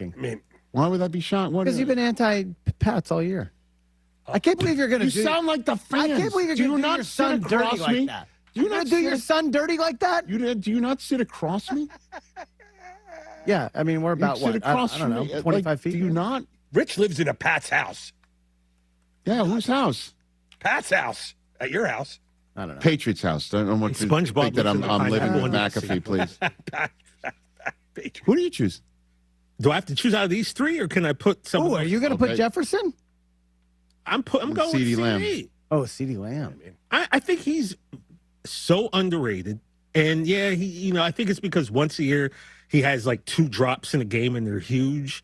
shocking. I mean, why would that be shocking? Because you've been anti-Pats all all I can't believe you're going to You sound like the fans. I can't believe you're going to do your son dirty like that. Do you not do your son dirty like that? Do you not sit across me? Yeah, I mean, we're about sit what? I across don't know, from me. 25 feet? Do you not? Rich lives in a Pat's house. Yeah, whose house? Pat's house. At your house. I don't know. Patriots' house. I don't want to SpongeBob think that I'm living with McAfee, please. Who do you choose? Do I have to choose out of these three, or can I put some? Oh, are you going to put Jefferson? I'm going with CeeDee Lamb. CD. Oh, CeeDee Lamb. I think he's so underrated. And, yeah, I think it's because once a year he has like 2 drops in a game and they're huge.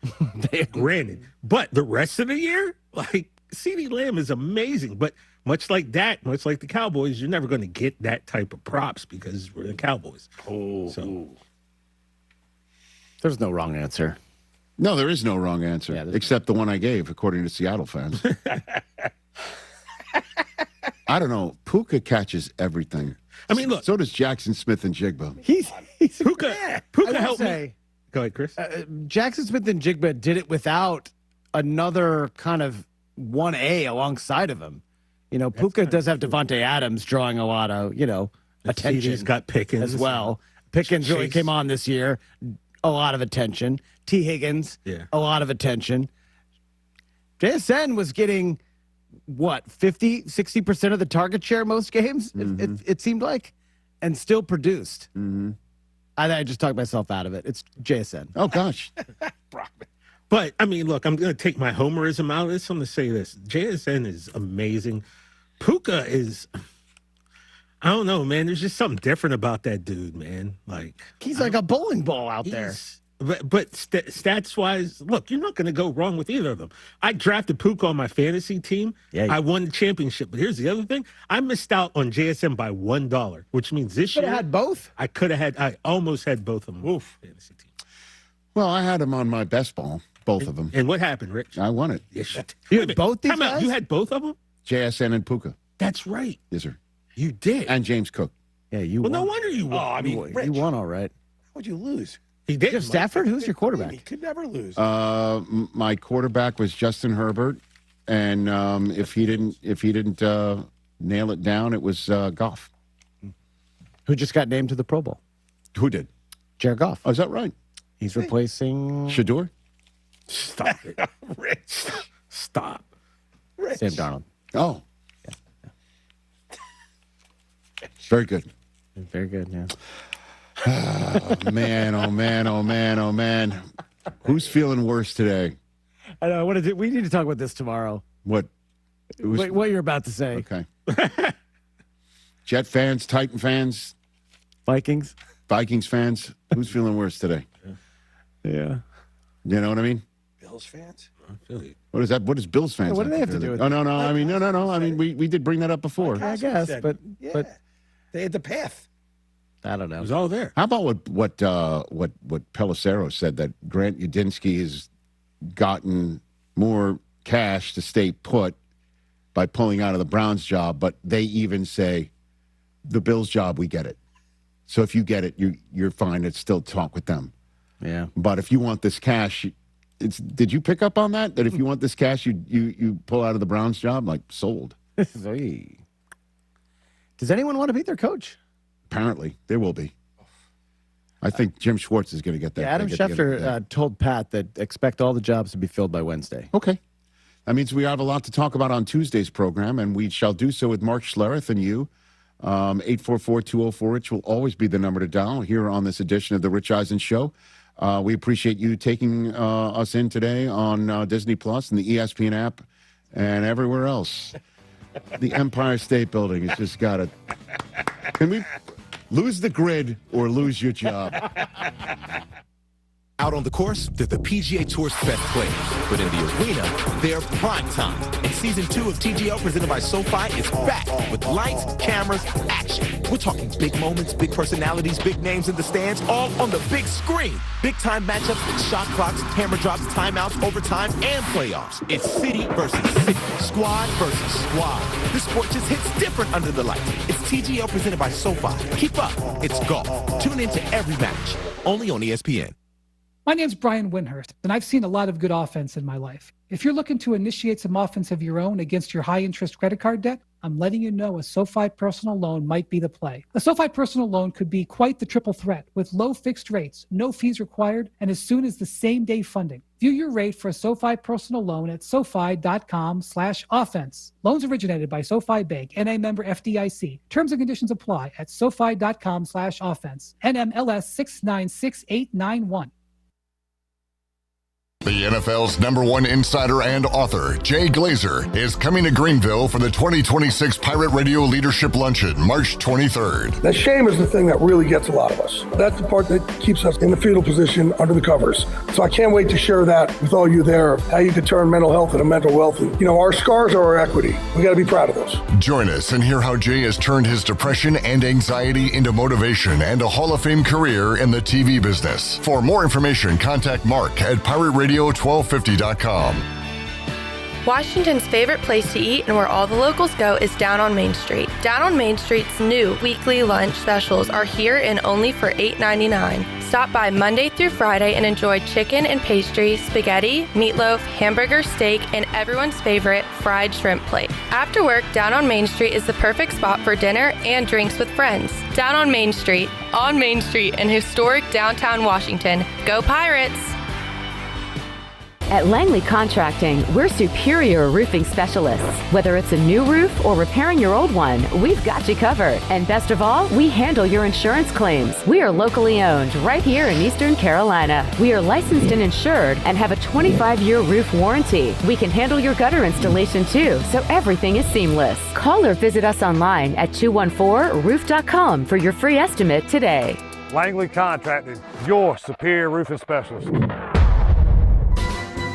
Granted. But the rest of the year, like, CeeDee Lamb is amazing. But much like that, much like the Cowboys, you're never going to get that type of props because we're the Cowboys. Oh. So there's no wrong answer. No, there is no wrong answer, except the one I gave, according to Seattle fans. I don't know. Puka catches everything. I mean, look. So does Jackson Smith and Jigba. He's Puka helped me. Go ahead, Chris. Jackson Smith and Jigba did it without another kind of 1A alongside of him. Puka does have Devontae Adams drawing a lot of, attention. He's got Pickens as well. Pickens really came on this year. A lot of attention. T. Higgins, a lot of attention. JSN was getting, 50, 60% of the target share most games, it seemed like, and still produced. Mm-hmm. I just talked myself out of it. It's JSN. Oh, gosh. But, I mean, look, I'm going to take my homerism out of this. I'm going to say this. JSN is amazing. Puka is... I don't know, man. There's just something different about that dude, man. Like he's like a bowling ball out there. But stats-wise, look, you're not going to go wrong with either of them. I drafted Puka on my fantasy team. Yeah, I won the championship. But here's the other thing. I missed out on JSN by $1, which means this year... You could have had both? I almost had both of them. Oof. Fantasy team. Well, I had him on my best ball, both of them. And what happened, Rich? I won it. Yes, you had both these guys? You had both of them? JSN and Puka. That's right. Yes, sir. You did. And James Cook. Yeah, you won. No wonder you won. Oh, I mean, you won all right. How would you lose? He did. Jeff Stafford? Who's your quarterback? He could never lose. My quarterback was Justin Herbert, and if he didn't nail it down, it was Goff. Who just got named to the Pro Bowl? Who did? Jared Goff. Oh, is that right? He's replacing Shador. Stop it, Rich. Stop. Rich. Sam Darnold. Oh. Very good. Very good, yeah. Oh, man, oh, man, oh, man, oh, man. Who's feeling worse today? I know. We need to talk about this tomorrow. What? What you're about to say. Okay. Jet fans, Titan fans, Vikings fans. Who's feeling worse today? Yeah. You know what I mean? Bills fans? What is that? What does Bills fans? Yeah, what do they have to do with it? No. I mean, no. I mean, we did bring that up before. I guess, but they had the path. I don't know. It was all there. How about what Pelissero said, that Grant Udinski has gotten more cash to stay put by pulling out of the Browns job, but they even say the Bills job, we get it. So if you get it, you're fine. It's still talk with them. Yeah. But if you want this cash, did you pick up on that? That if you want this cash, you pull out of the Browns job? Like, sold. Does anyone want to beat their coach? Apparently, there will be. I think Jim Schwartz is going to get that. Yeah, Adam Schefter told Pat that expect all the jobs to be filled by Wednesday. Okay. That means we have a lot to talk about on Tuesday's program, and we shall do so with Mark Schlereth and you. 844-204-RICH will always be the number to dial here on this edition of the Rich Eisen Show. We appreciate you taking us in today on Disney Plus and the ESPN app and everywhere else. The Empire State Building has just got to... Can we lose the grid or lose your job? Out on the course, they're the PGA Tour's best players. But in the arena, they're prime time. And Season 2 of TGL presented by SoFi is back with lights, cameras, action. We're talking big moments, big personalities, big names in the stands, all on the big screen. Big-time matchups, shot clocks, hammer drops, timeouts, overtime, and playoffs. It's city versus city, squad versus squad. The sport just hits different under the lights. It's TGL presented by SoFi. Keep up. It's golf. Tune into every match. Only on ESPN. My name's Brian Windhurst, and I've seen a lot of good offense in my life. If you're looking to initiate some offense of your own against your high-interest credit card debt, I'm letting you know a SoFi personal loan might be the play. A SoFi personal loan could be quite the triple threat with low fixed rates, no fees required, and as soon as the same day funding. View your rate for a SoFi personal loan at SoFi.com/offense. Loans originated by SoFi Bank, NA member FDIC. Terms and conditions apply at SoFi.com/offense. NMLS 696891. The NFL's #1 insider and author, Jay Glazer, is coming to Greenville for the 2026 Pirate Radio Leadership Luncheon, March 23rd. That shame is the thing that really gets a lot of us. That's the part that keeps us in the fetal position under the covers. So I can't wait to share that with all you there, how you can turn mental health into mental wealth. And, our scars are our equity. We got to be proud of those. Join us and hear how Jay has turned his depression and anxiety into motivation and a Hall of Fame career in the TV business. For more information, contact Mark at PirateRadio1250.com. Washington's favorite place to eat and where all the locals go is down on Main Street. Down on Main Street's new weekly lunch specials are here and only for $8.99. Stop by Monday through Friday and enjoy chicken and pastry, spaghetti, meatloaf, hamburger, steak, and everyone's favorite fried shrimp plate. After work, Down on Main Street is the perfect spot for dinner and drinks with friends. Down on Main Street in historic downtown Washington. Go Pirates! At Langley Contracting, we're superior roofing specialists. Whether it's a new roof or repairing your old one, we've got you covered. And best of all, we handle your insurance claims. We are locally owned right here in Eastern Carolina. We are licensed and insured and have a 25-year roof warranty. We can handle your gutter installation too, so everything is seamless. Call or visit us online at 214roof.com for your free estimate today. Langley Contracting, your superior roofing specialist.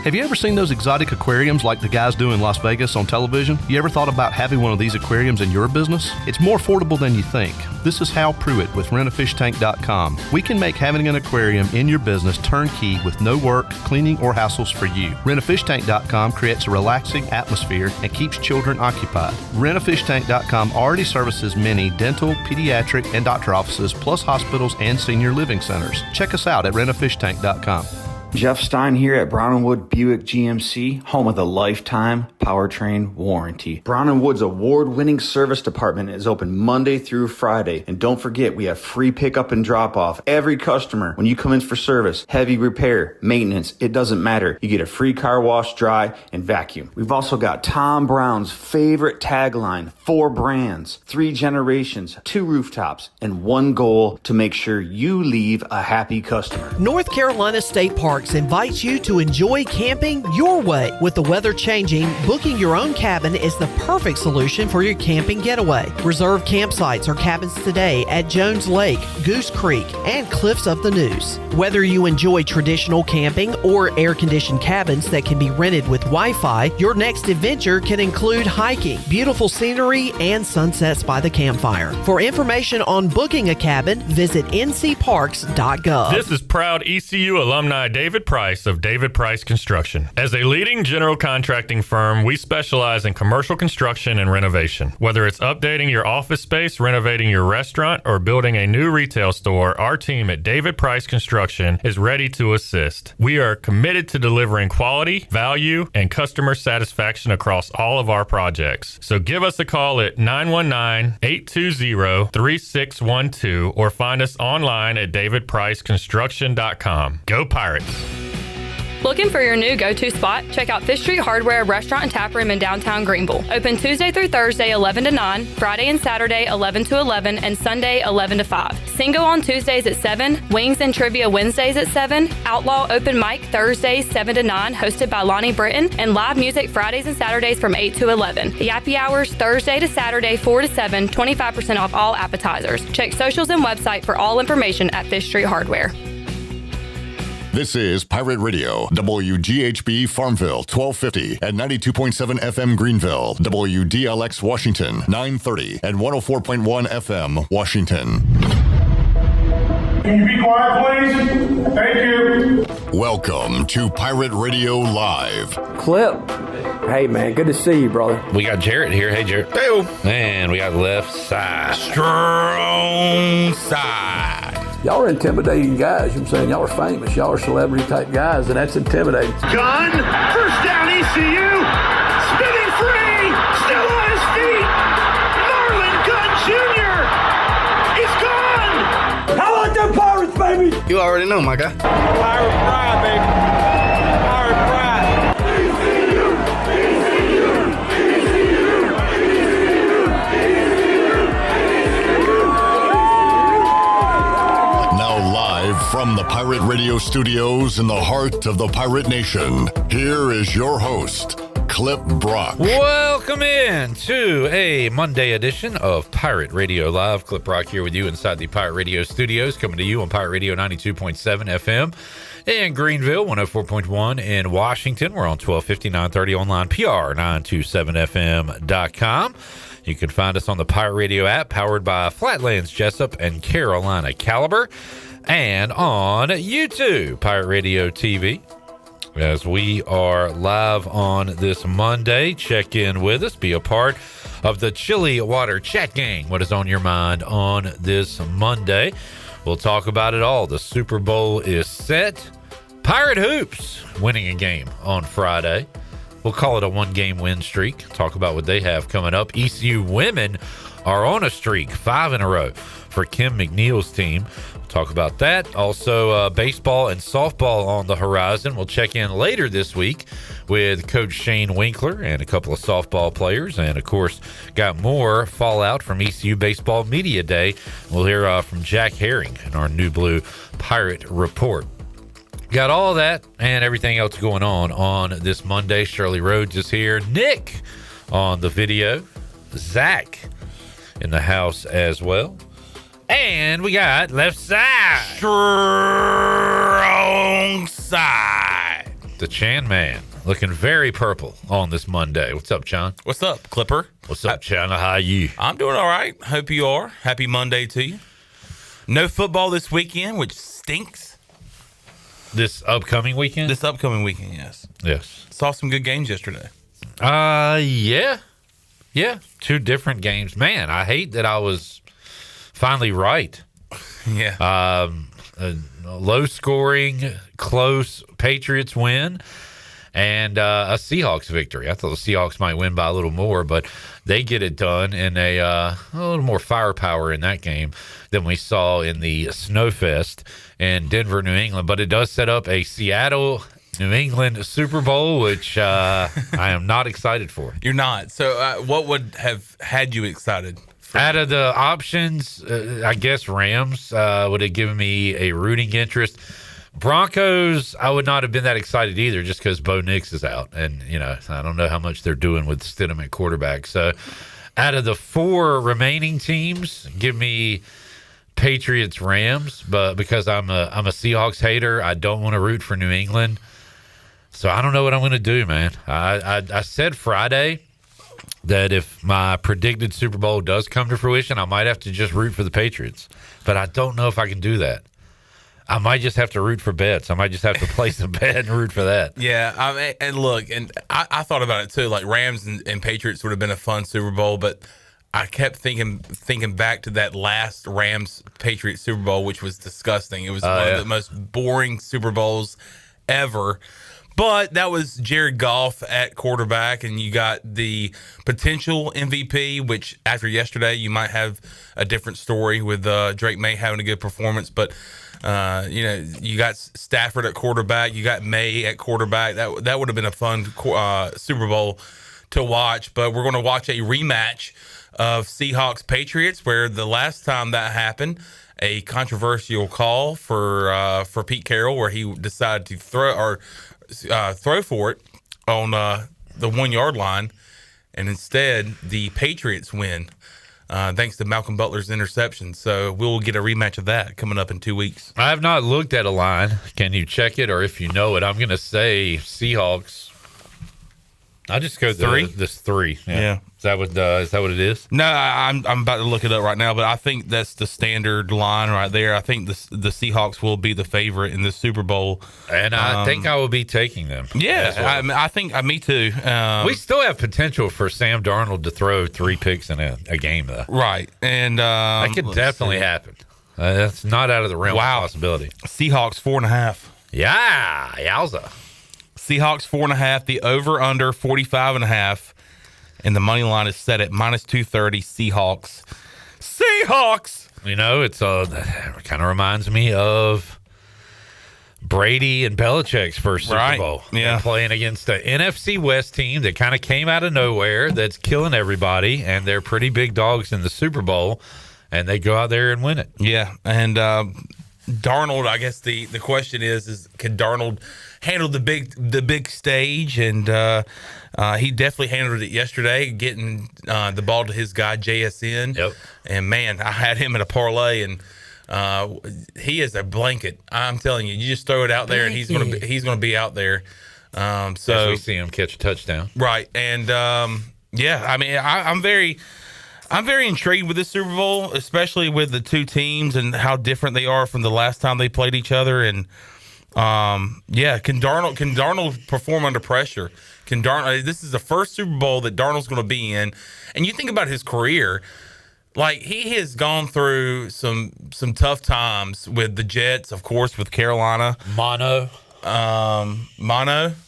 Have you ever seen those exotic aquariums like the guys do in Las Vegas on television? You ever thought about having one of these aquariums in your business? It's more affordable than you think. This is Hal Pruitt with rentafishtank.com. We can make having an aquarium in your business turnkey with no work, cleaning, or hassles for you. Rentafishtank.com creates a relaxing atmosphere and keeps children occupied. Rentafishtank.com already services many dental, pediatric, and doctor offices, plus hospitals and senior living centers. Check us out at rentafishtank.com. Jeff Stein here at Brown & Wood Buick GMC, home of the lifetime powertrain warranty. Brown & Wood's award-winning service department is open Monday through Friday. And don't forget, we have free pickup and drop-off. Every customer, when you come in for service, heavy repair, maintenance, it doesn't matter. You get a free car wash, dry, and vacuum. We've also got Tom Brown's favorite tagline, 4 brands, 3 generations, 2 rooftops, and 1 goal to make sure you leave a happy customer. North Carolina State Parks invites you to enjoy camping your way. With the weather changing, booking your own cabin is the perfect solution for your camping getaway. Reserve campsites or cabins today at Jones Lake, Goose Creek, and Cliffs of the Neuse. Whether you enjoy traditional camping or air-conditioned cabins that can be rented with Wi-Fi, your next adventure can include hiking, beautiful scenery, and sunsets by the campfire. For information on booking a cabin, visit ncparks.gov. This is proud ECU alumni David Price of David Price Construction. As a leading general contracting firm, we specialize in commercial construction and renovation. Whether it's updating your office space, renovating your restaurant, or building a new retail store, our team at David Price Construction is ready to assist. We are committed to delivering quality, value, and customer satisfaction across all of our projects. So give us a call at 919-820-3612 or find us online at davidpriceconstruction.com. Go Pirates! Looking for your new go-to spot? Check out Fish Street Hardware Restaurant and Tap Room in downtown Greenville. Open Tuesday through Thursday 11 to 9, Friday and Saturday 11 to 11, and Sunday 11 to 5. Singo on Tuesdays at 7, Wings and Trivia Wednesdays at 7, Outlaw Open Mic Thursdays 7 to 9, hosted by Lonnie Britton, and live music Fridays and Saturdays from 8 to 11. Yappy Hours Thursday to Saturday 4 to 7, 25% off all appetizers. Check socials and website for all information at Fish Street Hardware. This is Pirate Radio, WGHB Farmville, 1250 at 92.7 FM Greenville, WDLX Washington, 930 and 104.1 FM Washington. Can you be quiet, please? Thank you. Welcome to Pirate Radio Live. Clip. Hey, man, good to see you, brother. We got Jarrett here. Hey, Jarrett. Hey, and we got left side. Strong side. Y'all are intimidating guys. You know what I'm saying? Y'all are famous. Y'all are celebrity type guys, and that's intimidating. Gun, first down ECU, spinning free, still on his feet. Marlon Gunn Jr. is gone. How about them Pirates, baby? You already know, my guy. Pirate pride, baby. Pirate pride. ECU, ECU, ECU, Now live from the Pirate Radio studios in the heart of the Pirate Nation, here is your host, Clip Brock. Welcome in to a Monday edition of Pirate Radio Live. Clip Brock here with you inside the Pirate Radio studios, coming to you on Pirate Radio 92.7 FM in Greenville, 104.1 in Washington. We're on 1250, 930 online, PR927FM.com. You can find us on the Pirate Radio app, powered by Flatlands Jessup and Carolina Caliber, and on YouTube, Pirate Radio TV. As we are live on this Monday, check in with us, be a part of the Chili Water Chat Gang. What is on your mind on this Monday? We'll talk about it all. The Super Bowl is set. Pirate Hoops winning a game on Friday. We'll call it a one-game win streak. Talk about what they have coming up. ECU women are on a streak, 5 in a row for Kim McNeil's team. We'll talk about that. Also, baseball and softball on the horizon. We'll check in later this week with Coach Shane Winkler and a couple of softball players. And, of course, got more fallout from ECU Baseball Media Day. We'll hear from Jack Herring in our New Blue Pirate Report. Got all that and everything else going on this Monday. Shirley Rhodes is here. Nick on the video. Zach in the house as well. And we got left side. Strong side. The Chan Man looking very purple on this Monday. What's up, John? What's up, Clipper? What's up, Chan? How are you? I'm doing all right. Hope you are. Happy Monday to you. No football this weekend, which stinks. This upcoming weekend? This upcoming weekend, yes. Yes. Saw some good games yesterday. Yeah. Yeah. 2 different games. Man, I hate that I was finally right. Yeah. Low scoring, close Patriots win, and a Seahawks victory. I thought the Seahawks might win by a little more, but they get it done in a little more firepower in that game than we saw in the Snowfest in Denver, New England. But it does set up a Seattle, New England Super Bowl, which I am not excited for. You're not. So what would have had you excited? Out of the options, I guess Rams would have given me a rooting interest. Broncos, I would not have been that excited either, just because Bo Nix is out. And, I don't know how much they're doing with Stidham at quarterback. So out of the 4 remaining teams, give me Patriots, Rams. But because I'm a Seahawks hater, I don't want to root for New England. So I don't know what I'm going to do, man. I said Friday that if my predicted Super Bowl does come to fruition, I might have to just root for the Patriots. But I don't know if I can do that. I might just have to root for bets. I might just have to place a bet and root for that. Yeah, and look, and I thought about it too. Like Rams and Patriots would have been a fun Super Bowl, but I kept thinking back to that last Rams-Patriots Super Bowl, which was disgusting. It was one of the most boring Super Bowls ever. But that was Jared Goff at quarterback, and you got the potential MVP, which after yesterday you might have a different story with Drake May having a good performance. But you got Stafford at quarterback, you got May at quarterback. That would have been a fun Super Bowl to watch. But we're going to watch a rematch of Seahawks Patriots, where the last time that happened, a controversial call for Pete Carroll, where he decided to throw for it on the 1 yard line, and instead the Patriots win thanks to Malcolm Butler's interception. So we'll get a rematch of that coming up in 2 weeks. I have not looked at a line. Can you check it, or if you know it? I'm going to say Seahawks. I'll just go 3. This 3. Yeah. Is that what it is? No, I'm about to look it up right now, but I think that's the standard line right there. I think the Seahawks will be the favorite in this Super Bowl, and I think I will be taking them. Yeah, well. I think me too. We still have potential for Sam Darnold to throw 3 picks in a game, though. Right, and that could definitely happen. That's not out of the realm of possibility. Seahawks 4.5. Yeah, yowza. Seahawks 4.5. The over/under 45.5, and the money line is set at -230. Seahawks. Seahawks. You know, it kind of reminds me of Brady and Belichick's first Super Bowl. Yeah. They're playing against an NFC West team that kind of came out of nowhere, that's killing everybody, and they're pretty big dogs in the Super Bowl, and they go out there and win it. Yeah, and Darnold, I guess the question is can Darnold handle the big stage? And he definitely handled it yesterday, getting the ball to his guy JSN. Yep. And man, I had him in a parlay, and he is a blanket. I'm telling you, you just throw it out there, and he's gonna be out there. So as we see him catch a touchdown, right? And yeah, I mean, I'm very intrigued with this Super Bowl, especially with the two teams and how different they are from the last time they played each other. And yeah, can Darnold perform under pressure? This is the first Super Bowl that Darnold's going to be in, and you think about his career. Like, he has gone through some tough times with the Jets, of course, with Carolina. Mono.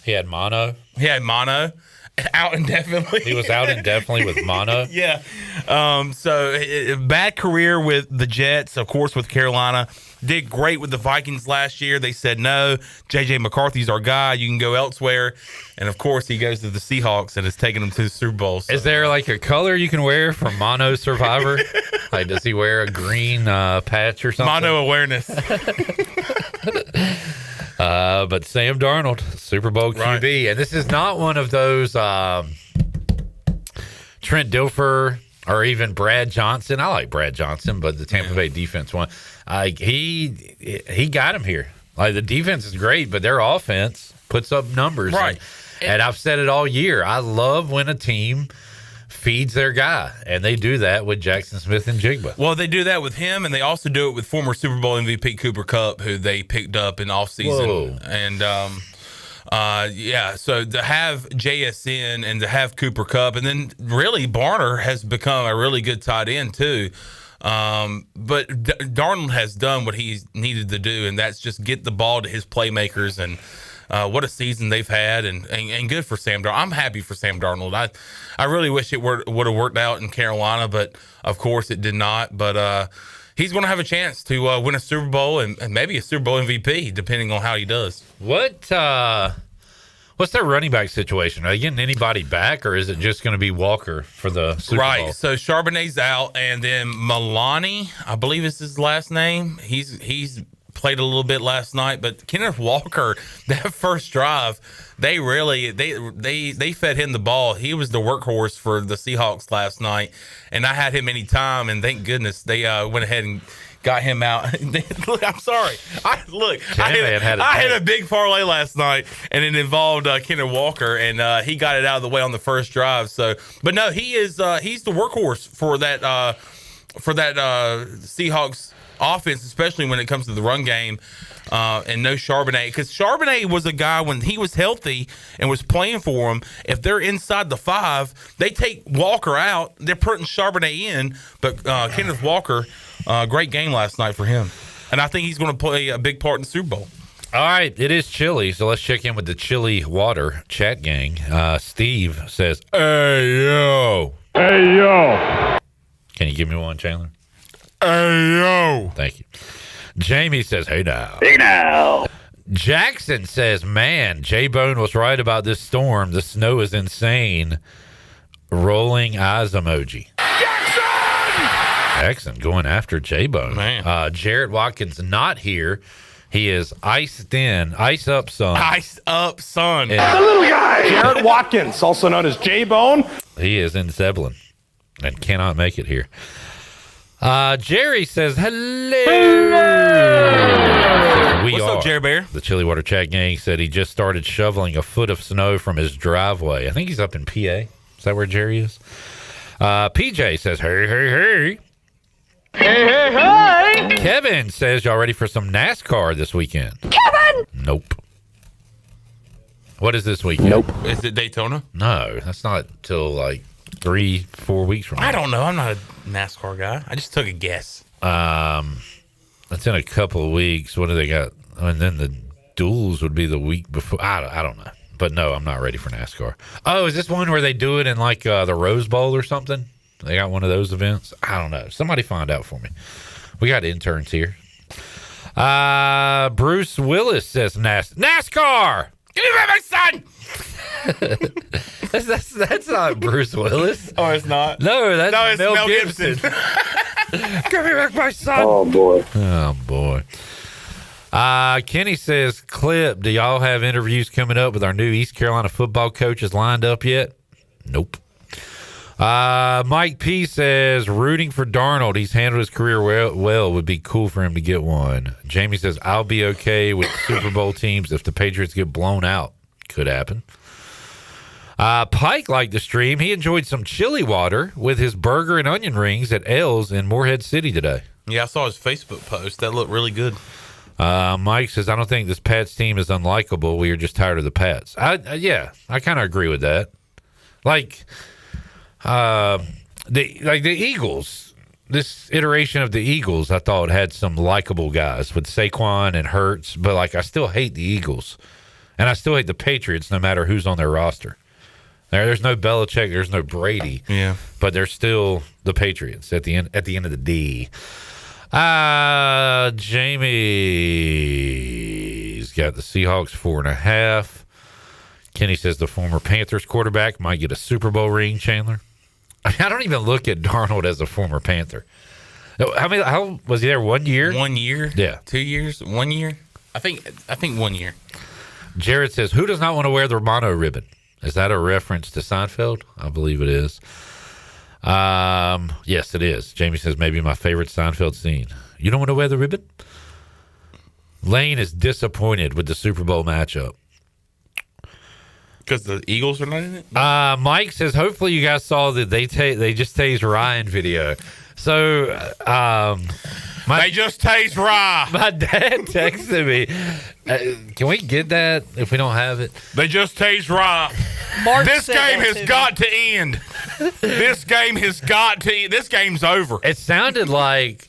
He had mono. Out indefinitely. He was out indefinitely with mono. Yeah. So bad career with the Jets, of course, with Carolina. Did great with the Vikings last year. They said, no, J.J. McCarthy's our guy. You can go elsewhere. And, of course, he goes to the Seahawks and has taken them to the Super Bowl. So. Is there, like, a color you can wear for Mono Survivor? Like, does he wear a green patch or something? Mono awareness. But Sam Darnold, Super Bowl QB. Right. And this is not one of those Trent Dilfer or even Brad Johnson. I like Brad Johnson, but the Tampa Bay defense one. He got him here. Like, the defense is great, but their offense puts up numbers. Right. And I've said it all year. I love when a team feeds their guy, and they do that with Jackson Smith and Jigba. Well, they do that with him, and they also do it with former Super Bowl MVP Cooper Kupp, who they picked up in offseason. Whoa. And yeah, so to have JSN and to have Cooper Kupp, and then really Barner has become a really good tight end too. But Darnold has done what he's needed to do, and that's just get the ball to his playmakers. And what a season they've had, and good for Sam Darnold. I'm happy for Sam Darnold. I really wish it would have worked out in Carolina, but of course it did not. But he's going to have a chance to win a Super Bowl and maybe a Super Bowl MVP, depending on how he does. What's their running back situation? Are they getting anybody back, or is it just going to be Walker for the Super Bowl? Right. So Charbonnet's out, and then Milani, I believe is his last name. He's played a little bit last night, but Kenneth Walker, that first drive, they fed him the ball. He was the workhorse for the Seahawks last night, and I had him anytime, and thank goodness they went ahead and got him out. Look, I'm sorry. I had a big parlay last night, and it involved Kenneth Walker, and he got it out of the way on the first drive. So, but no, he's the workhorse for that Seahawks offense, especially when it comes to the run game. And no Charbonnet, because Charbonnet was a guy when he was healthy and was playing for him. If they're inside the 5, they take Walker out. They're putting Charbonnet in, but Kenneth Walker, great game last night for him, and I think he's going to play a big part in the Super Bowl. All right, it is chilly, so let's check in with the Chili Water chat gang. Steve says, "Hey yo, hey yo." Can you give me one, Chandler? Hey yo. Thank you. Jamie says, "Hey now." Hey now. Jackson says, "Man, J-Bone was right about this storm. The snow is insane." Rolling eyes emoji. Jackson going after J-Bone. Man. Jarrett Watkins not here. He is iced up, son. Iced up, son. The little guy. Jarrett Watkins, also known as J-Bone. He is in Zeppelin and cannot make it here. Jerry says, hello. What's up, Jerry Bear? The Chili Water Chat gang said he just started shoveling a foot of snow from his driveway. I think he's up in PA. Is that where Jerry is? PJ says, hey, hey, hey. Hey, hey, hey. Kevin says, y'all ready for some NASCAR this weekend? Kevin! Nope. What is this weekend? Nope. Is it Daytona? No, that's not till like 3-4 weeks from now. I don't know. I'm not a NASCAR guy. I just took a guess. It's in a couple of weeks. What do they got? And then the duels would be the week before. I don't know. But no, I'm not ready for NASCAR. Oh, is this one where they do it in like the Rose Bowl or something? They got one of those events? I don't know. Somebody find out for me. We got interns here. Bruce Willis says NASCAR. Give me back my son. that's not Bruce Willis. Oh, it's not. No, that's it's Mel Gibson. Give me back my son. Oh, boy. Oh, boy. Kenny says, Clip, do y'all have interviews coming up with our new East Carolina football coaches lined up yet? Nope. Mike P says, rooting for Darnold. He's handled his career well. Would be cool for him to get one. Jamie says, I'll be okay with Super Bowl teams if the Patriots get blown out. Could happen. Pike liked the stream. He enjoyed some chili water with his burger and onion rings at L's in Morehead City today. Yeah, I saw his Facebook post. That looked really good. Mike says, I don't think this Pats team is unlikable. We are just tired of the Pats. I kind of agree with that. Like the Eagles, this iteration of the Eagles, I thought had some likable guys with Saquon and Hurts, but like I still hate the Eagles, and I still hate the Patriots no matter who's on their roster. There's no Belichick, there's no Brady, but they're still the Patriots at the end of the day. Jamie's got the Seahawks 4.5. Kenny says the former Panthers quarterback might get a Super Bowl ring. Chandler, I don't even look at Darnold as a former Panther. How was he there? 1 year? 1 year? Yeah. 2 years? 1 year? I think 1 year. Jared says, who does not want to wear the Romano ribbon? Is that a reference to Seinfeld? I believe it is. Yes, it is. Jamie says, maybe my favorite Seinfeld scene. You don't want to wear the ribbon? Lane is disappointed with the Super Bowl matchup. Because the Eagles are not in it? Mike says, hopefully you guys saw that they just tased Ryan video. So, they just tased Ryan. My dad texted me. Can we get that if we don't have it? They just tased Ryan. This game has got to end. This game has got to end. This game's over. It sounded like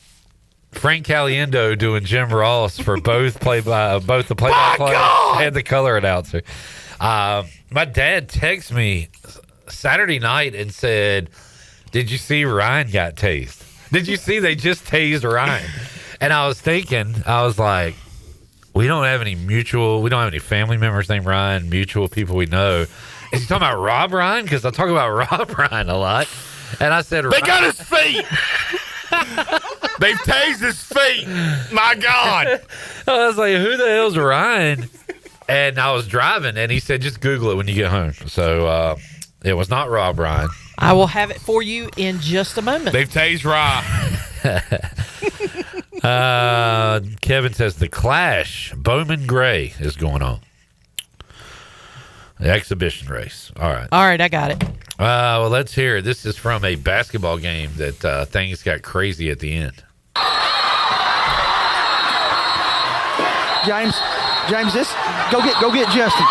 Frank Caliendo doing Jim Ross for both the play-by-play and the color announcer. My dad texted me Saturday night and said, did you see Ryan got tased? Did you see they just tased Ryan? And I was like, we don't have any family members named Ryan, mutual people we know. Is he talking about Rob Ryan? Because I talk about Rob Ryan a lot. And I said, they got his feet. They've tased his feet. My God. I was like, who the hell's Ryan? And I was driving, and he said, just Google it when you get home. So it was not Rob Ryan. I will have it for you in just a moment. They've tased Ryan. Kevin says the Clash, Bowman Gray is going on. The exhibition race. All right, I got it. Well, let's hear it. This is from a basketball game that things got crazy at the end. James, this go get Justin.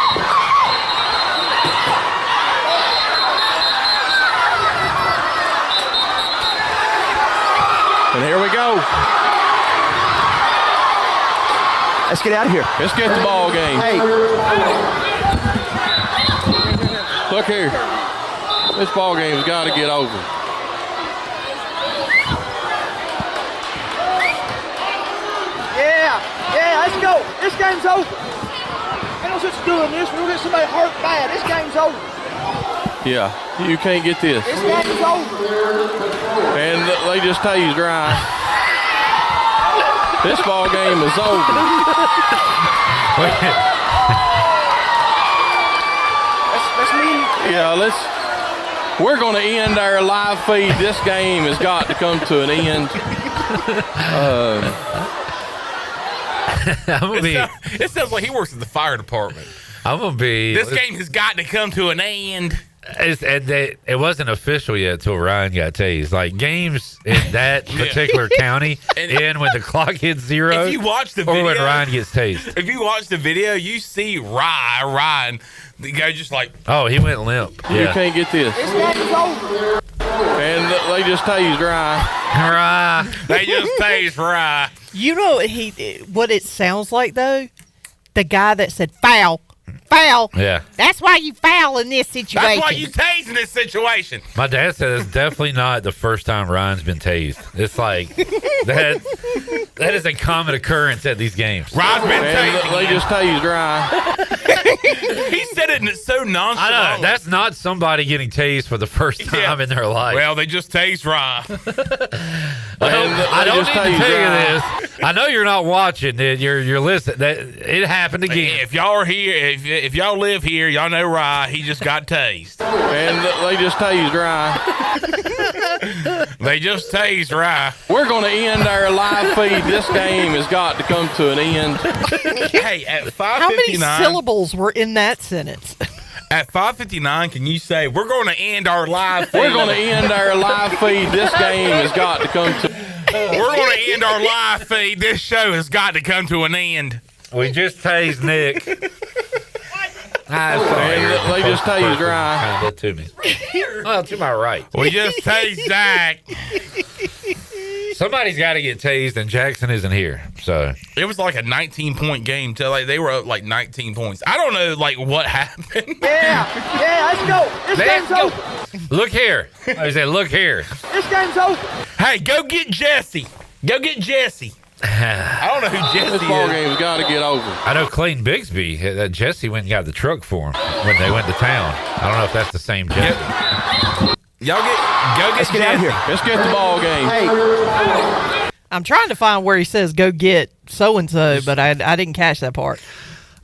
And here we go. Let's get out of here. Let's get the ball game. Hey. Look here. This ball game's got to get over. Yeah, let's go. This game's over. Ain't no sense doing this. We'll get somebody hurt bad. This game's over. Yeah, you can't get this. This game's over. And they just tased Ryan. This ball game is over. We're going to end our live feed. This game has got to come to an end. It sounds like he works at the fire department. I'm gonna be. This game has got to come to an end. It wasn't official yet until Ryan got tased. Like games in that particular county end when the clock hits zero. If you watch the video, or when Ryan gets tased. If you watch the video, you see Ryan. The guy just like, oh, he went limp. You can't get this. This game's over. And they just tased Ryan. They just tased Ryan. You know what it sounds like, though? The guy that said, foul. Foul. Yeah. That's why you foul in this situation. That's why you tased in this situation. My dad said it's definitely not the first time Ryan's been tased. It's like that is a common occurrence at these games. Ryan's been tased. They just tased Ryan. He said it and it's so nonchalant. I know. That's not somebody getting tased for the first time in their life. Well, they just tased Ryan. I don't need to tell you this. I know you're not watching it. You're listening. It happened again. If y'all are here, if y'all live here, y'all know Ryan. He just got tased. And they just tased Ryan. They just tased Ryan. We're going to end our live feed. This game has got to come to an end. Hey, at 5:59. How many syllables were in that sentence? At 5:59, can you say, we're going to end our live feed? We're going to end our live feed. This game has got to come to We're going to end our live feed. This show has got to come to an end. We just tased Nick. They just tased Ryan. Kind of to me. Well, to my right. We just tased Zach. Somebody's got to get tased, and Jackson isn't here. So it was like a 19-point game. They were up like 19 points. I don't know what happened. Yeah, let's go. This game's over. Look here. I said, look here. This game's over. Hey, go get Jesse. Go get Jesse. I don't know who Jesse This ball game's got to get over. I know Clayton Bigsby. Jesse went and got the truck for him when they went to town. I don't know if that's the same Jesse. Y'all go get Jesse. Out here. Let's get the ball game. Hey. I'm trying to find where he says go get so-and-so, but I didn't catch that part.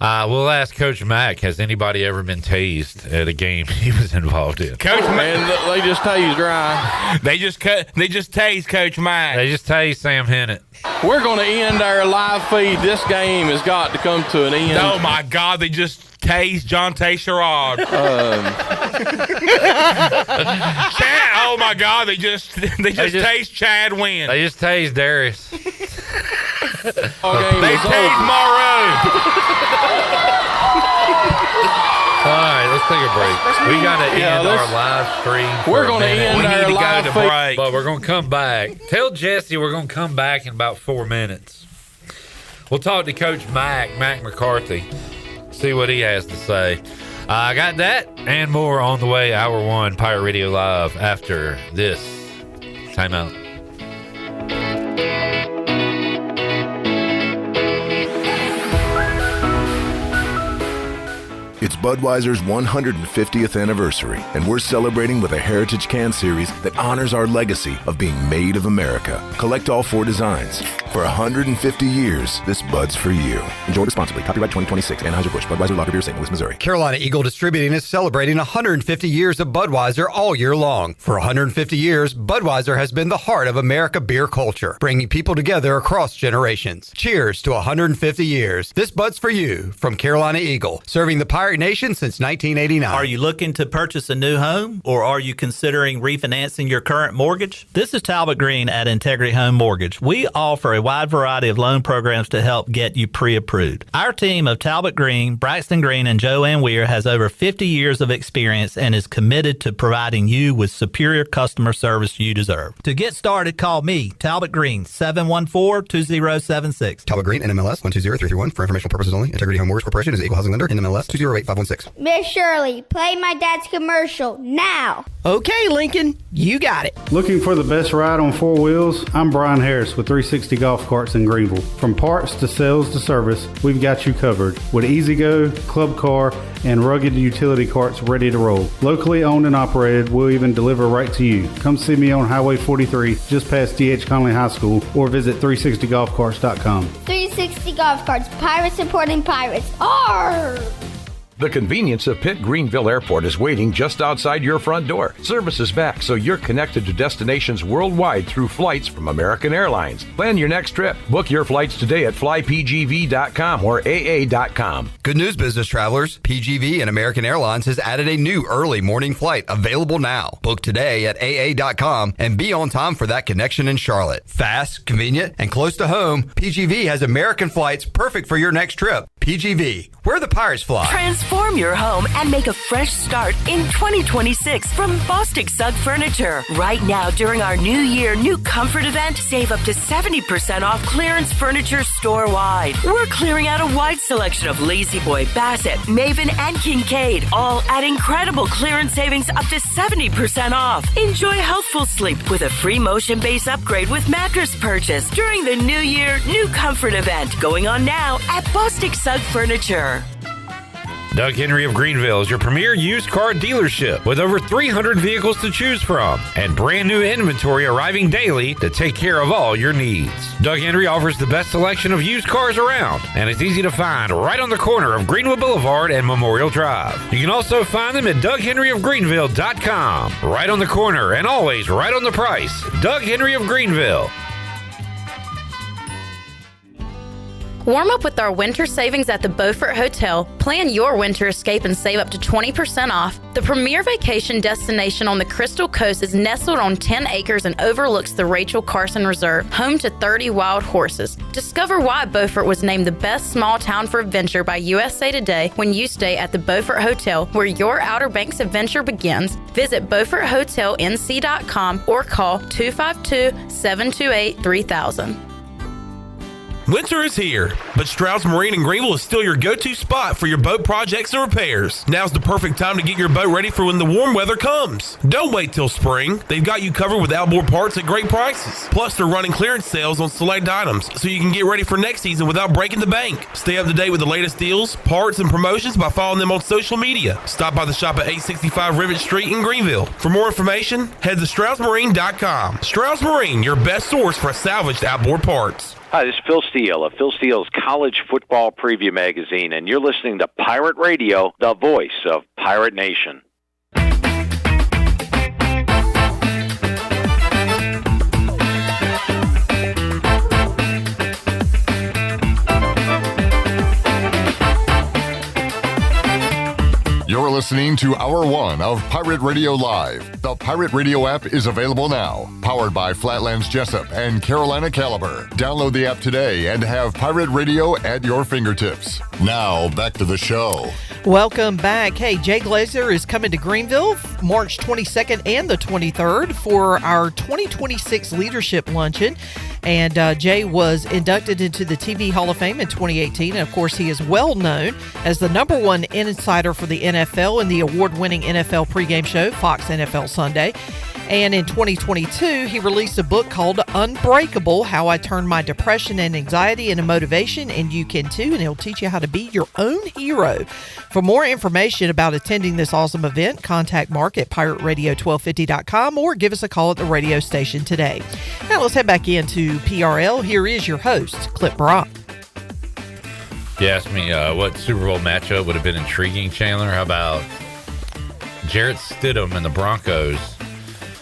We'll ask Coach Mack, has anybody ever been tased at a game he was involved in? Coach Mack. They just tased Ryan. They just tased Coach Mack. They just tased Sam Hennett. We're going to end our live feed. This game has got to come to an end. Oh, my God. They just tased John Sherrod. Chad, oh, my God. They just tased Chad Wynn. They just tased Darius. They tased Morrow. All right, let's take a break. We got to end our live stream. We're going to end our live feed. But we're going to come back. Tell Jesse we're going to come back in about 4 minutes. We'll talk to Coach Mack McCarthy, see what he has to say. I got that and more on the way. Hour 1, Pirate Radio Live, after this timeout. It's Budweiser's 150th anniversary, and we're celebrating with a Heritage Can Series that honors our legacy of being made of America. Collect all 4 designs. For 150 years, this Bud's for you. Enjoy responsibly. Copyright 2026, Anheuser-Busch, Budweiser Lager Beer, St. Louis, Missouri. Carolina Eagle Distributing is celebrating 150 years of Budweiser all year long. For 150 years, Budweiser has been the heart of America beer culture, bringing people together across generations. Cheers to 150 years. This Bud's for you from Carolina Eagle, serving the Pirate Nation since 1989. Are you looking to purchase a new home, or are you considering refinancing your current mortgage? This is Talbot Green at Integrity Home Mortgage. We offer a wide variety of loan programs to help get you pre-approved. Our team of Talbot Green, Braxton Green, and Joanne Weir has over 50 years of experience and is committed to providing you with superior customer service you deserve. To get started, call me, Talbot Green, 714-2076. Talbot Green, NMLS 120331. For informational purposes only. Integrity Home Mortgage Corporation is an equal housing lender. NMLS 208516. Miss Shirley, play my dad's commercial now. Okay, Lincoln, you got it. Looking for the best ride on 4 wheels? I'm Brian Harris with 360 Golf Carts in Greenville. From parts to sales to service, we've got you covered with E-Z-Go, Club Car, and rugged utility carts ready to roll. Locally owned and operated, we'll even deliver right to you. Come see me on Highway 43, just past D.H. Conley High School, or visit 360golfcarts.com. 360 Golf Carts, pirates supporting pirates. Arr! The convenience of Pitt Greenville Airport is waiting just outside your front door. Service is back, so you're connected to destinations worldwide through flights from American Airlines. Plan your next trip. Book your flights today at flypgv.com or aa.com. Good news, business travelers. PGV and American Airlines has added a new early morning flight available now. Book today at aa.com and be on time for that connection in Charlotte. Fast, convenient, and close to home, PGV has American flights perfect for your next trip. PGV, where the Pirates fly. Transform your home and make a fresh start in 2026 from Bostic Sugg Furniture. Right now, during our New Year New Comfort event, save up to 70% off clearance furniture store-wide. We're clearing out a wide selection of Lazy Boy, Bassett, Maven, and Kincaid, all at incredible clearance savings up to 70% off. Enjoy healthful sleep with a free motion base upgrade with mattress purchase during the New Year New Comfort event, going on now at Bostic Sugg Furniture. Doug Henry of Greenville is your premier used car dealership with over 300 vehicles to choose from and brand new inventory arriving daily to take care of all your needs. Doug Henry offers the best selection of used cars around, and it's easy to find right on the corner of Greenwood Boulevard and Memorial Drive. You can also find them at DougHenryofGreenville.com. Right on the corner and always right on the price. Doug Henry of Greenville. Warm up with our winter savings at the Beaufort Hotel. Plan your winter escape and save up to 20% off. The premier vacation destination on the Crystal Coast is nestled on 10 acres and overlooks the Rachel Carson Reserve, home to 30 wild horses. Discover why Beaufort was named the best small town for adventure by USA Today when you stay at the Beaufort Hotel, where your Outer Banks adventure begins. Visit BeaufortHotelNC.com or call 252-728-3000. Winter is here, but Strauss Marine in Greenville is still your go-to spot for your boat projects and repairs. Now's the perfect time to get your boat ready for when the warm weather comes. Don't wait till spring. They've got you covered with outboard parts at great prices. Plus, they're running clearance sales on select items, so you can get ready for next season without breaking the bank. Stay up to date with the latest deals, parts, and promotions by following them on social media. Stop by the shop at 865 Rivet Street in Greenville. For more information, head to StraussMarine.com. Strauss Marine, your best source for salvaged outboard parts. Hi, this is Phil Steele of Phil Steele's College Football Preview Magazine, and you're listening to Pirate Radio, the voice of Pirate Nation. You're listening to Hour 1 of Pirate Radio Live. The Pirate Radio app is available now. Powered by Flatlands Jessup and Carolina Caliber. Download the app today and have Pirate Radio at your fingertips. Now, back to the show. Welcome back. Hey, Jay Glazer is coming to Greenville March 22nd and the 23rd for our 2026 Leadership Luncheon. And Jay was inducted into the TV Hall of Fame in 2018. And, of course, he is well known as the #1 insider for the NFL in the award-winning NFL pregame show, Fox NFL Sunday. And in 2022, he released a book called Unbreakable, How I Turned My Depression and Anxiety into Motivation, and you can too, and he'll teach you how to be your own hero. For more information about attending this awesome event, contact Mark at pirateradio1250.com or give us a call at the radio station today. Now let's head back into PRL. Here is your host, Clip Brock. You asked me what Super Bowl matchup would have been intriguing, Chandler. How about Jarrett Stidham and the Broncos,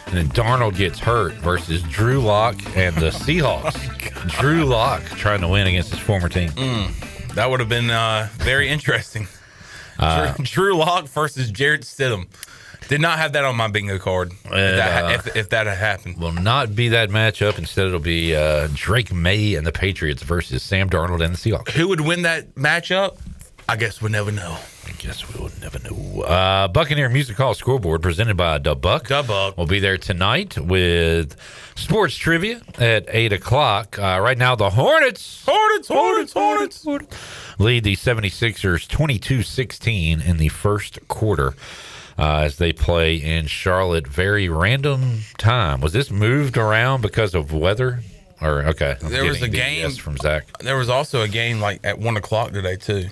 and then Darnold gets hurt versus Drew Lock and the Seahawks. Drew Lock trying to win against his former team. That would have been very interesting. Drew Lock versus Jarrett Stidham. Did not have that on my bingo card. If that had happened, will not be that matchup. Instead, it'll be Drake May and the Patriots versus Sam Darnold and the Seahawks. Who would win that matchup? I guess we'll never know. Buccaneer Music Hall Scoreboard presented by DeBuck. DeBuck. We'll be there tonight with sports trivia at 8 o'clock. Right now, the Hornets lead the 76ers 22-16 in the first quarter as they play in Charlotte. Very random time. Was this moved around because of weather? Or okay, there was a game from Zach. There was also a game like at 1 o'clock today too.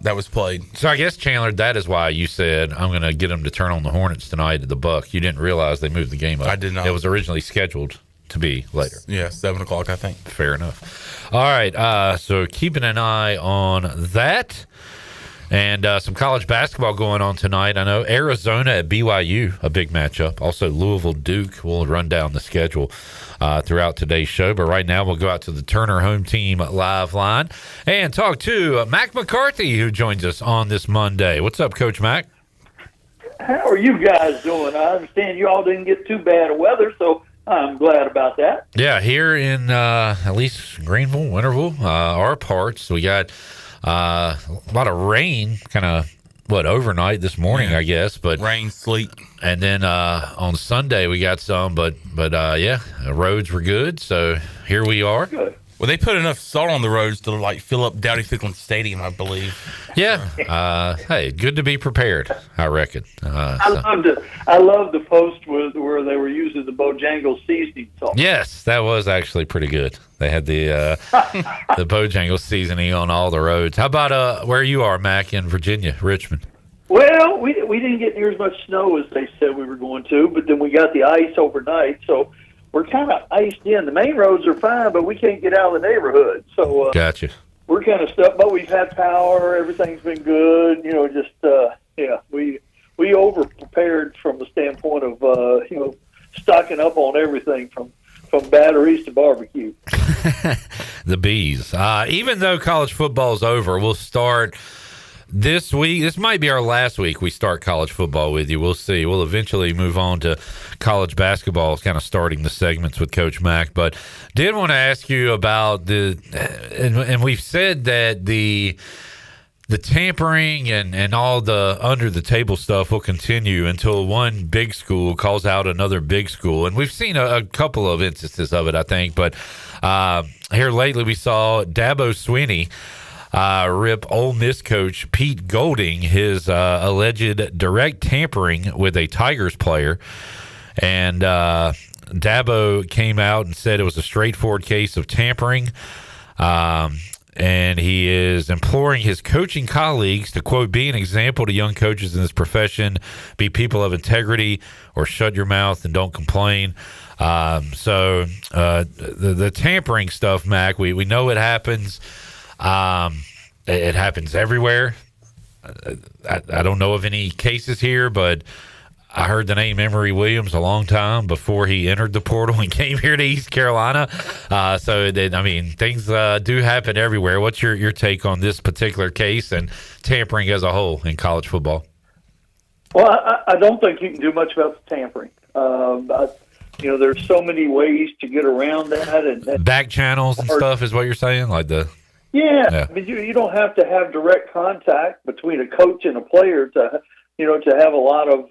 That was played. So I guess, Chandler, that is why you said I'm going to get them to turn on the Hornets tonight at the Buck. You didn't realize they moved the game up. I did not. It was originally scheduled to be later. Yeah, 7 o'clock, I think. Fair enough. All right, so keeping an eye on that. And some college basketball going on tonight. I know Arizona at BYU, a big matchup. Also Louisville Duke. We'll run down the schedule throughout today's show. But right now we'll go out to the Turner Home Team live line and talk to Mack McCarthy, who joins us on this Monday. What's up, Coach Mack? How are you guys doing? I understand you all didn't get too bad of weather, so I'm glad about that. Yeah, here in at least Greenville, Winterville, our parts, we got A lot of rain, kind of overnight this morning, I guess. But rain, sleet, and then on Sunday we got some. But yeah, the roads were good. So here we are. Good. Well, they put enough salt on the roads to like fill up Dowdy-Ficklen Stadium, I believe. Yeah. Hey, good to be prepared, I reckon. I loved the post where they were using the Bojangles seasoning salt. Yes, that was actually pretty good. They had the the Bojangles seasoning on all the roads. How about where you are, Mack, in Virginia, Richmond? Well, we didn't get near as much snow as they said we were going to, but then we got the ice overnight, so we're kind of iced in. The main roads are fine, but we can't get out of the neighborhood. So gotcha. We're kind of stuck, but we've had power. Everything's been good. We over prepared from the standpoint of stocking up on everything from batteries to barbecue. The bees. Even though college football is over, we'll start this week. This might be our last week we start college football with you. We'll see. We'll eventually move on to college basketball, kind of starting the segments with Coach Mack. But did want to ask you about and we've said that the tampering and all the under the table stuff will continue until one big school calls out another big school. And we've seen a couple of instances of it, I think. But here lately we saw Dabo Swinney rip Ole Miss coach Pete Golding his alleged direct tampering with a Tigers player. And Dabo came out and said it was a straightforward case of tampering. And he is imploring his coaching colleagues to, quote, be an example to young coaches in this profession, be people of integrity, or shut your mouth and don't complain. So the tampering stuff, Mac, we know it happens. It happens everywhere. I don't know of any cases here, but I heard the name Emory Williams a long time before he entered the portal and came here to East Carolina. Things do happen everywhere. What's your take on this particular case and tampering as a whole in college football? Well, I don't think you can do much about the tampering. There's so many ways to get around that. And back channels and stuff is what you're saying? Yeah. I mean, you don't have to have direct contact between a coach and a player to have a lot of,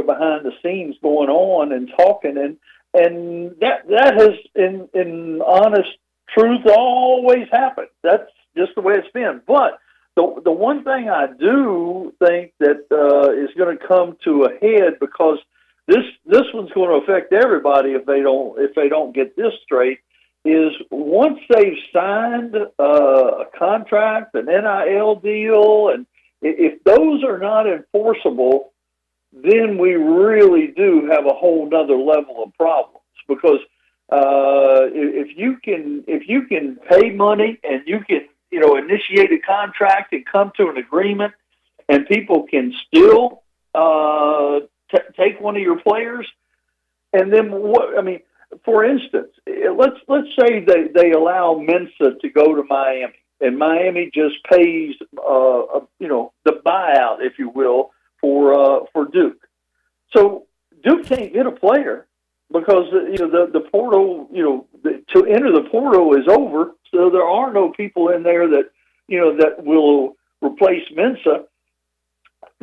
behind the scenes going on and talking. And that has, in honest truth, always happened. That's just the way it's been. But the one thing I do think that is going to come to a head, because this one's going to affect everybody if they don't get this straight, is once they've signed a contract, an NIL deal, and if those are not enforceable, then we really do have a whole nother level of problems. Because if you can pay money and you can initiate a contract and come to an agreement, and people can still take one of your players, and then for instance, let's say they allow Mensa to go to Miami, and Miami just pays the buyout, if you will, for Duke. So Duke can't get a player because the portal, to enter the portal is over. So there are no people in there that that will replace Mensa.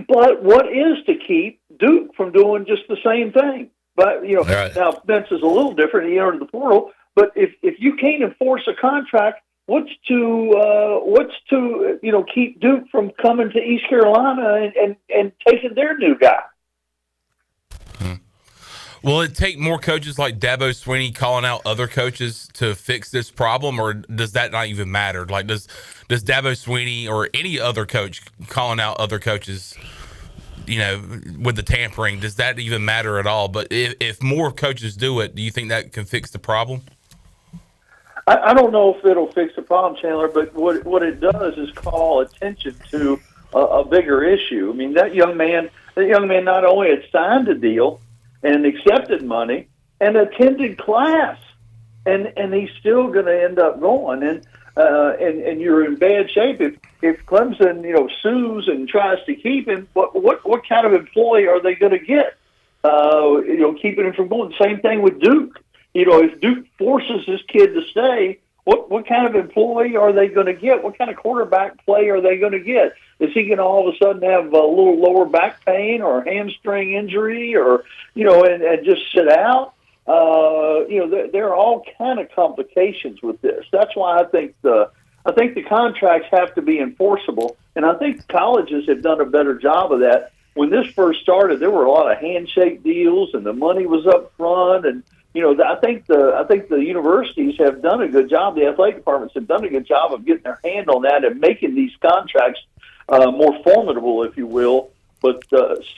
But what is to keep Duke from doing just the same thing? But right. Now Mensa's a little different. He entered the portal, but if you can't enforce a contract, what's to keep Duke from coming to East Carolina and taking their new guy? Will it take more coaches like Dabo Swinney calling out other coaches to fix this problem, or does that not even matter? Like, does Dabo Swinney or any other coach calling out other coaches, with the tampering, does that even matter at all? But if more coaches do it, do you think that can fix the problem? I don't know if it'll fix the problem, Chandler, but what it does is call attention to a bigger issue. I mean, that young man not only had signed a deal and accepted money and attended class, and he's still going to end up going, and you're in bad shape if Clemson sues and tries to keep him. What kind of employee are they going to get? Keeping him from going. Same thing with Duke. If Duke forces this kid to stay, what kind of employee are they going to get? What kind of quarterback play are they going to get? Is he going to all of a sudden have a little lower back pain or a hamstring injury, or and just sit out? There are all kind of complications with this. That's why I think the contracts have to be enforceable, and I think colleges have done a better job of that. When this first started, there were a lot of handshake deals, and the money was up front, and I think the universities have done a good job. The athletic departments have done a good job of getting their hand on that and making these contracts more formidable, if you will. But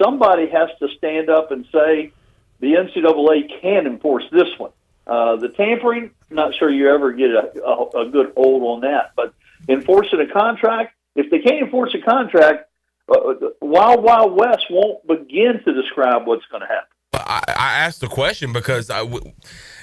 somebody has to stand up and say the NCAA can enforce this one. The tampering, not sure you ever get a good hold on that. But enforcing a contract, if they can't enforce a contract, Wild Wild West won't begin to describe what's going to happen. I asked the question because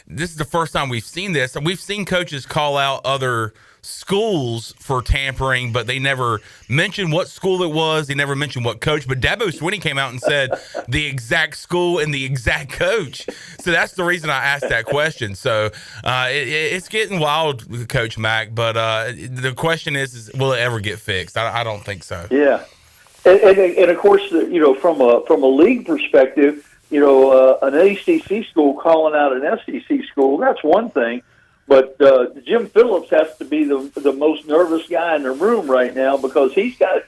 this is the first time we've seen this. We've seen coaches call out other schools for tampering, but they never mentioned what school it was. They never mentioned what coach. But Dabo Swinney came out and said the exact school and the exact coach. So that's the reason I asked that question. So it's getting wild, Coach Mack. But the question is will it ever get fixed? I don't think so. Yeah, and of course, from a league perspective, an ACC school calling out an SEC school, that's one thing. But Jim Phillips has to be the most nervous guy in the room right now because he's got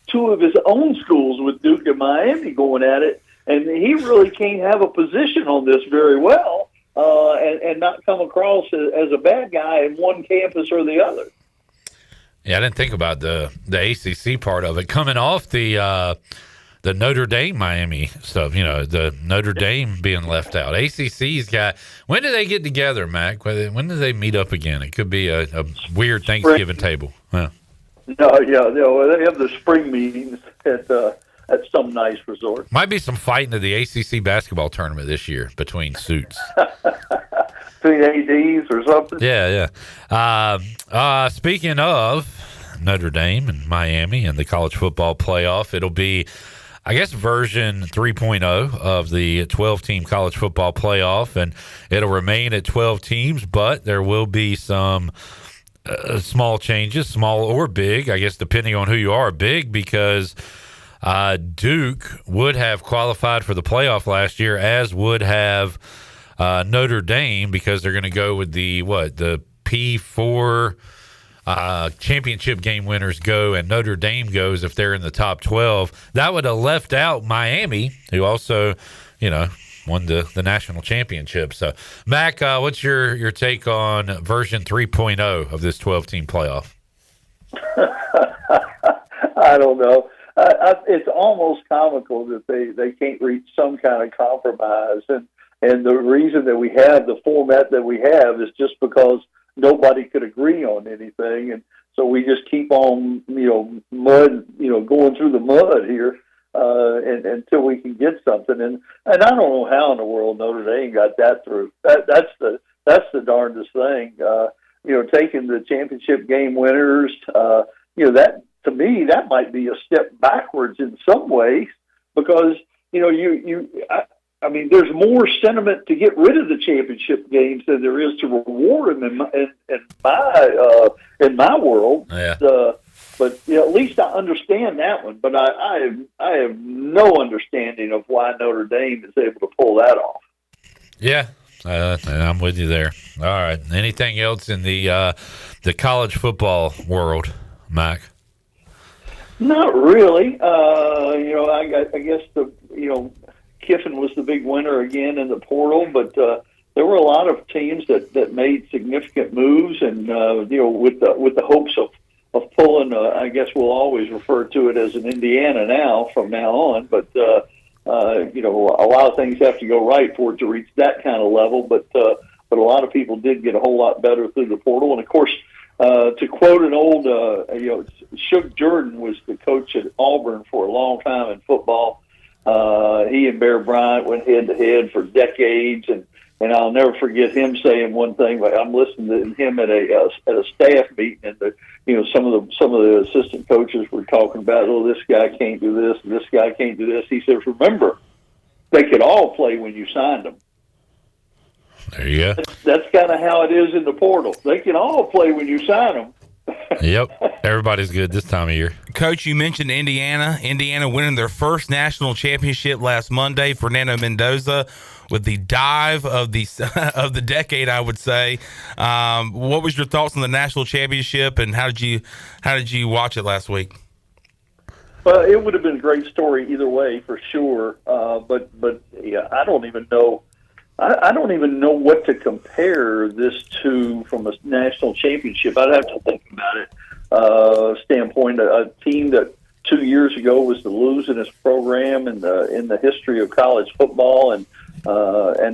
two of his own schools with Duke and Miami going at it, and he really can't have a position on this very well and not come across as a bad guy in one campus or the other. Yeah, I didn't think about the ACC part of it. Coming off the Notre Dame Miami stuff, the Notre Dame being left out. ACC's got, when do they get together, Mac? When do they meet up again? It could be a weird Thanksgiving table. Huh. No, they have the spring meetings at some nice resort. Might be some fighting at the ACC basketball tournament this year between suits. Between ADs or something. Yeah. Speaking of Notre Dame and Miami and the college football playoff, it'll be, I guess, version 3.0 of the 12-team college football playoff, and it'll remain at 12 teams, but there will be some small changes, small or big, I guess, depending on who you are. Big because Duke would have qualified for the playoff last year, as would have Notre Dame, because they're going to go with the P4 championship game winners go, and Notre Dame goes if they're in the top 12. That would have left out Miami, who also, won the national championship. So, Mac, what's your take on version 3.0 of this 12-team playoff? I don't know. It's almost comical that they can't reach some kind of compromise, and the reason that we have the format that we have is just because nobody could agree on anything, and so we just keep on, going through the mud here, and until we can get something. And I don't know how in the world Notre Dame got that through. That's the darndest thing. Taking the championship game winners, that to me that might be a step backwards in some ways because I mean, there's more sentiment to get rid of the championship games than there is to reward them in my world. Yeah. But at least I understand that one. But I have no understanding of why Notre Dame is able to pull that off. Yeah, I'm with you there. All right. Anything else in the college football world, Mac? Not really. I guess Kiffin was the big winner again in the portal, but there were a lot of teams that made significant moves, and with the hopes of pulling. I guess we'll always refer to it as an Indiana from now on. But a lot of things have to go right for it to reach that kind of level. But a lot of people did get a whole lot better through the portal, and of course, to quote an old, Shug Jordan was the coach at Auburn for a long time in football. He and Bear Bryant went head-to-head for decades, and I'll never forget him saying one thing. Like, I'm listening to him at a staff meeting, and some of the assistant coaches were talking about, this guy can't do this, and this guy can't do this. He says, remember, they could all play when you signed them. There you go. That's kind of how it is in the portal. They can all play when you sign them. Yep. Everybody's good this time of year. Coach, you mentioned Indiana. Indiana winning their first national championship last Monday. Fernando Mendoza with the dive of the of the decade, I would say. What was your thoughts on the national championship, and how did you watch it last week? Well, it would have been a great story either way for sure. But yeah, I don't even know. I don't even know what to compare this to from a national championship. I'd have to think about it. Standpoint, a team that 2 years ago was the losingest program in the history of college football, and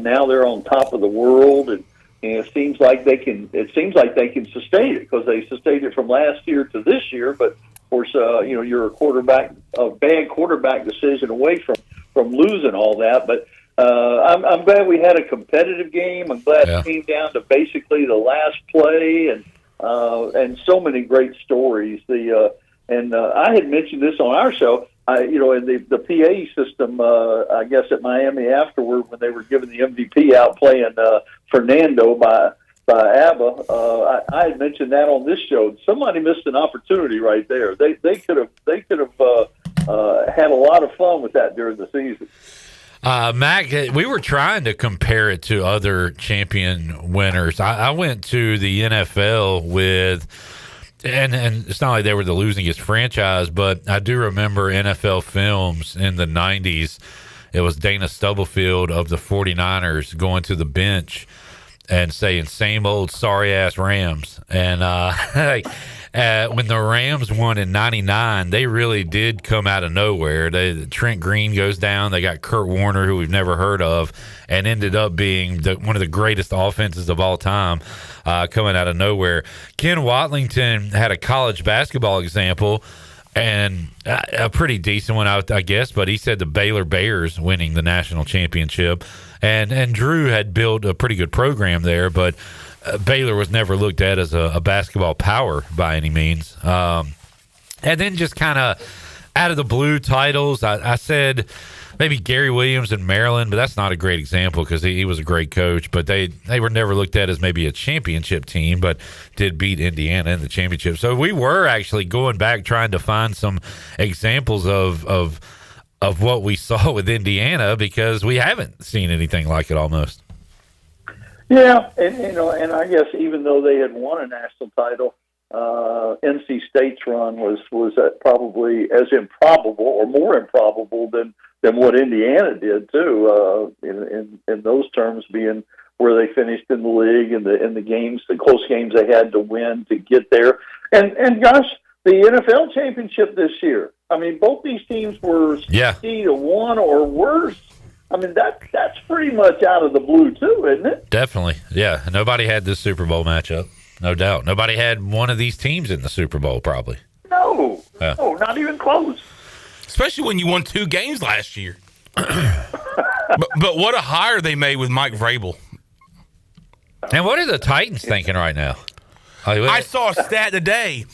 now they're on top of the world, and it seems like they can. It seems like they can sustain it because they sustained it from last year to this year. But of course, you're a bad quarterback decision away from losing all that, but. I'm glad we had a competitive game. I'm glad it came down to basically the last play, and so many great stories. I had mentioned this on our show. In the PA system, I guess at Miami afterward when they were giving the MVP out playing Fernando by ABBA, I had mentioned that on this show. Somebody missed an opportunity right there. They could have had a lot of fun with that during the season. Mack, we were trying to compare it to other champion winners. I went to the NFL with, and it's not like they were the losingest franchise, but I do remember NFL films in the 90s. It was Dana Stubblefield of the 49ers going to the bench and saying, same old sorry-ass Rams. And when the Rams won in 99, they really did come out of nowhere. Trent Green goes down. They got Kurt Warner, who we've never heard of, and ended up being one of the greatest offenses of all time, coming out of nowhere. Ken Watlington had a college basketball example, and a pretty decent one, I guess, but he said the Baylor Bears winning the national championship. And Drew had built a pretty good program there, but Baylor was never looked at as a basketball power by any means. And then just kind of out of the blue titles, I said maybe Gary Williams in Maryland, but that's not a great example because he was a great coach. But they were never looked at as maybe a championship team, but did beat Indiana in the championship. So we were actually going back trying to find some examples of what we saw with Indiana because we haven't seen anything like it almost. Yeah, and I guess even though they had won a national title, NC State's run was probably as improbable or more improbable than what Indiana did too. In those terms, being where they finished in the league and the games, the close games they had to win to get there, and gosh, the NFL championship this year. I mean, both these teams were 60-1 or worse. I mean, that's pretty much out of the blue, too, isn't it? Definitely, yeah. Nobody had this Super Bowl matchup, no doubt. Nobody had one of these teams in the Super Bowl, probably. No, not even close. Especially when you won 2 games last year. but what a hire they made with Mike Vrabel. And what are the Titans thinking right now? I saw a stat today.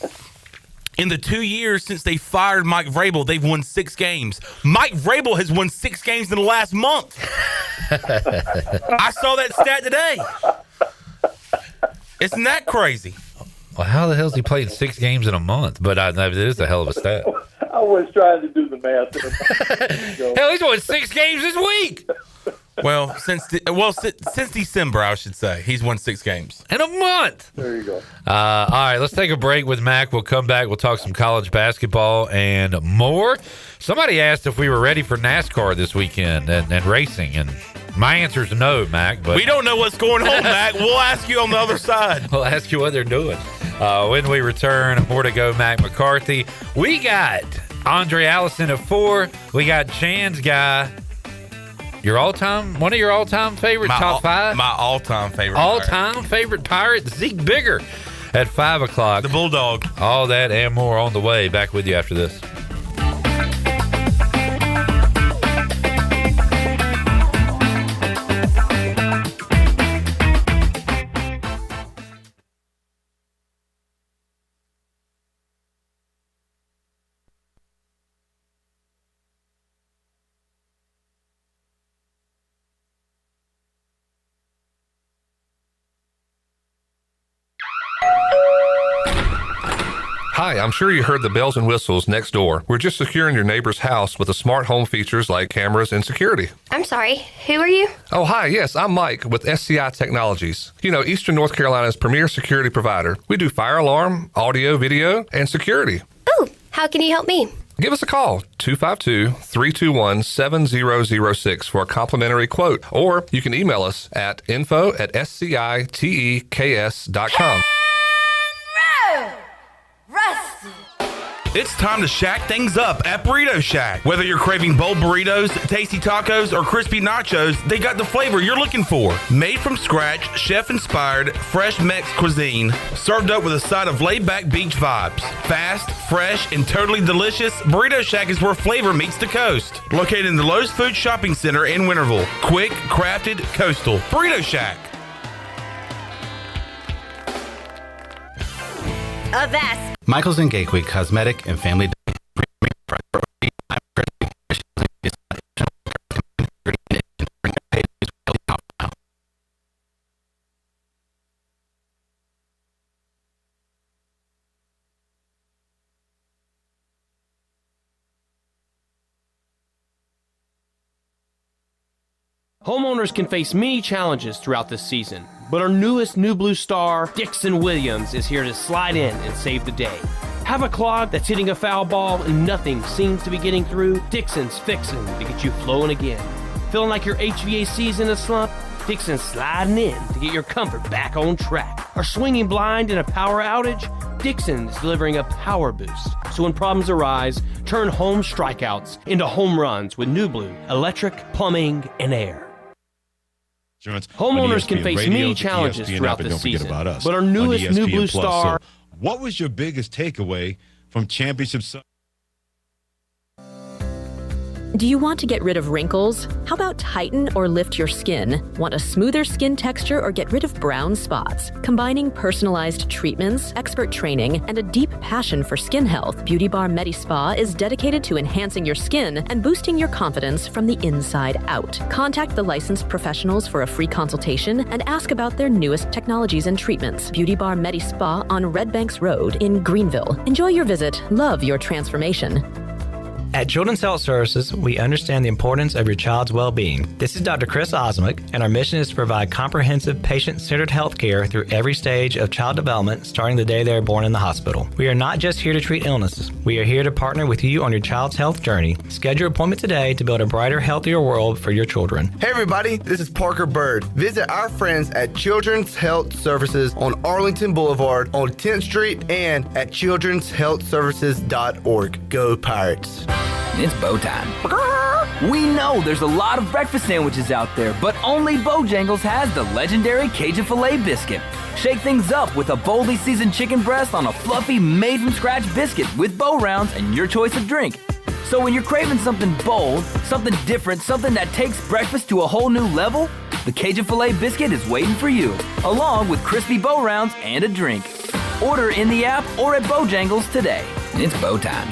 In the 2 years since they fired Mike Vrabel, they've won 6 games. Mike Vrabel has won 6 games in the last month. I saw that stat today. Isn't that crazy? Well, how the hell is he playing 6 games in a month? But it is a hell of a stat. I was trying to do the math. Hell, he's won 6 games this week. Well, since December, I should say. He's won 6 games. In a month. There you go. All right, let's take a break with Mack. We'll come back. We'll talk some college basketball and more. Somebody asked if we were ready for NASCAR this weekend and racing, and my answer is no, Mack. But we don't know what's going on, Mack. We'll ask you on the other side. We'll ask you what they're doing. When we return, more to go, Mack McCarthy. We got Aundrae Allison at 4. We got Chan's guy. One of your all-time favorite, top 5? My all-time favorite. All-time favorite pirate, Zeek Bigger, at 5 o'clock. The Bulldog. All that and more on the way. Back with you after this. Hi, I'm sure you heard the bells and whistles next door. We're just securing your neighbor's house with the smart home features like cameras and security. I'm sorry, who are you? Oh, hi, yes, I'm Mike with SCI Technologies. You know, Eastern North Carolina's premier security provider. We do fire alarm, audio, video, and security. Oh, how can you help me? Give us a call, 252-321-7006 for a complimentary quote, or you can email us at info@sciteks.com. Rusty. It's time to shack things up at Burrito Shack. Whether you're craving bold burritos, tasty tacos, or crispy nachos, they got the flavor you're looking for. Made from scratch, chef-inspired, fresh Mex cuisine, served up with a side of laid-back beach vibes. Fast, fresh, and totally delicious, Burrito Shack is where flavor meets the coast. Located in the Lowe's Food Shopping Center in Winterville. Quick, crafted, coastal. Burrito Shack. Avast. Michael's and Gateway Cosmetic and Family. Homeowners can face many challenges throughout this season, but our newest New Blue star, Dixon Williams, is here to slide in and save the day. Have a clog that's hitting a foul ball and nothing seems to be getting through? Dixon's fixing to get you flowing again. Feeling like your HVAC's in a slump? Dixon's sliding in to get your comfort back on track. Are swinging blind in a power outage? Dixon is delivering a power boost. So when problems arise, turn home strikeouts into home runs with New Blue Electric, Plumbing, and Air. Homeowners can face many challenges throughout this season, but our newest New Blue star... So what was your biggest takeaway from Championship Sunday? Do you want to get rid of wrinkles? How about tighten or lift your skin? Want a smoother skin texture or get rid of brown spots? Combining personalized treatments, expert training, and a deep passion for skin health, Beauty Bar MediSpa is dedicated to enhancing your skin and boosting your confidence from the inside out. Contact the licensed professionals for a free consultation and ask about their newest technologies and treatments. Beauty Bar MediSpa on Red Banks Road in Greenville. Enjoy your visit. Love your transformation. At Children's Health Services, we understand the importance of your child's well-being. This is Dr. Chris Osmick, and our mission is to provide comprehensive, patient-centered health care through every stage of child development, starting the day they are born in the hospital. We are not just here to treat illnesses. We are here to partner with you on your child's health journey. Schedule an appointment today to build a brighter, healthier world for your children. Hey everybody, this is Parker Bird. Visit our friends at Children's Health Services on Arlington Boulevard on 10th Street and at childrenshealthservices.org. Go Pirates. It's bow time. We know there's a lot of breakfast sandwiches out there, but only Bojangles has the legendary Cajun Filet Biscuit. Shake things up with a boldly seasoned chicken breast on a fluffy, made-from-scratch biscuit with bow rounds and your choice of drink. So when you're craving something bold, something different, something that takes breakfast to a whole new level, the Cajun Filet Biscuit is waiting for you, along with crispy bow rounds and a drink. Order in the app or at Bojangles today. It's bow time.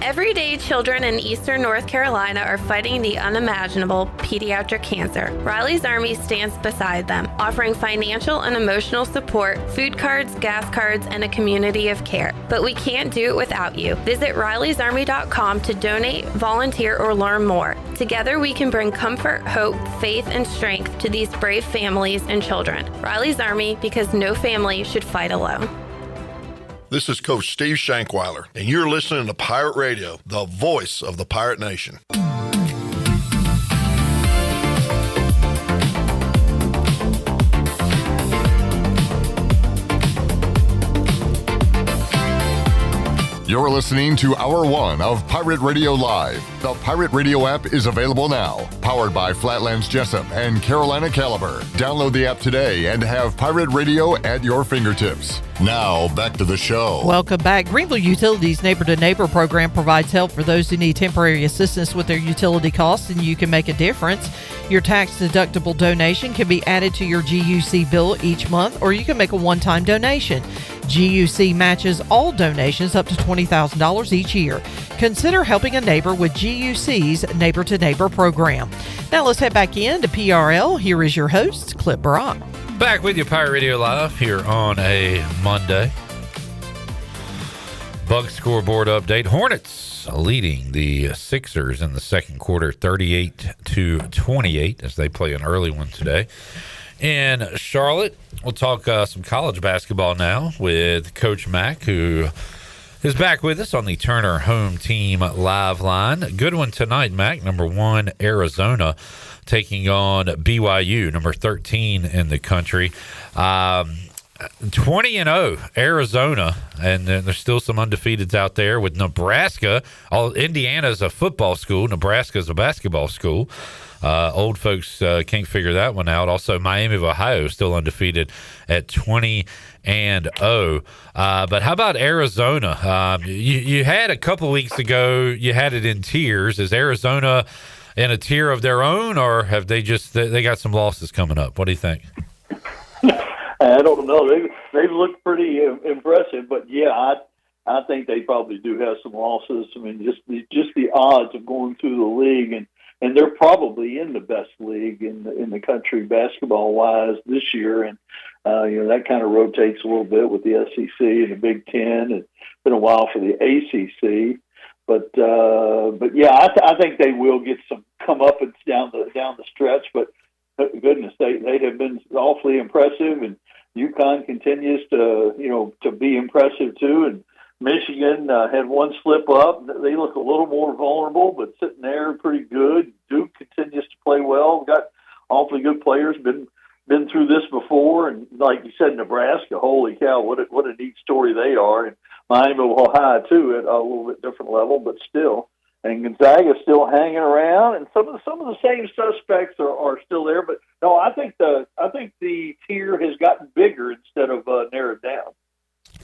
Everyday children in Eastern North Carolina are fighting the unimaginable pediatric cancer. Riley's Army stands beside them, offering financial and emotional support, food cards, gas cards, and a community of care. But we can't do it without you. Visit Riley'sArmy.com to donate, volunteer, or learn more. Together we can bring comfort, hope, faith, and strength to these brave families and children. Riley's Army, because no family should fight alone. This is Coach Steve Shankweiler, and you're listening to Pirate Radio, the voice of the Pirate Nation. You're listening to Hour 1 of Pirate Radio Live. The Pirate Radio app is available now. Powered by Flatlands Jessup and Carolina Caliber. Download the app today and have Pirate Radio at your fingertips. Now, back to the show. Welcome back. Greenville Utilities Neighbor to Neighbor program provides help for those who need temporary assistance with their utility costs, and you can make a difference. Your tax-deductible donation can be added to your GUC bill each month, or you can make a one-time donation. GUC matches all donations up to $20,000 each year. Consider helping a neighbor with GUC's Neighbor to Neighbor program. Now let's head back in to PRL. Here is your host, Clip Brock. Back with you, Pirate Radio Live, here on a Monday. Bucks scoreboard update. Hornets leading the Sixers in the second quarter 38-28 as they play an early one today. In Charlotte, we'll talk some college basketball now with Coach Mack, who is back with us on the Turner Home Team Live Line. Good one tonight, Mack. Number 1, Arizona, taking on BYU, number 13 in the country. 20-0 Arizona, and then there's still some undefeateds out there with Nebraska. Indiana's a football school. Nebraska's a basketball school. Old folks can't figure that one out. Also, Miami of Ohio still undefeated at 20-0. But how about Arizona? You had a couple weeks ago, you had it in tiers. Is Arizona in a tier of their own, or have they got some losses coming up? What do you think? I don't know. They've looked pretty impressive, but yeah, I think they probably do have some losses. I mean, just the odds of going through the league, and they're probably in the best league in the country basketball wise this year, and that kind of rotates a little bit with the SEC and the Big Ten. It's been a while for the ACC, but yeah, I think they will get some comeuppance down the stretch, but. Goodness, they have been awfully impressive, and UConn continues to be impressive too. And Michigan had one slip up; they look a little more vulnerable, but sitting there pretty good. Duke continues to play well. Got awfully good players. Been through this before, and like you said, Nebraska. Holy cow! What a neat story they are. And Miami of Ohio too, at a little bit different level, but still. And Gonzaga's still hanging around, and some of the same suspects are still there. But no, I think the tier has gotten bigger instead of narrowed down.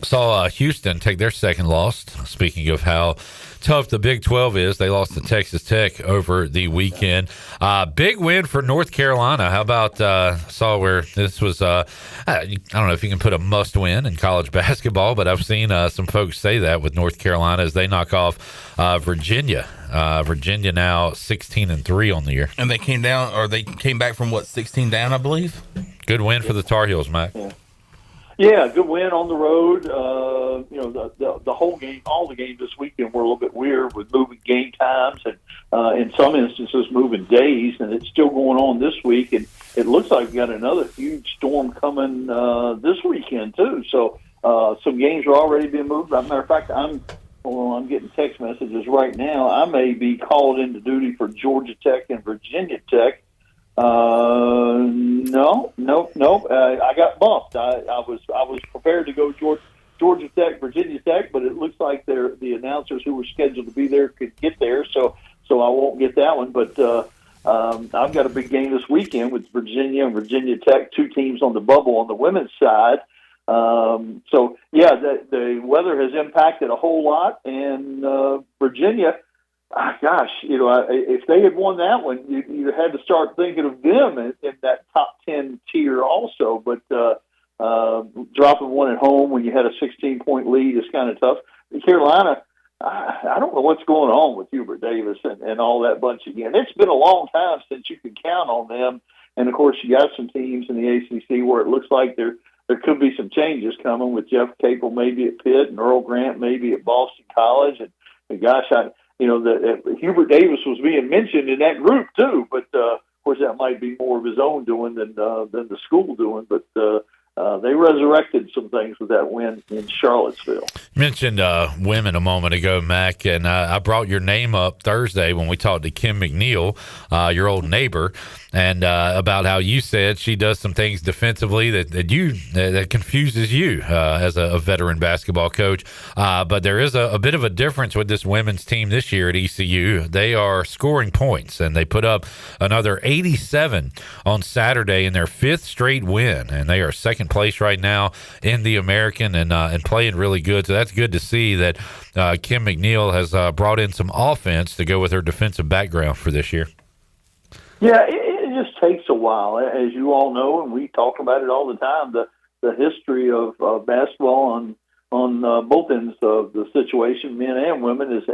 Saw Houston take their second loss. Speaking of how tough the Big 12 is, they lost to Texas Tech over the weekend. Big win for North Carolina. How about saw where this was? I don't know if you can put a must win in college basketball, but I've seen some folks say that with North Carolina as they knock off Virginia. Virginia now 16-3 on the year, and they came back from 16 down, I believe. Good win for the Tar Heels, Mac. Yeah, good win on the road. The whole game, all the games this weekend were a little bit weird with moving game times and in some instances moving days, and it's still going on this week. And it looks like we got another huge storm coming this weekend too. So some games are already being moved. As a matter of fact, I'm getting text messages right now. I may be called into duty for Georgia Tech and Virginia Tech. No. I got bumped. I was prepared to go Georgia Tech, Virginia Tech, but it looks like the announcers who were scheduled to be there could get there, so I won't get that one. But I've got a big game this weekend with Virginia and Virginia Tech, two teams on the bubble on the women's side. So yeah, the weather has impacted a whole lot, and Virginia. Gosh, if they had won that one, you had to start thinking of them in that top 10 tier also. But dropping one at home when you had a 16-point lead is kind of tough. Carolina, I don't know what's going on with Hubert Davis and all that bunch again. It's been a long time since you could count on them. And, of course, you got some teams in the ACC where it looks like there could be some changes coming with Jeff Capel maybe at Pitt and Earl Grant maybe at Boston College. And gosh, Hubert Davis was being mentioned in that group too, but of course that might be more of his own doing than the school doing. But they resurrected some things with that win in Charlottesville. You mentioned women a moment ago, Mac, and I brought your name up Thursday when we talked to Kim McNeil, your old neighbor, and about how you said she does some things defensively that confuses you as a veteran basketball coach. But there is a bit of a difference with this women's team this year at ECU. They are scoring points, and they put up another 87 on Saturday in their fifth straight win, and they are second place right now in the American and playing really good. So that's good to see that Kim McNeil has brought in some offense to go with her defensive background for this year. Yeah, it just takes a while, as you all know, and we talk about it all the time. The history of basketball on both ends of the situation, men and women, has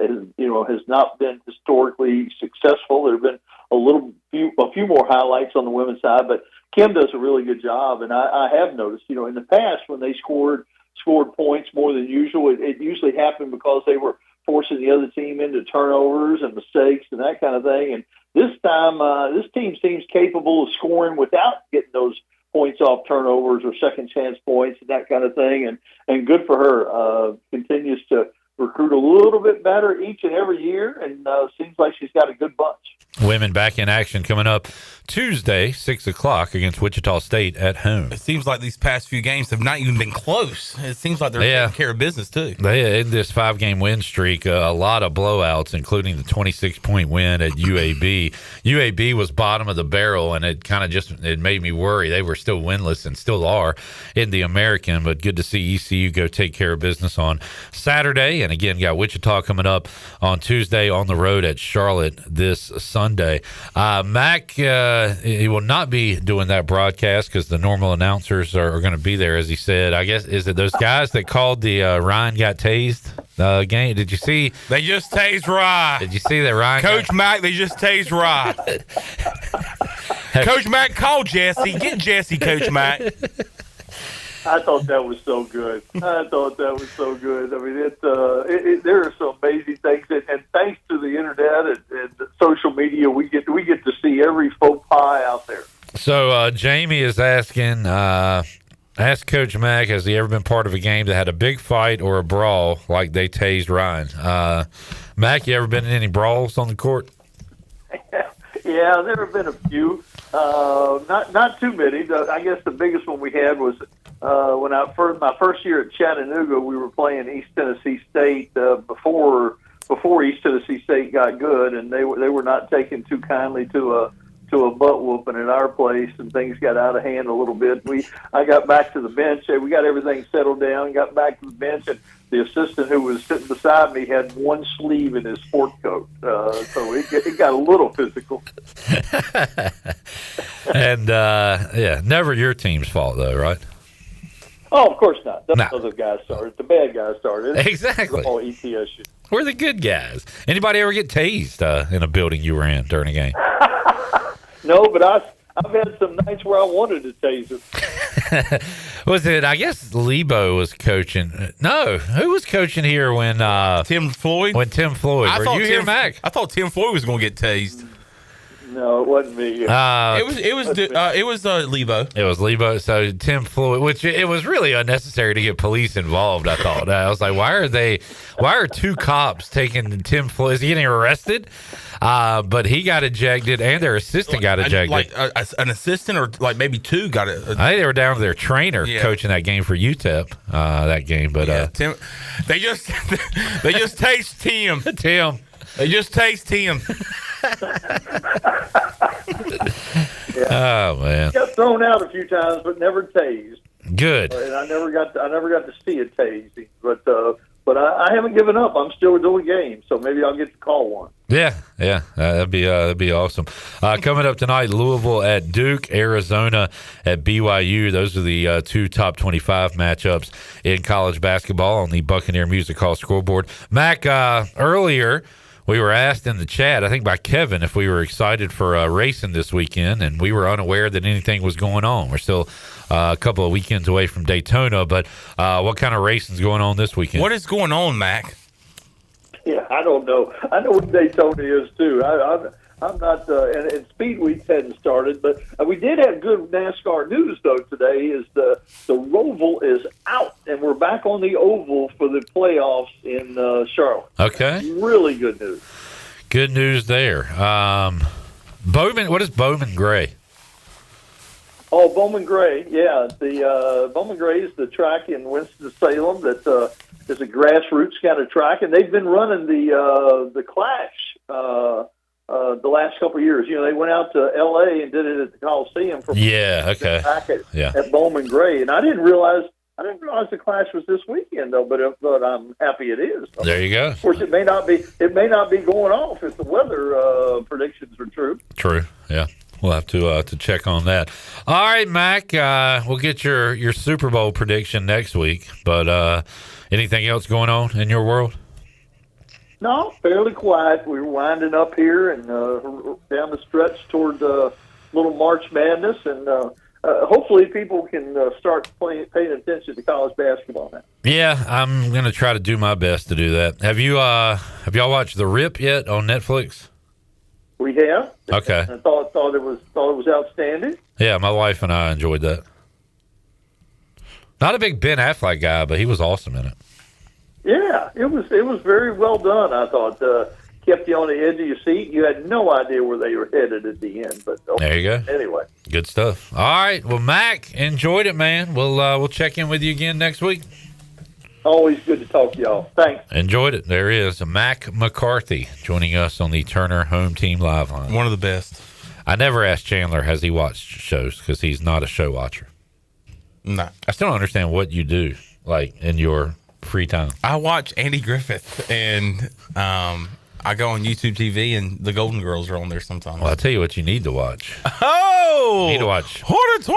not been historically successful. There have been a few more highlights on the women's side, but Kim does a really good job, and I have noticed, in the past when they scored scored points more than usual. It usually happened because they were forcing the other team into turnovers and mistakes and that kind of thing. And this time, this team seems capable of scoring without getting those points off turnovers or second chance points and that kind of thing. And good for her. Continues to recruit a little bit better each and every year, and seems like she's got a good bunch. Women back in action coming up Tuesday, 6 o'clock against Wichita State at home. It seems like these past few games have not even been close. It seems like they're taking care of business, too. They in this 5-game win streak, a lot of blowouts, including the 26-point win at UAB. UAB was bottom of the barrel, and it kind of it made me worry. They were still winless and still are in the American, but good to see ECU go take care of business on Saturday. And again, got Wichita coming up on Tuesday on the road at Charlotte this Sunday. Mack, he will not be doing that broadcast because the normal announcers are going to be there, as he said. I guess, is it those guys that called the Ryan got tased game? Did you see? They just tased Ryan. Did you see that Ryan? Coach Mack, they just tased Ryan. Coach Mack, call Jesse. Get Jesse, Coach Mack. I thought that was so good. I mean, there are some amazing things, and thanks to the internet and social media, we get to see every faux pas out there. So Jamie is asking, ask Coach Mack, has he ever been part of a game that had a big fight or a brawl like they tased Ryan? Mack, you ever been in any brawls on the court? Yeah, there have been a few. Not too many. I guess the biggest one we had was when my first year at Chattanooga. We were playing East Tennessee State before East Tennessee State got good, and they were not taking too kindly to a butt whooping at our place, and things got out of hand a little bit. I got back to the bench. We got everything settled down. Got back to the bench, and the assistant who was sitting beside me had one sleeve in his sport coat, so it got a little physical. And never your team's fault though, right? Oh, of course not. That's how the guys started. The bad guys started. Exactly. The whole ETS shit. We're the good guys. Anybody ever get tased in a building you were in during a game? No, but I've had some nights where I wanted to tase it. Was it? I guess Lebo was coaching. No, who was coaching here when Tim Floyd? When Tim Floyd? Were you here, Mac? I thought Tim Floyd was going to get tased. No, it wasn't me. It was Lebo. It was Lebo. So Tim Floyd, which it was really unnecessary to get police involved. I thought. I was like, why are two cops taking Tim Floyd? Is he getting arrested? But he got ejected, and their assistant got ejected. Like an assistant, or like maybe two got it. I think they were down to their trainer coaching that game for UTEP. That game, but Tim, they just tased Tim. Tim. They just tased Tim. Oh man! Got thrown out a few times, but never tased. Good. And I never got to see a tasing, but I haven't given up. I'm still doing games, so maybe I'll get to call one. Yeah, that'd be awesome. Coming up tonight, Louisville at Duke, Arizona at BYU. Those are the two top 25 matchups in college basketball on the Buccaneer Music Hall scoreboard. Mac, earlier we were asked in the chat, I think by Kevin, if we were excited for racing this weekend, and we were unaware that anything was going on. We're still a couple of weekends away from Daytona, but what kind of racing is going on this weekend? What is going on, Mac? Yeah, I don't know. I know what Daytona is too. I'm not, and Speed Week hadn't started, but we did have good NASCAR news though today. Is the Roval is out, and we're back on the oval for the playoffs in Charlotte. Okay, really good news. Good news there. Bowman, what is Bowman Gray? Oh, Bowman Gray, yeah. The Bowman Gray is the track in Winston-Salem that is a grassroots kind of track, and they've been running the Clash the last couple of years. You know, they went out to L.A. and did it at the Coliseum for at Bowman Gray, and I didn't realize the Clash was this weekend though, but I'm happy it is. There you go. Of course, it may not be going off if the weather predictions are true. True, yeah. We'll have to check on that. All right, Mac, we'll get your Super Bowl prediction next week. But anything else going on in your world? No, fairly quiet. We're winding up here and down the stretch toward little March Madness, and hopefully people can start paying attention to college basketball now. Yeah, I'm going to try to do my best to do that. Have y'all watched The Rip yet on Netflix? We have. Okay. I thought it was outstanding. Yeah, my wife and I enjoyed that. Not a big Ben Affleck guy, but he was awesome in it. Yeah, it was very well done. I thought kept you on the edge of your seat. You had no idea where they were headed at the end. But there you go. Anyway, good stuff. All right, well, Mac, enjoyed it, man. We'll check in with you again next week. Always good to talk to y'all. Thanks. Enjoyed it. There is Mac McCarthy joining us on the Turner Home Team Live line. One of the best. I never asked Chandler, has he watched shows, because he's not a show watcher. No. I still don't understand what you do, like, in your free time. I watch Andy Griffith, and I go on YouTube TV, and the Golden Girls are on there sometimes. Well, I'll tell you what you need to watch. Oh! You need to watch Hornets!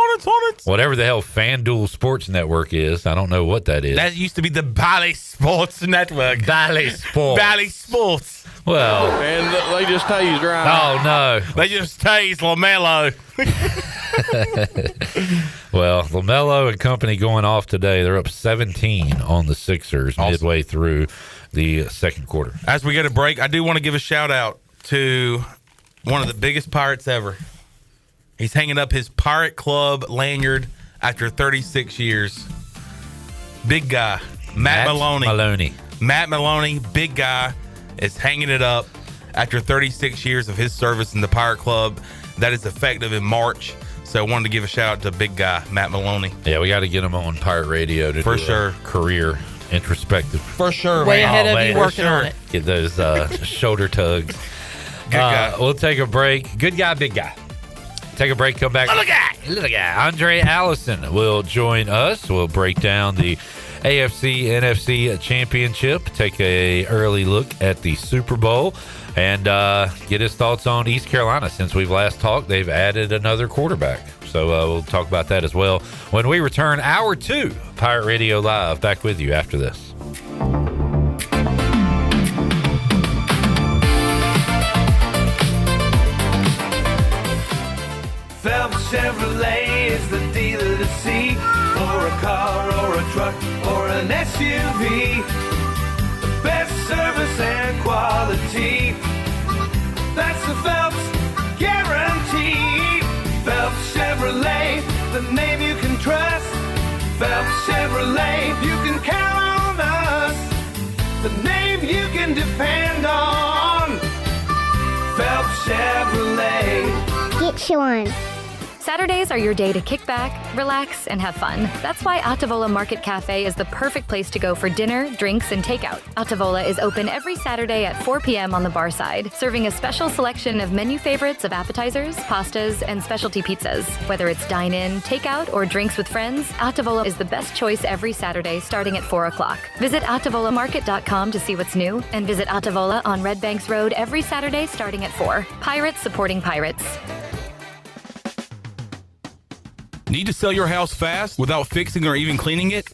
whatever the hell FanDuel Sports Network is. I don't know what that is. That used to be the Bally Sports Network. Bally Sports. Bally Sports. Well. And they just tased Ryan. Oh, no. They just tased LaMelo. Well, LaMelo and company going off today. They're up 17 on the Sixers midway through the second quarter. As we get a break, I do want to give a shout out to one of the biggest Pirates ever. He's hanging up his Pirate Club lanyard after 36 years. Big guy, Matt Maloney. Matt Maloney, big guy, is hanging it up after 36 years of his service in the Pirate Club. That is effective in March. So I wanted to give a shout out to big guy, Matt Maloney. Yeah, we got to get him on Pirate Radio to do a career introspective. For sure, way man. ahead of you working on it. Get those shoulder tugs. Good guy. We'll take a break. Good guy, big guy. Take a break, come back. Little guy. Aundrae Allison will join us. We'll break down the AFC NFC Championship, take a early look at the Super Bowl, and get his thoughts on East Carolina. Since we've last talked, they've added another quarterback. So we'll talk about that as well when we return. Hour 2, Pirate Radio Live. Back with you after this. Phelps Chevrolet is the dealer to see for a car or a truck or an SUV. The best service and quality. That's the Phelps guarantee. Phelps Chevrolet, the name you can trust. Phelps Chevrolet, you can count on us. The name you can depend on. Phelps Chevrolet. Get you one. Saturdays are your day to kick back, relax, and have fun. That's why Ottavola Market Cafe is the perfect place to go for dinner, drinks, and takeout. Ottavola is open every Saturday at 4 p.m. on the bar side, serving a special selection of menu favorites of appetizers, pastas, and specialty pizzas. Whether it's dine-in, takeout, or drinks with friends, Ottavola is the best choice every Saturday starting at 4 o'clock. Visit OttavolaMarket.com to see what's new, and visit Ottavola on Red Banks Road every Saturday starting at 4. Pirates supporting pirates. Need to sell your house fast without fixing or even cleaning it?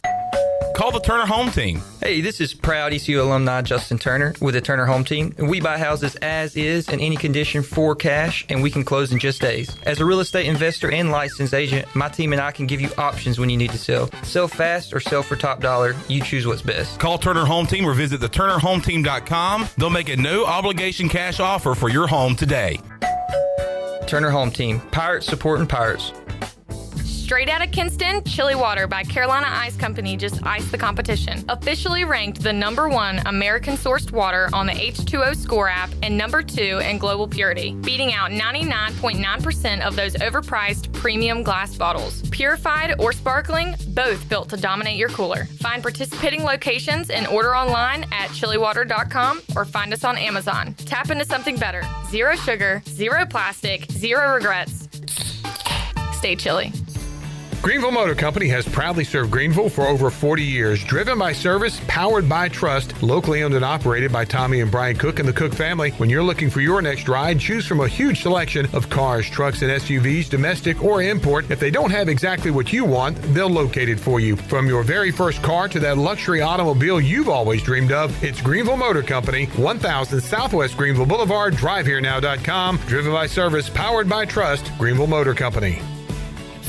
Call the Turner Home Team. Hey, this is proud ECU alumni Justin Turner with the Turner Home Team. We buy houses as is in any condition for cash, and we can close in just days. As a real estate investor and licensed agent, my team and I can give you options when you need to sell. Sell fast or sell for top dollar. You choose what's best. Call Turner Home Team or visit theturnerhometeam.com. They'll make a no-obligation cash offer for your home today. Turner Home Team. Pirates supporting pirates. Straight out of Kinston, Chili Water by Carolina Ice Company just iced the competition. Officially ranked the #1 American-sourced water on the H2O Score app and #2 in global purity, beating out 99.9% of those overpriced premium glass bottles. Purified or sparkling, both built to dominate your cooler. Find participating locations and order online at chiliwater.com or find us on Amazon. Tap into something better. Zero sugar, zero plastic, zero regrets. Stay chilly. Greenville Motor Company has proudly served Greenville for over 40 years. Driven by service, powered by trust, locally owned and operated by Tommy and Brian Cook and the Cook family. When you're looking for your next ride, choose from a huge selection of cars, trucks, and SUVs, domestic or import. If they don't have exactly what you want, they'll locate it for you. From your very first car to that luxury automobile you've always dreamed of, it's Greenville Motor Company, 1000 Southwest Greenville Boulevard, driveherenow.com. Driven by service, powered by trust, Greenville Motor Company.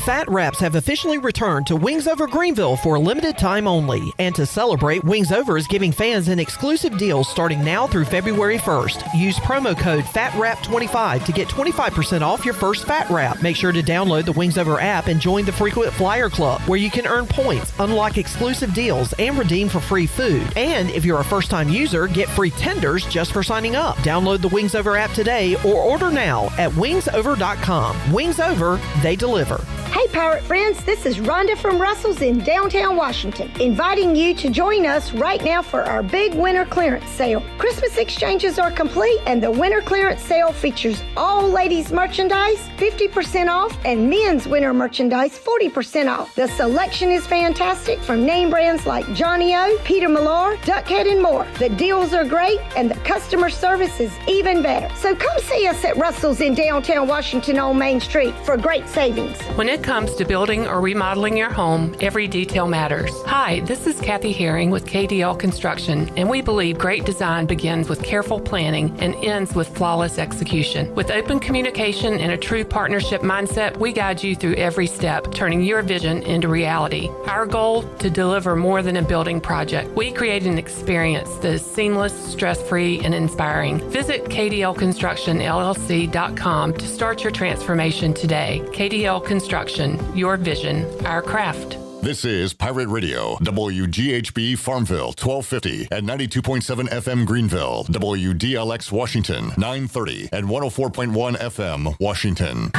Fat Wraps have officially returned to Wings Over Greenville for a limited time only. And to celebrate, Wings Over is giving fans an exclusive deal starting now through February 1st. Use promo code FATWRAP25 to get 25% off your first Fat Wrap. Make sure to download the Wings Over app and join the Frequent Flyer Club, where you can earn points, unlock exclusive deals, and redeem for free food. And if you're a first-time user, get free tenders just for signing up. Download the Wings Over app today or order now at wingsover.com. Wings Over, they deliver. Hey Pirate friends, this is Rhonda from Russell's in downtown Washington, inviting you to join us right now for our big winter clearance sale. Christmas exchanges are complete and the winter clearance sale features all ladies merchandise 50% off and men's winter merchandise 40% off. The selection is fantastic from name brands like Johnny O, Peter Millar, Duckhead, and more. The deals are great and the customer service is even better. So come see us at Russell's in downtown Washington on Main Street for great savings. When it comes to building or remodeling your home, every detail matters. Hi, this is Kathy Herring with KDL Construction, and we believe great design begins with careful planning and ends with flawless execution. With open communication and a true partnership mindset, we guide you through every step, turning your vision into reality. Our goal, to deliver more than a building project. We create an experience that is seamless, stress-free, and inspiring. Visit KDLConstructionLLC.com to start your transformation today. KDL Construction, your vision, our craft. This is Pirate Radio, WGHB Farmville, 1250 and 92.7 FM Greenville, WDLX Washington, 930 and 104.1 FM Washington.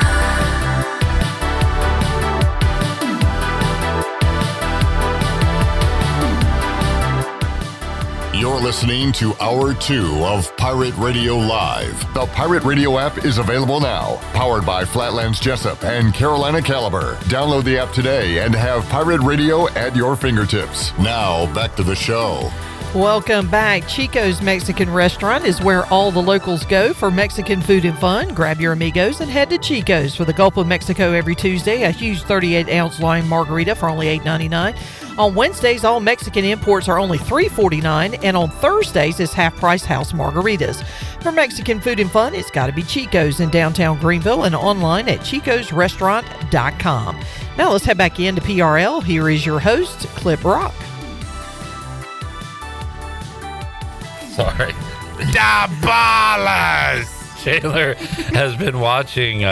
You're listening to Hour 2 of Pirate Radio Live. The Pirate Radio app is available now, powered by Flatlands Jessup and Carolina Caliber. Download the app today and have Pirate Radio at your fingertips. Now, back to the show. Welcome back. Chico's Mexican Restaurant is where all the locals go for Mexican food and fun. Grab your amigos and head to Chico's for the Gulf of Mexico every Tuesday. A huge 38-ounce lime margarita for only $8.99. On Wednesdays, all Mexican imports are only $3.49, and on Thursdays is half-price house margaritas. For Mexican food and fun, it's got to be Chico's in downtown Greenville and online at chicosrestaurant.com. Now let's head back into PRL. Here is your host, Clip Rock. Sorry. Diabolas! Chandler has been watching.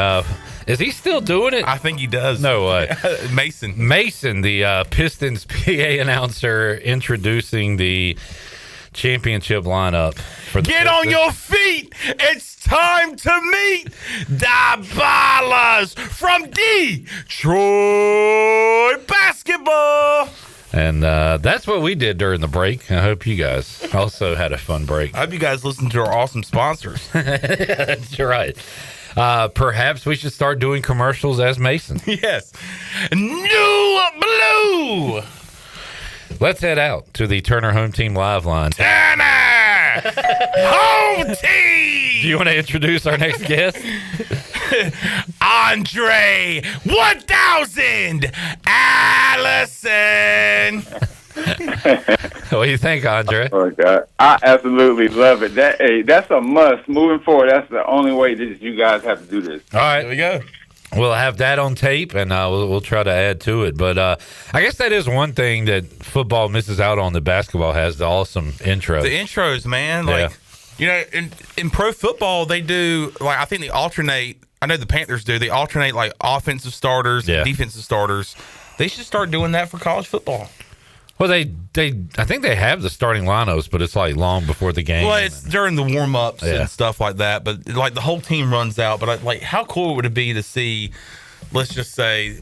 Is he still doing it? I think he does. No way. Mason, the Pistons PA announcer, introducing the championship lineup for the Get on your feet! It's time to meet Diabolas from Detroit Basketball. And that's what we did during the break. I hope you guys also had a fun break. I hope you guys listened to our awesome sponsors. That's right. Perhaps we should start doing commercials as Mason. Yes. New Blue! Let's head out to the Turner Home Team Live line. Turner! Home Team! Do you want to introduce our next guest? Aundrae 1000 Allison. What do you think, Aundrae? Oh, God. I absolutely love it. That's a must. Moving forward, that's the only way that you guys have to do this. All right. There we go. We'll have that on tape, and we'll try to add to it. But I guess that is one thing that football misses out on that basketball has, the awesome intro. The intros, man. Like, you know, in pro football, they do, like, I think they alternate. I know the Panthers do. They alternate, like, offensive starters, defensive starters. They should start doing that for college football. Well, I think they have the starting lineups, but it's like long before the game. Well, it's during the warm-ups and stuff like that. But, like, the whole team runs out. But, like, how cool would it be to see, let's just say,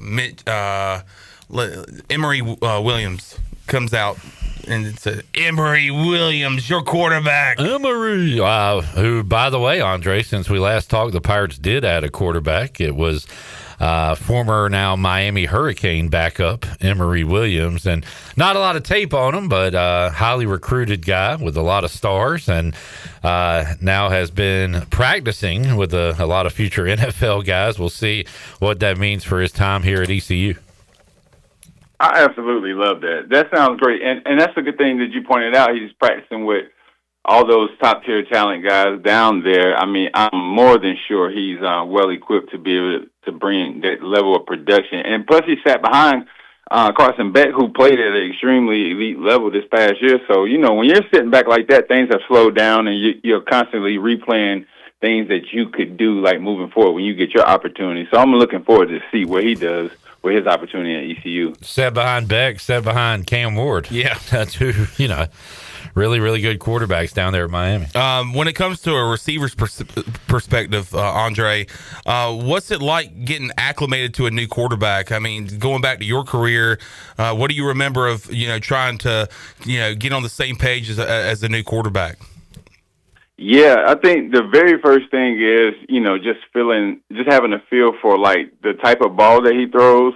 Emory Williams comes out and it's Emory Williams, your quarterback. Emory, who, by the way, Aundrae, since we last talked, the Pirates did add a quarterback. It was former now Miami Hurricane backup Emory Williams, and not a lot of tape on him, but highly recruited guy with a lot of stars, and now has been practicing with a lot of future NFL guys. We'll see what that means for his time here at ECU. I absolutely love that. That sounds great, and that's a good thing that you pointed out. He's practicing with all those top tier talent guys down there, I mean, I'm more than sure he's well equipped to be able to bring that level of production. And plus, he sat behind Carson Beck, who played at an extremely elite level this past year. So, you know, when you're sitting back like that, things have slowed down, and you're constantly replaying things that you could do, like moving forward when you get your opportunity. So I'm looking forward to see what he does with his opportunity at ECU. Sat behind Beck, sat behind Cam Ward. Yeah. That's who, you know, really, really good quarterbacks down there at Miami. When it comes to a receiver's perspective, Aundrae, what's it like getting acclimated to a new quarterback? I mean, going back to your career, what do you remember of, you know, trying to, you know, get on the same page as a new quarterback? Yeah, I think the very first thing is, you know, just having a feel for, like, the type of ball that he throws,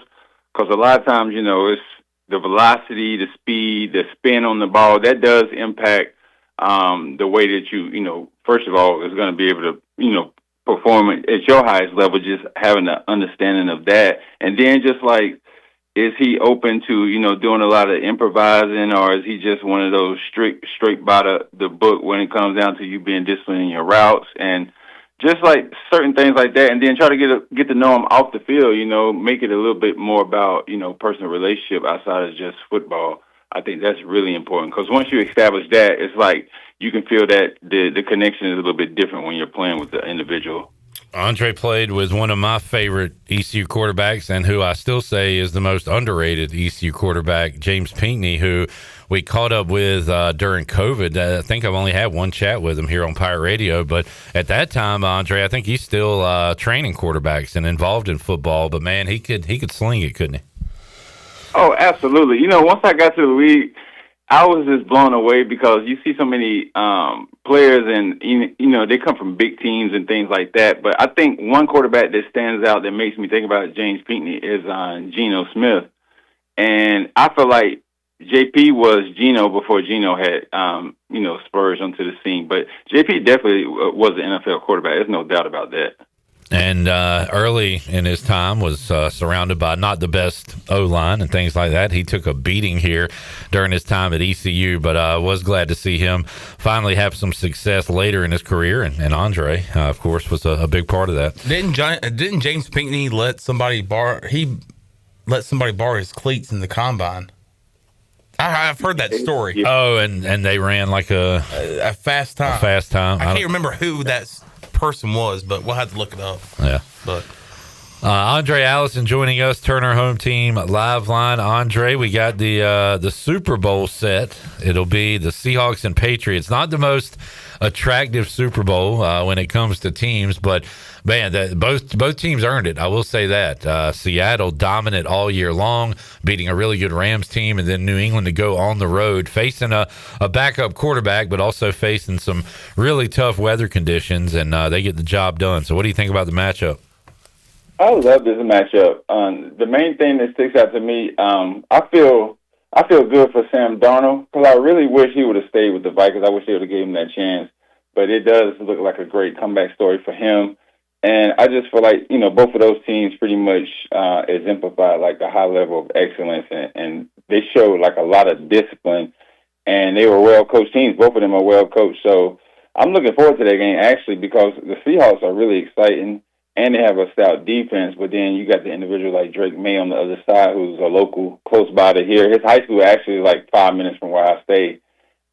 because a lot of times, you know, it's the velocity, the speed, the spin on the ball, that does impact the way that you know, first of all, is going to be able to, you know, perform at your highest level, just having an understanding of that. And then just, like, is he open to, you know, doing a lot of improvising, or is he just one of those straight by the book when it comes down to you being disciplined in your routes, and just like certain things like that. And then try to get to know him off the field, you know, make it a little bit more about, you know, personal relationship outside of just football. I think that's really important, because once you establish that, it's like you can feel that the connection is a little bit different when you're playing with the individual. Aundrae played with one of my favorite ECU quarterbacks, and who I still say is the most underrated ECU quarterback, James Pinckney, who we caught up with during COVID. I think I've only had one chat with him here on Pirate Radio, but at that time, Aundrae, I think he's still training quarterbacks and involved in football. But man, he could sling it, couldn't he? Oh, absolutely. You know, once I got to the league, I was just blown away, because you see so many players, and you know, they come from big teams and things like that. But I think one quarterback that stands out that makes me think about James Pinckney is Geno Smith, and I feel like JP was Geno before Geno had you know, spurged onto the scene. But JP definitely was an NFL quarterback. There's no doubt about that. And early in his time was surrounded by not the best O-line and things like that. He took a beating here during his time at ECU, but I was glad to see him finally have some success later in his career. And Aundrae, of course, was a big part of that. Didn't James Pinckney let somebody borrow his cleats in the combine? I've heard that story. Oh, and they ran like a fast time. A fast time. I can't remember who that person was, but we'll have to look it up. Yeah. But Aundrae Allison joining us, Turner Home Team Live Line. Aundrae, we got the Super Bowl set. It'll be the Seahawks and Patriots. Not the most attractive Super Bowl when it comes to teams, but man, both teams earned it. I will say that. Seattle dominant all year long, beating a really good Rams team, and then New England to go on the road, facing a backup quarterback, but also facing some really tough weather conditions, and they get the job done. So what do you think about the matchup? I love this matchup. The main thing that sticks out to me, I feel good for Sam Darnold, because I really wish he would have stayed with the Vikings. I wish they would have gave him that chance. But it does look like a great comeback story for him. And I just feel like, you know, both of those teams pretty much exemplified like a high level of excellence, and they showed like a lot of discipline, and they were well-coached teams. Both of them are well-coached. So I'm looking forward to that game, actually, because the Seahawks are really exciting, and they have a stout defense. But then you got the individual like Drake May on the other side, who's a local close by to here. His high school actually is like 5 minutes from where I stay.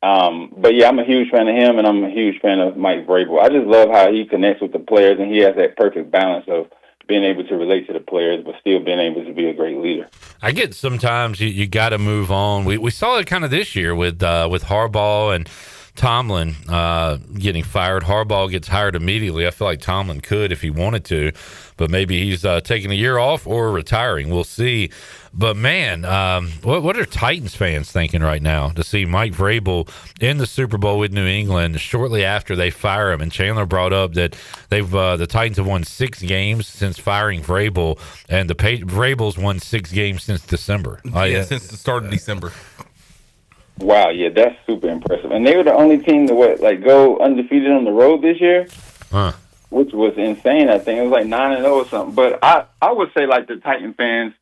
But yeah, I'm a huge fan of him, and I'm a huge fan of Mike Vrabel. I just love how he connects with the players, and he has that perfect balance of being able to relate to the players, but still being able to be a great leader. I get sometimes you got to move on. We saw it kind of this year with Harbaugh and Tomlin getting fired. Harbaugh gets hired immediately. I feel like Tomlin could if he wanted to, but maybe he's taking a year off or retiring. We'll see. But man, what are Titans fans thinking right now to see Mike Vrabel in the Super Bowl with New England shortly after they fire him? And Chandler brought up that the Titans have won 6 games since firing Vrabel, and Vrabel's won 6 games since December. Since the start of December. Wow, yeah, that's super impressive. And they were the only team to go undefeated on the road this year, which was insane. I think it was like 9-0 or something. But I would say like the Titan fans,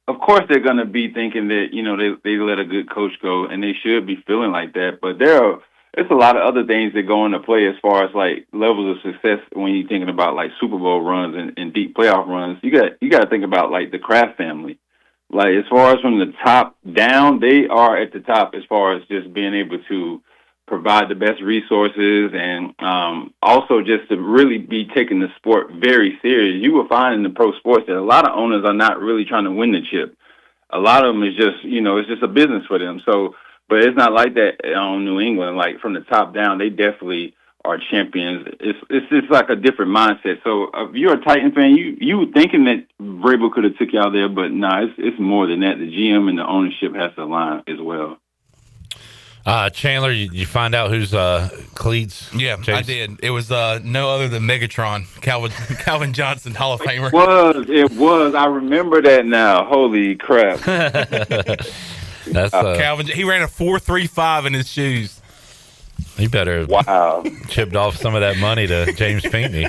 of course they're going to be thinking that, you know, they let a good coach go, and they should be feeling like that. But there are it's a lot of other things that go into play as far as like levels of success when you're thinking about like Super Bowl runs and deep playoff runs. You got to think about like the Kraft family. Like as far as from the top down, they are at the top as far as just being able to provide the best resources and also just to really be taking the sport very serious. You will find in the pro sports that a lot of owners are not really trying to win the chip. A lot of them is just, it's just a business for them. So, but it's not like that on New England. Like from the top down, they definitely are champions. It's just like a different mindset. So if you're a Titan fan, you thinking that Vrabel could have took you out there, but nah, it's more than that. The GM and the ownership has to align as well. Chandler, you find out who's cleats? Yeah, Chase? I did. It was no other than Megatron, Calvin Johnson, Hall of Famer. It was. I remember that now. Holy crap! That's Calvin. He ran a 4.35 in his shoes. He better chipped off some of that money to James Pinkney.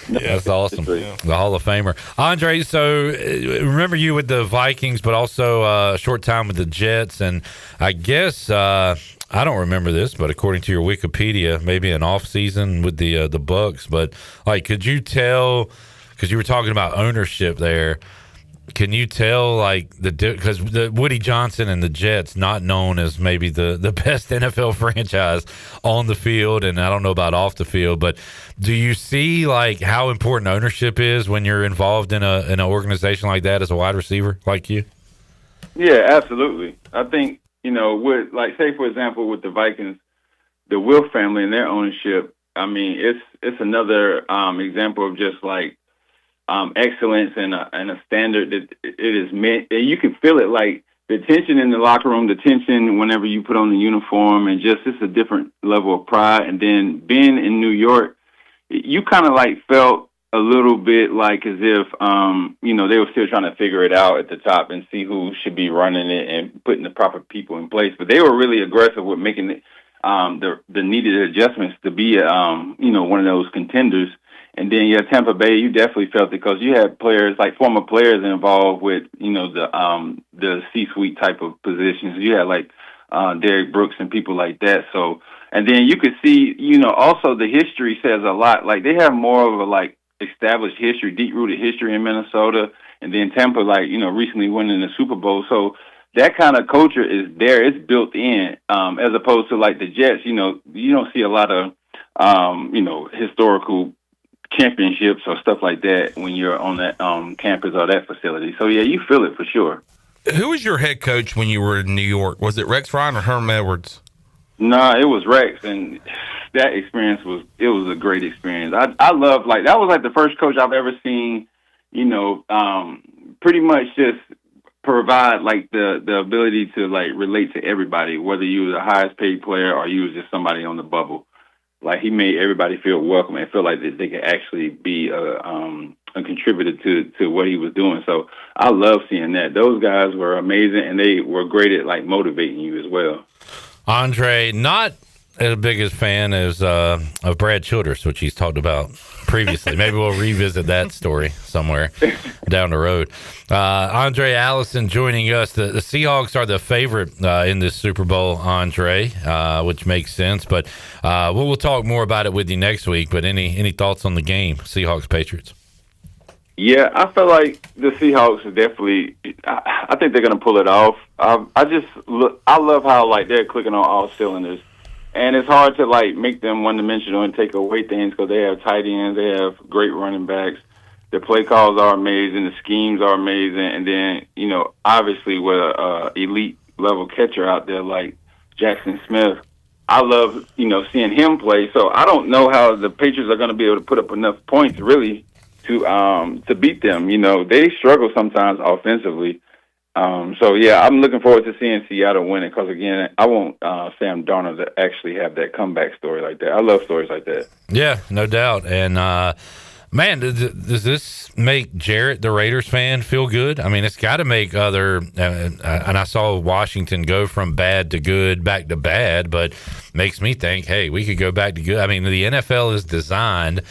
That's awesome. The Hall of Famer. Andre, so remember you with the Vikings, but also a short time with the Jets. And I guess, I don't remember this, but according to your Wikipedia, maybe an off season with the Bucks. But like, could you tell, because you were talking about ownership there, can you tell like because the Woody Johnson and the Jets, not known as maybe the best NFL franchise on the field, and I don't know about off the field, but do you see like how important ownership is when you're involved in an organization like that as a wide receiver like you? Yeah, absolutely. I think, with like say for example with the Vikings, the Wilf family and their ownership, I mean, it's another example of just like excellence and a standard that it is meant. And you can feel it, like the tension in the locker room, the tension whenever you put on the uniform, and just it's a different level of pride. And then being in New York, you kind of like felt a little bit like as if they were still trying to figure it out at the top and see who should be running it and putting the proper people in place. But they were really aggressive with making it the needed adjustments to be one of those contenders. And then, Tampa Bay, you definitely felt it because you had players, like former players involved with, the C-suite type of positions. You had like Derek Brooks and people like that. So, and then you could see, also the history says a lot. Like they have more of a like established history, deep-rooted history in Minnesota. And then Tampa, like, recently winning the Super Bowl. So that kind of culture is there. It's built in, as opposed to like the Jets, you don't see a lot of, historical championships or stuff like that when you're on that campus or that facility. So yeah, you feel it for sure. Who was your head coach when you were in New York? Was it Rex Ryan or Herm Edwards? No, it was Rex, and that experience was a great experience. I love, like, that was like the first coach I've ever seen, pretty much just provide like the ability to like relate to everybody, whether you were the highest paid player or you was just somebody on the bubble. Like he made everybody feel welcome and feel like that they could actually be a contributor to what he was doing. So I love seeing that. Those guys were amazing, and they were great at like motivating you as well. Andre, not as big a fan as of Brad Childress, which he's talked about previously. Maybe we'll revisit that story somewhere down the road. Aundrae Allison joining us. The Seahawks are the favorite in this Super Bowl, Andre, which makes sense. But we'll talk more about it with you next week. But any thoughts on the game, Seahawks-Patriots? Yeah, I feel like the Seahawks are definitely. I think they're going to pull it off. I love how like they're clicking on all cylinders. And it's hard to, like, make them one-dimensional and take away things because they have tight ends, they have great running backs. The play calls are amazing, the schemes are amazing, and then, obviously with a elite-level catcher out there like Jackson Smith, I love, seeing him play. So I don't know how the Patriots are going to be able to put up enough points, really, to beat them. They struggle sometimes offensively. So, yeah, I'm looking forward to seeing Seattle win it because, again, I want Sam Darnold to actually have that comeback story like that. I love stories like that. Yeah, no doubt. And, man, does this make Jarrett, the Raiders fan, feel good? I mean, it's got to make other and I saw Washington go from bad to good, back to bad, but makes me think, hey, we could go back to good. I mean, the NFL is designed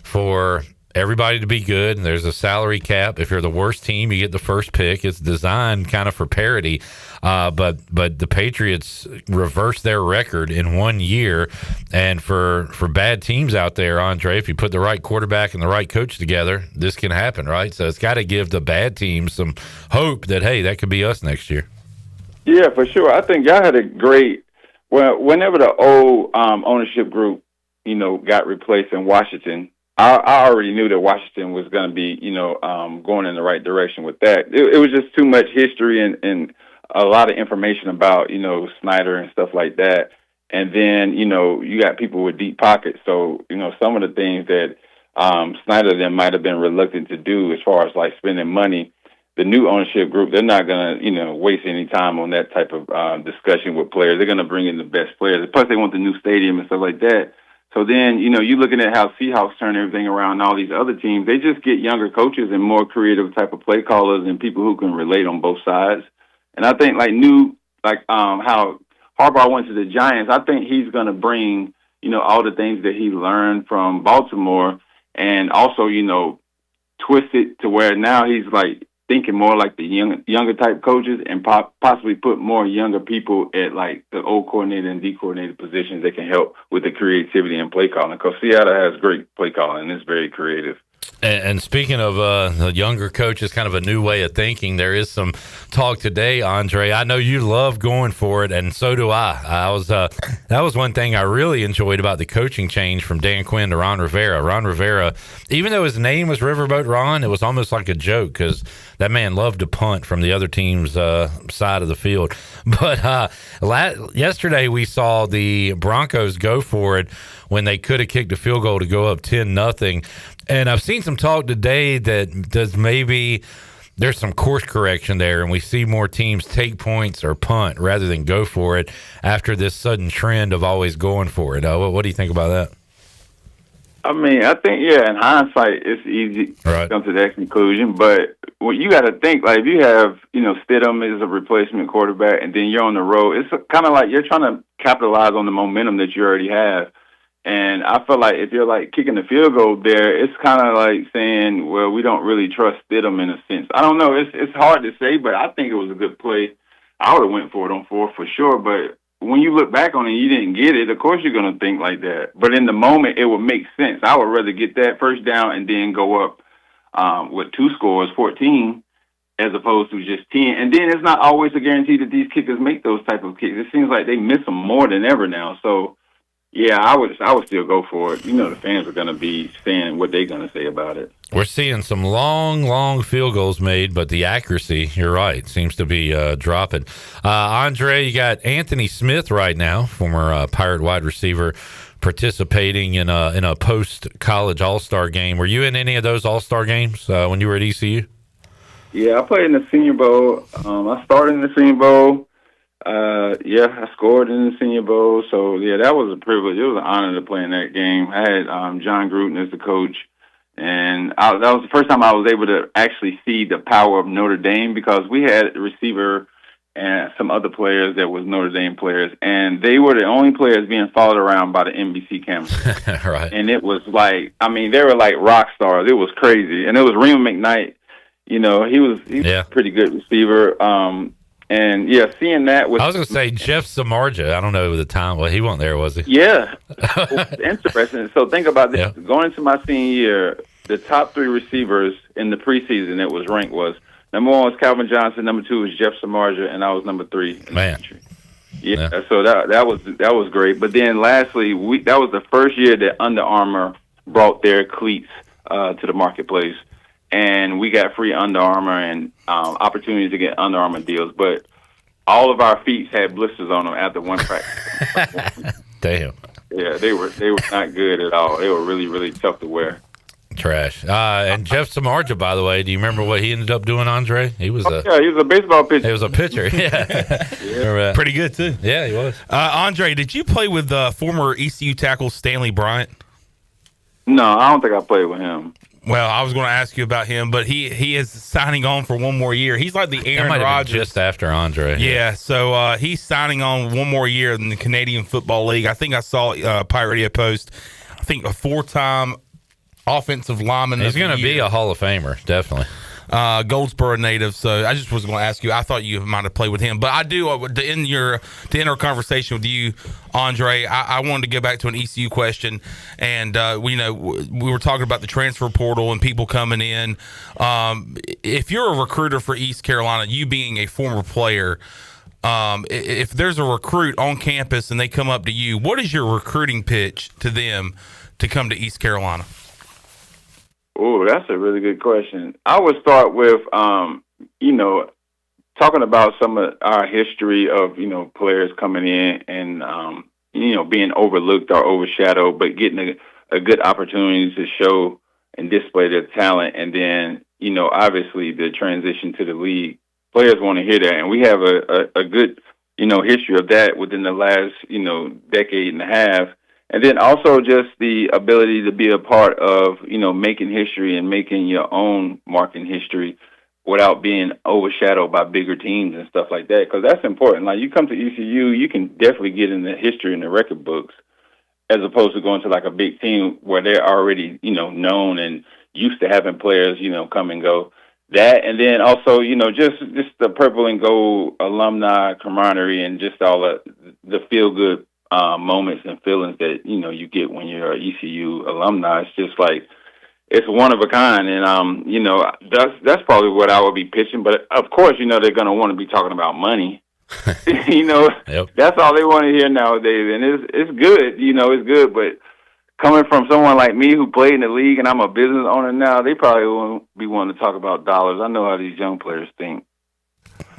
for everybody to be good, and there's a salary cap. If you're the worst team, you get the first pick. It's designed kind of for parity. But the Patriots reversed their record in 1 year. And for bad teams out there, Aundrae, if you put the right quarterback and the right coach together, this can happen, right? So it's got to give the bad teams some hope that, hey, that could be us next year. Yeah, for sure. I think y'all had a great – well, whenever the old ownership group, got replaced in Washington, I already knew that Washington was going to be, going in the right direction with that. It was just too much history and a lot of information about, Snyder and stuff like that. And then, you got people with deep pockets. So, some of the things that Snyder then might have been reluctant to do as far as like spending money, the new ownership group, they're not going to, waste any time on that type of discussion with players. They're going to bring in the best players. Plus, they want the new stadium and stuff like that. So then, you're looking at how Seahawks turn everything around and all these other teams. They just get younger coaches and more creative type of play callers and people who can relate on both sides. And I think how Harbaugh went to the Giants, I think he's going to bring, all the things that he learned from Baltimore and also, twist it to where now he's like thinking more like the younger type coaches and possibly put more younger people at like the O coordinator and D coordinator positions that can help with the creativity and play calling. Because Seattle has great play calling and it's very creative. And speaking of the younger coaches, kind of a new way of thinking, there is some talk today, Aundrae. I know you love going for it, and so do I. That was one thing I really enjoyed about the coaching change from Dan Quinn to Ron Rivera. Ron Rivera, even though his name was Riverboat Ron, it was almost like a joke because that man loved to punt from the other team's side of the field. But yesterday we saw the Broncos go for it when they could have kicked a field goal to go up 10-0. And I've seen some talk today that does maybe there's some course correction there, and we see more teams take points or punt rather than go for it after this sudden trend of always going for it. What do you think about that? I mean, I think, in hindsight, it's easy to come to that conclusion. But what you got to think, like, if you have, Stidham as a replacement quarterback and then you're on the road, it's kind of like you're trying to capitalize on the momentum that you already have. And I feel like if you're like kicking the field goal there, it's kind of like saying, well, we don't really trust Stidham in a sense. I don't know. It's hard to say, but I think it was a good play. I would have went for it on 4 for sure. But when you look back on it, you didn't get it. Of course, you're going to think like that. But in the moment, it would make sense. I would rather get that first down and then go up with 2 scores, 14, as opposed to just 10. And then it's not always a guarantee that these kickers make those type of kicks. It seems like they miss them more than ever now. So, yeah, I would still go for it. The fans are going to be saying what they're going to say about it. We're seeing some long field goals made, but the accuracy, you're right, seems to be dropping. Aundrae, you got Anthony Smith right now, former Pirate wide receiver, participating in a post-college All-Star game. Were you in any of those All-Star games when you were at ECU? Yeah, I played in the Senior Bowl. I started in the Senior Bowl. I scored in the Senior Bowl. So, that was a privilege. It was an honor to play in that game. I had John Gruden as the coach. And that was the first time I was able to actually see the power of Notre Dame because we had a receiver and some other players that was Notre Dame players. And they were the only players being followed around by the NBC cameras. Right. And it was like, they were like rock stars. It was crazy. And it was Reem McKnight. He was a pretty good receiver. And seeing that was. I was going to say Jeff Samardzija. I don't know at the time. Well, he wasn't there, was he? Yeah. Interesting. So think about this. Yeah. Going into my senior year, the top 3 receivers in the preseason that was ranked was number 1 was Calvin Johnson, number 2 was Jeff Samardzija, and I was number 3 in the country. Yeah. So that was great. But then lastly, that was the first year that Under Armour brought their cleats to the marketplace. And we got free Under Armour and opportunities to get Under Armour deals. But all of our feet had blisters on them after one practice. Damn. Yeah, they were not good at all. They were really, really tough to wear. Trash. And Jeff Samardzija, by the way, do you remember what he ended up doing, Aundrae? He was he was a baseball pitcher. He was a pitcher, yeah. Pretty good, too. Yeah, he was. Aundrae, did you play with former ECU tackle Stanley Bryant? No, I don't think I played with him. Well, I was going to ask you about him, but he is signing on for 1 more year. He's like the Aaron Rodgers. Just after Aundrae. Yeah, so he's signing on 1 more year in the Canadian Football League. I think I saw Pirate Radio post, I think a 4-time offensive lineman. He's going to be a Hall of Famer, definitely. Goldsboro native. So I just was going to ask you. I thought you might have played with him, but I do. To end our conversation with you, Andre, I wanted to go back to an ECU question, and we were talking about the transfer portal and people coming in. If you're a recruiter for East Carolina, you being a former player, if there's a recruit on campus and they come up to you, what is your recruiting pitch to them to come to East Carolina? Oh, that's a really good question. I would start with, talking about some of our history of, players coming in and, being overlooked or overshadowed, but getting a good opportunity to show and display their talent. And then, obviously the transition to the league. Players want to hear that. And we have a good, history of that within the last, decade and a half. And then also just the ability to be a part of, making history and making your own mark in history without being overshadowed by bigger teams and stuff like that. Because that's important. Like, you come to ECU, you can definitely get in the history and the record books as opposed to going to like a big team where they're already, known and used to having players, come and go. That, and then also, just the purple and gold alumni camaraderie and just all the feel-good moments and feelings that you get when you're an ECU alumni. It's just like, it's one of a kind, and that's probably what I would be pitching. But of course, they're going to want to be talking about money. Yep. That's all they want to hear nowadays, and it's good. It's good. But coming from someone like me who played in the league and I'm a business owner now, they probably won't be wanting to talk about dollars. I know how these young players think.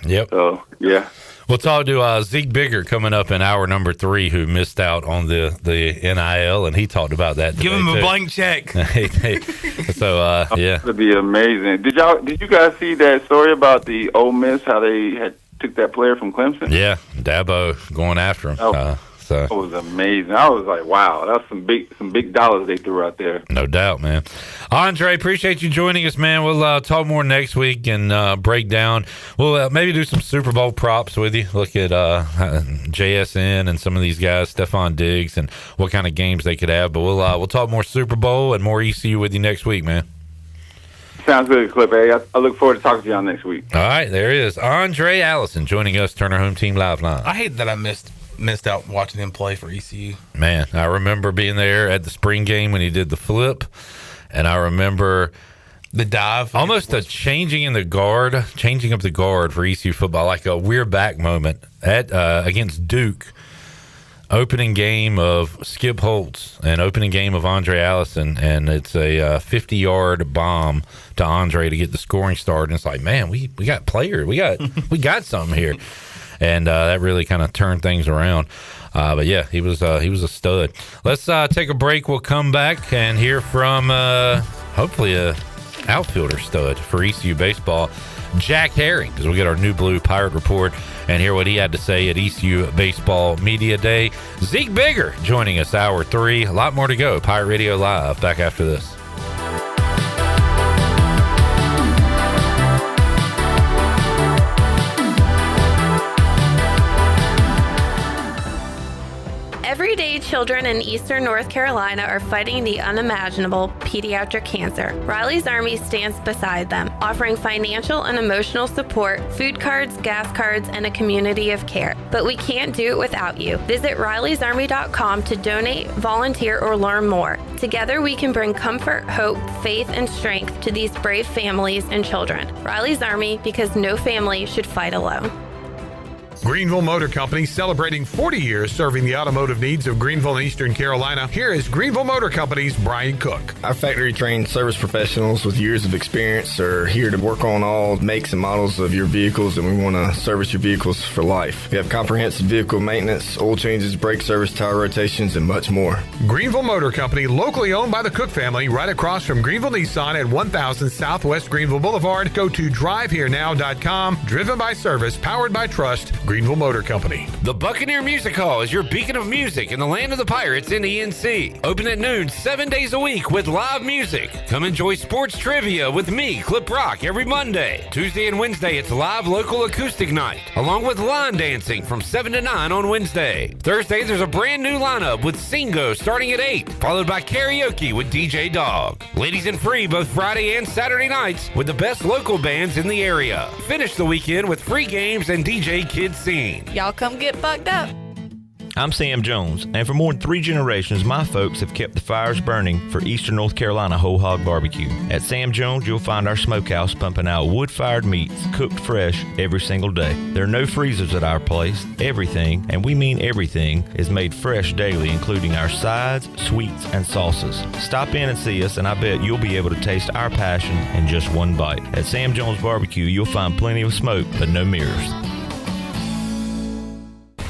Yep. So yeah. We'll talk to Zeek Bigger coming up in hour number 3, who missed out on the NIL, and he talked about that. Give him a blank check. So yeah, it'd be amazing. Did you guys see that story about the Ole Miss, how they had took that player from Clemson? Yeah, Dabo going after him. So that was amazing. I was like, wow, that's some big dollars they threw out there. No doubt, man. Andre, appreciate you joining us, man. We'll talk more next week and break down. We'll maybe do some Super Bowl props with you. Look at JSN and some of these guys, Stephon Diggs, and what kind of games they could have. But we'll talk more Super Bowl and more ECU with you next week, man. Sounds good, Clip. Hey, I look forward to talking to y'all next week. All right, there he is, Aundrae Allison, joining us, Turner Home Team Live Line. I hate that I missed out watching him play for ECU. Man, I remember being there at the spring game when he did the flip, and I remember the dive, almost a changing up the guard for ECU football, like a we're back moment at against Duke. Opening game of Skip Holtz and opening game of Aundrae Allison, and it's a 50-yard bomb to Aundrae to get the scoring start. And it's like, man, we got players, we got something here. And that really kind of turned things around. But yeah, he was a stud. Let's take a break. We'll come back and hear from hopefully a outfielder stud for ECU baseball, Jack Herring, as we get our New Blue Pirate Report and hear what he had to say at ECU Baseball Media Day. Zeek Bigger joining us, hour 3. A lot more to go. Pirate Radio Live, back after this. Everyday children in eastern North Carolina are fighting the unimaginable pediatric cancer. Riley's Army stands beside them, offering financial and emotional support, food cards, gas cards, and a community of care. But we can't do it without you. Visit Riley'sArmy.com to donate, volunteer, or learn more. Together we can bring comfort, hope, faith, and strength to these brave families and children. Riley's Army, because no family should fight alone. Greenville Motor Company, celebrating 40 years serving the automotive needs of Greenville and Eastern Carolina. Here is Greenville Motor Company's Brian Cook. Our factory-trained service professionals with years of experience are here to work on all makes and models of your vehicles, and we want to service your vehicles for life. We have comprehensive vehicle maintenance, oil changes, brake service, tire rotations, and much more. Greenville Motor Company, locally owned by the Cook family, right across from Greenville Nissan at 1000 Southwest Greenville Boulevard. Go to driveherenow.com. Driven by service, powered by trust. Greenville Greenville Motor Company. The Buccaneer Music Hall is your beacon of music in the land of the Pirates in ENC. Open at noon 7 days a week with live music. Come enjoy sports trivia with me, Clip Rock, every Monday. Tuesday and Wednesday, it's live local acoustic night, along with line dancing from 7 to 9 on Wednesday. Thursday, there's a brand new lineup with Singo starting at 8, followed by karaoke with DJ Dog. Ladies and free both Friday and Saturday nights with the best local bands in the area. Finish the weekend with free games and DJ Kids Scene. Y'all come get bucked up. I'm Sam Jones, and for more than 3 generations, my folks have kept the fires burning for Eastern North Carolina Whole Hog Barbecue. At Sam Jones, you'll find our smokehouse pumping out wood-fired meats, cooked fresh every single day. There are no freezers at our place. Everything, and we mean everything, is made fresh daily, including our sides, sweets, and sauces. Stop in and see us, and I bet you'll be able to taste our passion in just one bite. At Sam Jones Barbecue, you'll find plenty of smoke, but no mirrors.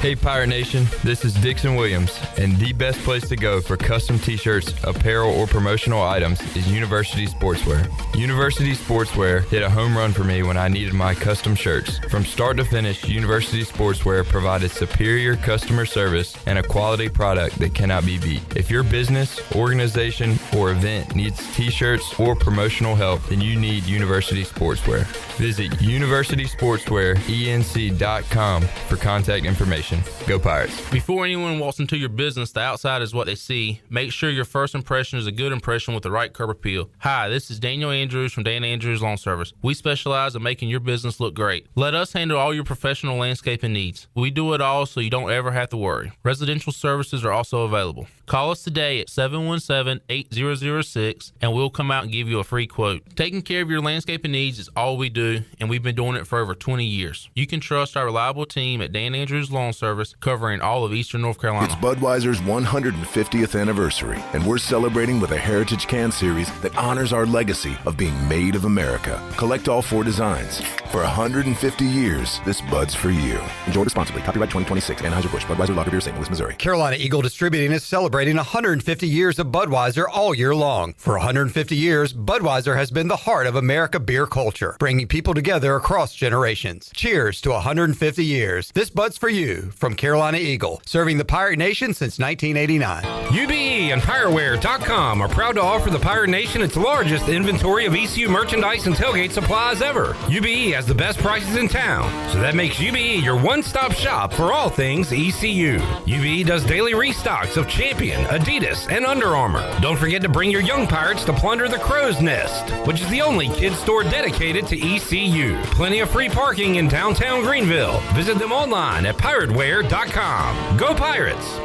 Hey Pirate Nation, this is Dixon Williams, and the best place to go for custom t-shirts, apparel, or promotional items is University Sportswear. University Sportswear hit a home run for me when I needed my custom shirts. From start to finish, University Sportswear provided superior customer service and a quality product that cannot be beat. If your business, organization, or event needs t-shirts or promotional help, then you need University Sportswear. Visit universitysportswearenc.com for contact information. Go Pirates. Before anyone walks into your business, the outside is what they see. Make sure your first impression is a good impression with the right curb appeal. Hi, this is Daniel Andrews from Dan Andrews Lawn Service. We specialize in making your business look great. Let us handle all your professional landscaping needs. We do it all so you don't ever have to worry. Residential services are also available. Call us today at 717-8006 and we'll come out and give you a free quote. Taking care of your landscaping needs is all we do, and we've been doing it for over 20 years. You can trust our reliable team at Dan Andrews Lawn Service, covering all of Eastern North Carolina. It's Budweiser's 150th anniversary, and we're celebrating with a Heritage Can Series that honors our legacy of being made of America. Collect all 4 designs. For 150 years, this Bud's for you. Enjoy responsibly. Copyright 2026. Anheuser-Busch. Budweiser Lager Beer, St. Louis, Missouri. Carolina Eagle Distributing is celebrating 150 years of Budweiser all year long. For 150 years, Budweiser has been the heart of America beer culture, bringing people together across generations. Cheers to 150 years. This Bud's for you from Carolina Eagle, serving the Pirate Nation since 1989. UBE and PireWare.com are proud to offer the Pirate Nation its largest inventory of ECU merchandise and tailgate supplies ever. UBE has the best prices in town, so that makes UBE your one-stop shop for all things ECU. UBE does daily restocks of Champion, Adidas, and Under Armour. Don't forget to bring your young Pirates to plunder the Crow's Nest, which is the only kids store dedicated to ECU. Plenty of free parking in downtown Greenville. Visit them online at PirateWare.com. Go Pirates!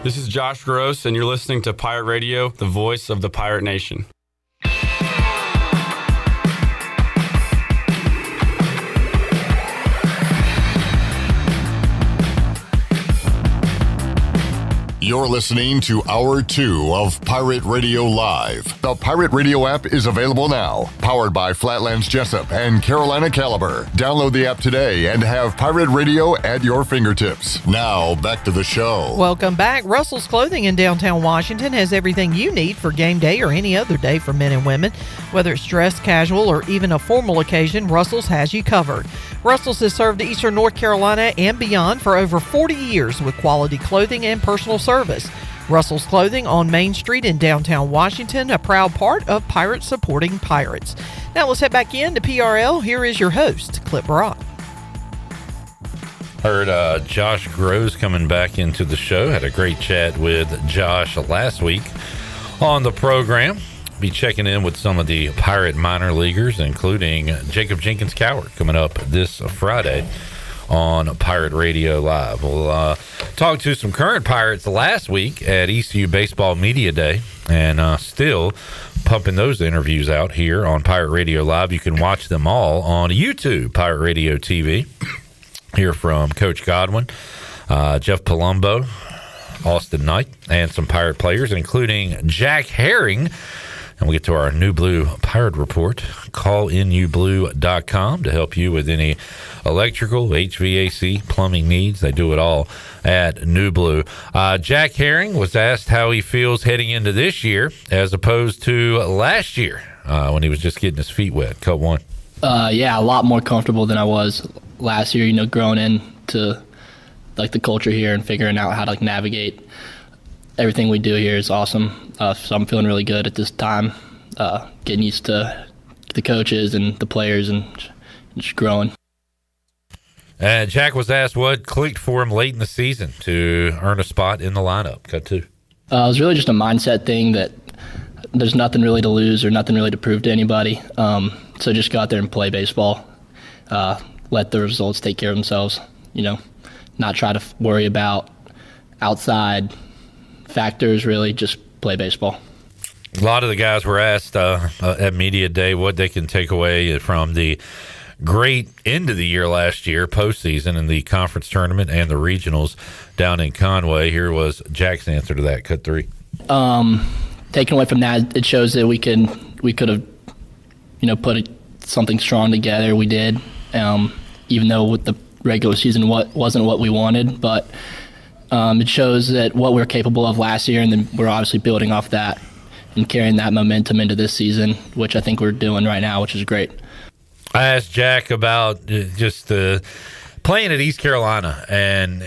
This is Josh Gross, and you're listening to Pirate Radio, the voice of the Pirate Nation. You're listening to Hour 2 of Pirate Radio Live. The Pirate Radio app is available now. Powered by Flatlands Jessup and Carolina Caliber. Download the app today and have Pirate Radio at your fingertips. Now, back to the show. Welcome back. Russell's Clothing in downtown Washington has everything you need for game day or any other day for men and women. Whether it's dress, casual, or even a formal occasion, Russell's has you covered. Russell's has served Eastern North Carolina and beyond for over 40 years with quality clothing and personal service. Russell's Clothing on Main Street in downtown Washington, a proud part of Pirates supporting Pirates. Now let's head back into PRL. Here is your host, Clip Brock. Heard Josh Groves coming back into the show. Had a great chat with Josh last week on the program. Be checking in with some of the Pirate minor leaguers, including Jacob Jenkins Coward, coming up this Friday on Pirate Radio Live. We'll talk to some current Pirates last week at ECU Baseball Media Day, and still pumping those interviews out here on Pirate Radio Live. You can watch them all on YouTube, Pirate Radio TV. Hear from Coach Godwin, Jeff Palumbo, Austin Knight, and some Pirate players, including Jack Herring. And we get to our New Blue Pirate Report. CallInUBlue.com to help you with any electrical, HVAC, plumbing needs. They do it all at New Blue. Jack Herring was asked how he feels heading into this year as opposed to last year when he was just getting his feet wet. Cut one. Yeah, a lot more comfortable than I was last year, growing in to like the culture here and figuring out how to like navigate everything we do here is awesome. So I'm feeling really good at this time, getting used to the coaches and the players and just growing. Jack was asked what clicked for him late in the season to earn a spot in the lineup. Cut two. It was really just a mindset thing that there's nothing really to lose or nothing really to prove to anybody. So just go out there and play baseball. Let the results take care of themselves. Not try to worry about outside factors, really. Just play baseball. A lot of the guys were asked at Media Day what they can take away from the great end of the year last year, postseason, in the conference tournament and the regionals down in Conway. Here was Jack's answer to that. Cut three. Taking away from that, it shows that we could have, put something strong together. We did, even though with the regular season wasn't what we wanted, but it shows that what we were capable of last year, and then we're obviously building off that and carrying that momentum into this season, which I think we're doing right now, which is great. I asked Jack about just playing at East Carolina, and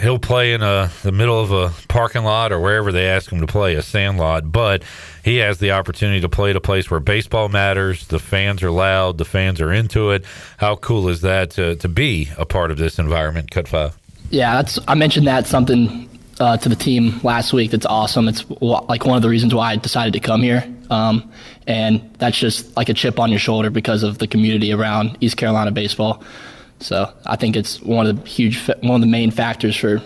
he'll play in the middle of a parking lot or wherever they ask him to play, a sand lot, but he has the opportunity to play at a place where baseball matters, the fans are loud, the fans are into it. How cool is that to be a part of this environment? Cut five. Yeah, I mentioned that something to the team last week. That's awesome. It's like one of the reasons why I decided to come here. And that's just like a chip on your shoulder because of the community around East Carolina baseball. So I think it's one of the main factors for,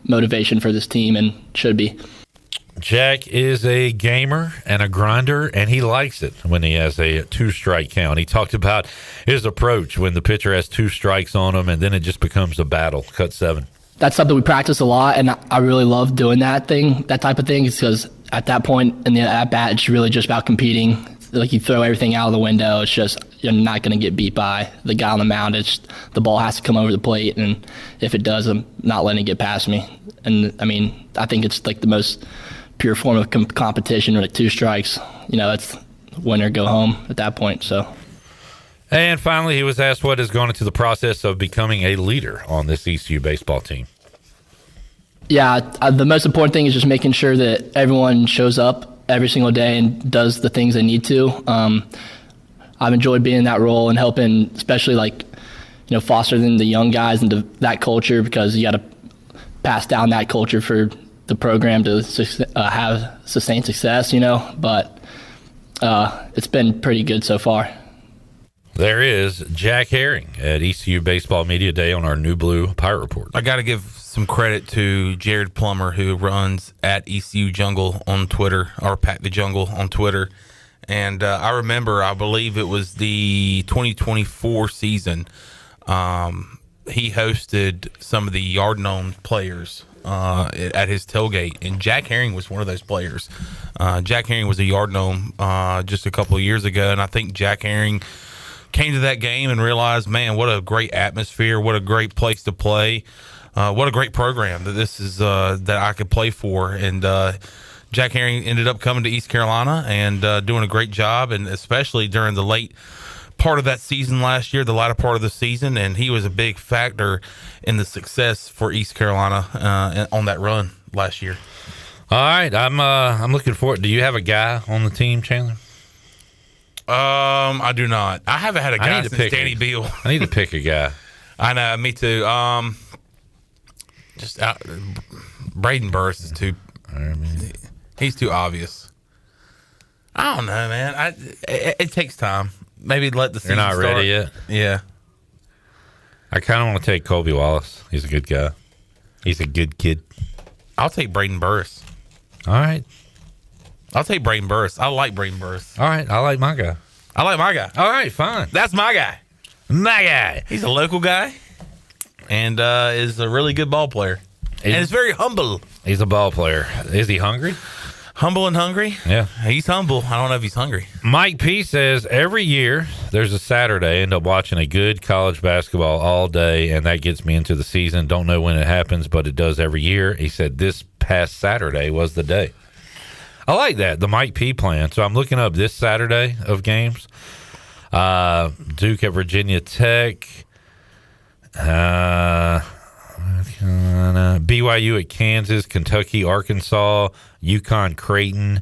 motivation for this team, and should be. Jack is a gamer and a grinder, and he likes it when he has a 2-strike count. He talked about his approach when the pitcher has 2 strikes on him, and then it just becomes a battle. Cut seven. That's something we practice a lot, and I really love doing that type of thing, because at that point in the at-bat, it's really just about competing. Like, you throw everything out of the window. It's just, you're not going to get beat by the guy on the mound. It's the ball has to come over the plate, and if it does, I'm not letting it get past me. And, I think it's like the most pure form of competition, like 2 strikes. That's winner, go home at that point, so. And finally, he was asked what has gone into the process of becoming a leader on this ECU baseball team. Yeah, the most important thing is just making sure that everyone shows up every single day and does the things they need to. I've enjoyed being in that role and helping, especially fostering the young guys into that culture, because you got to pass down that culture for the program to have sustained success, But it's been pretty good so far. There is Jack Herring at ECU Baseball Media Day on our New Blue Pirate Report. I got to give some credit to Jared Plummer, who runs at ECU Jungle on Twitter, or Pack the Jungle on Twitter. And I remember, I believe it was the 2024 season, he hosted some of the Yard Gnome players at his tailgate, and Jack Herring was one of those players. Jack Herring was a Yard Gnome just a couple of years ago, and I think Jack Herring came to that game and realized, man, what a great atmosphere, what a great place to play, what a great program that this is, that I could play for. And Jack Herring ended up coming to East Carolina and doing a great job, and especially during the late part of that season last year, the latter part of the season, and he was a big factor in the success for East Carolina on that run last year. All right, I'm looking forward. Do you have a guy on the team, Chandler? I do not. I haven't had a guy since Danny Beal. I need to pick a guy. I know, me too. Braden Burris is too. He's too obvious. I don't know, man. It takes time. Maybe let the season start. You're not ready yet? Yeah. I kind of want to take Colby Wallace. He's a good guy. He's a good kid. I'll take Braden Burris. All right. I'll take Braden Burris. I like Braden Burris. All right. I like my guy. I like my guy. All right. Fine. That's my guy. My guy. He's a local guy and is a really good ball player. And is very humble. He's a ball player. Is he hungry? Humble and hungry? Yeah. He's humble. I don't know if he's hungry. Mike P. says every year there's a Saturday, I end up watching a good college basketball all day, and that gets me into the season. Don't know when it happens, but it does every year. He said this past Saturday was the day. I like that, the Mike P. plan. So I'm looking up this Saturday of games. Duke at Virginia Tech. BYU at Kansas, Kentucky, Arkansas, UConn, Creighton,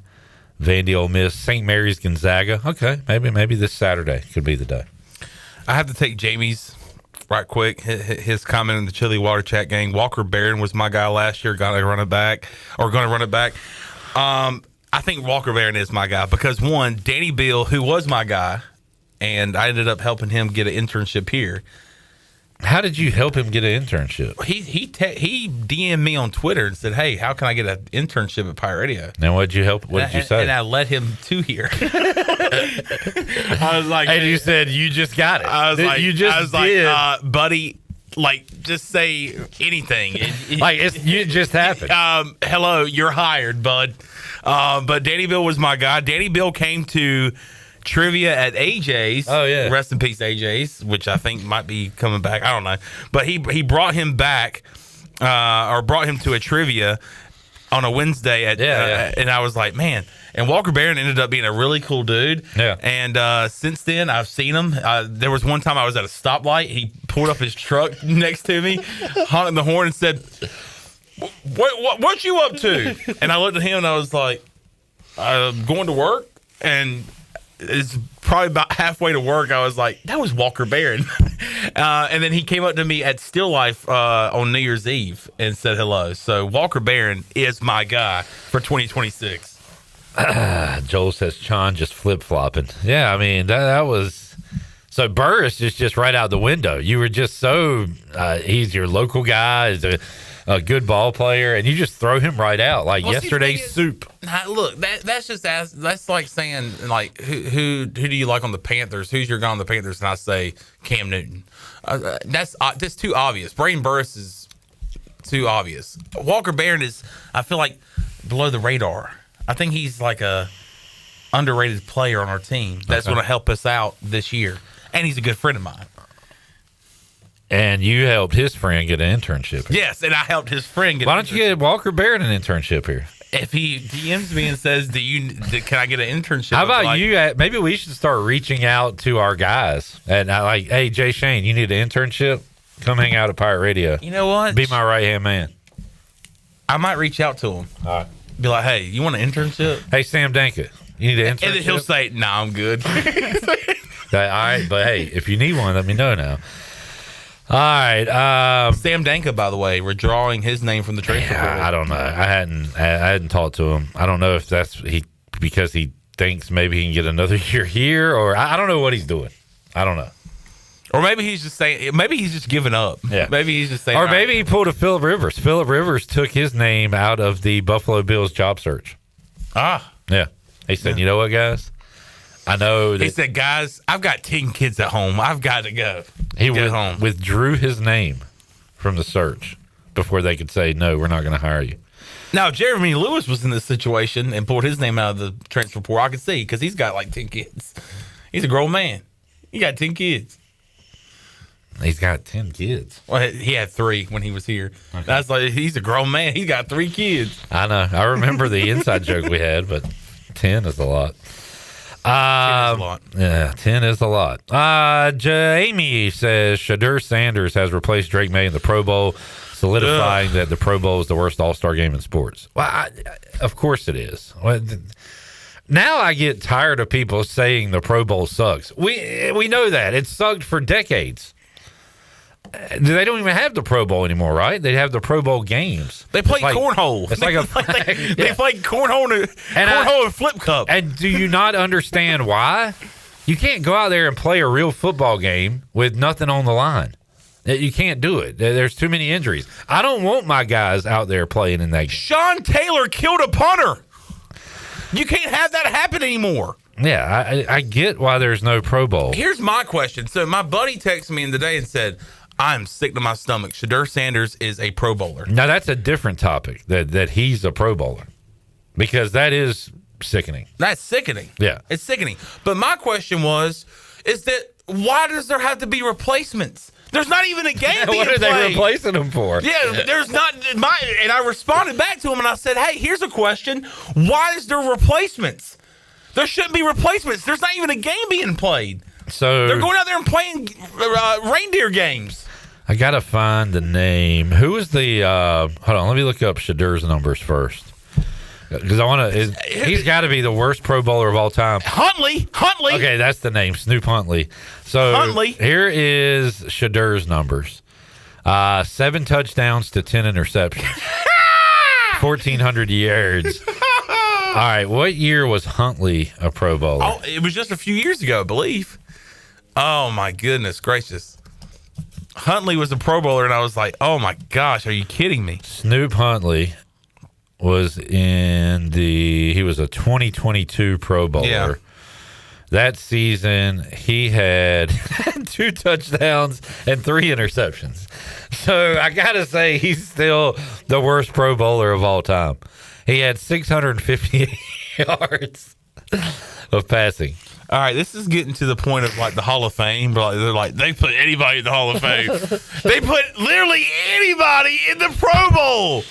Vandy, Ole Miss, St. Mary's, Gonzaga. Okay, maybe this Saturday could be the day. I have to take Jamie's right quick. His comment in the Chili Water Chat gang. Walker Barron was my guy last year. Going to run it back. I think Walker Barron is my guy because, one, Danny Beal, who was my guy, and I ended up helping him get an internship here. How did you help him get an internship? He DM'd me on Twitter and said, "Hey, how can I get an internship at Pirate Radio?" And what did you help? What did you say? And I led him to here. I was like, and you said you just got it. I was like, buddy, like just say anything. It just happened. Hello, you're hired, bud. But Danny Bill was my guy. Danny Bill came to trivia at AJ's. Oh yeah, rest in peace, AJ's, which I think might be coming back. I don't know, but he brought him back, or brought him to a trivia on a Wednesday at, and I was like, man. And Walker Barron ended up being a really cool dude. Yeah. And since then, I've seen him. There was one time I was at a stoplight. He pulled up his truck next to me, honking the horn, and said, "What you up to?" And I looked at him and I was like, "I'm going to work." And it's probably about halfway to work. I was like, that was Walker Barron. And then he came up to me at Still Life on New Year's Eve and said hello. So Walker Barron is my guy for 2026. Joel says Chon just flip-flopping. Yeah, I mean, that was... So Burris is just right out the window. You were just so... he's your local guy. He's a good ball player, and you just throw him right out like yesterday's soup. Look, that's like saying, like, who do you like on the Panthers? Who's your guy on the Panthers? And I say Cam Newton. That's too obvious. Braden Burris is too obvious. Walker Barron is, I feel like, below the radar. I think he's like a underrated player on our team that's going to help us out this year, and he's a good friend of mine. And you helped his friend get an internship here. Yes, and I helped his friend get Why don't you get Walker Barron an internship here? If he DMs me and says, can I get an internship? How about you? Maybe we should start reaching out to our guys. And I like, hey, Jay Shane, you need an internship? Come hang out at Pirate Radio. You know what? Be my right-hand man. I might reach out to him. All right. Be like, hey, you want an internship? Hey, Sam Danka, you need an internship? And then he'll say, nah, I'm good. All right, but hey, if you need one, let me know now. All right, Sam Danka, by the way, we're drawing his name from the transfer portal. I don't know. I hadn't talked to him. I don't know if that's because he thinks maybe he can get another year here, or I don't know what he's doing. I don't know. Or maybe he's just saying. Maybe he's just giving up. Yeah. Maybe he's just saying. Or maybe he pulled a Phillip Rivers. Phillip Rivers took his name out of the Buffalo Bills job search. Yeah. He said, you know what, guys? I know that he said, guys, I've got 10 kids at home. I've got to go. He withdrew his name from the search before they could say, no, we're not going to hire you. Now, if Jeremy Lewis was in this situation and pulled his name out of the transfer portal, I could see, because he's got like 10 kids. He's a grown man. He got 10 kids. He's got 10 kids. Well, he had 3 when he was here. Okay. That's like, he's a grown man. He's got 3 kids. I know. I remember the inside joke we had, but 10 is a lot. 10 is a lot. Yeah, 10 is a lot. Jamie says Shadur Sanders has replaced Drake May in the Pro Bowl, solidifying that the Pro Bowl is the worst all-star game in sports. Well, of course it is. Now I get tired of people saying the Pro Bowl sucks. We know that. It sucked for decades. They don't even have the Pro Bowl anymore, right? They have the Pro Bowl games. They play cornhole. It's they play cornhole and flip cup. And do you not understand why? You can't go out there and play a real football game with nothing on the line. You can't do it. There's too many injuries. I don't want my guys out there playing in that game. Sean Taylor killed a punter. You can't have that happen anymore. Yeah, I get why there's no Pro Bowl. Here's my question. So my buddy texted me in the day and said, I'm sick to my stomach. Shadur Sanders is a Pro Bowler. Now, that's a different topic, that he's a Pro Bowler. Because that is sickening. That's sickening. Yeah. It's sickening. But my question is that why does there have to be replacements? There's not even a game being played. What are they replacing them for? Yeah, there's not. And I responded back to him and I said, hey, here's a question. Why is there replacements? There shouldn't be replacements. There's not even a game being played. So they're going out there and playing reindeer games. I got to find the name. Who is the, hold on, let me look up Shadur's numbers first. Because I want to, he's got to be the worst Pro Bowler of all time. Huntley. Okay, that's the name, Snoop Huntley. So Huntley. Here is Shadur's numbers. 7 touchdowns to 10 interceptions. 1,400 yards. All right, what year was Huntley a Pro Bowler? Oh, it was just a few years ago, I believe. Oh, my goodness gracious. Huntley was a Pro Bowler, and I was like, oh, my gosh, are you kidding me? Snoop Huntley was he was a 2022 Pro Bowler. Yeah. That season, he had 2 touchdowns and 3 interceptions. So I got to say, he's still the worst Pro Bowler of all time. He had 658 yards of passing. All right, this is getting to the point of like the Hall of Fame. But they're like, they put anybody in the Hall of Fame. They put literally anybody in the Pro Bowl.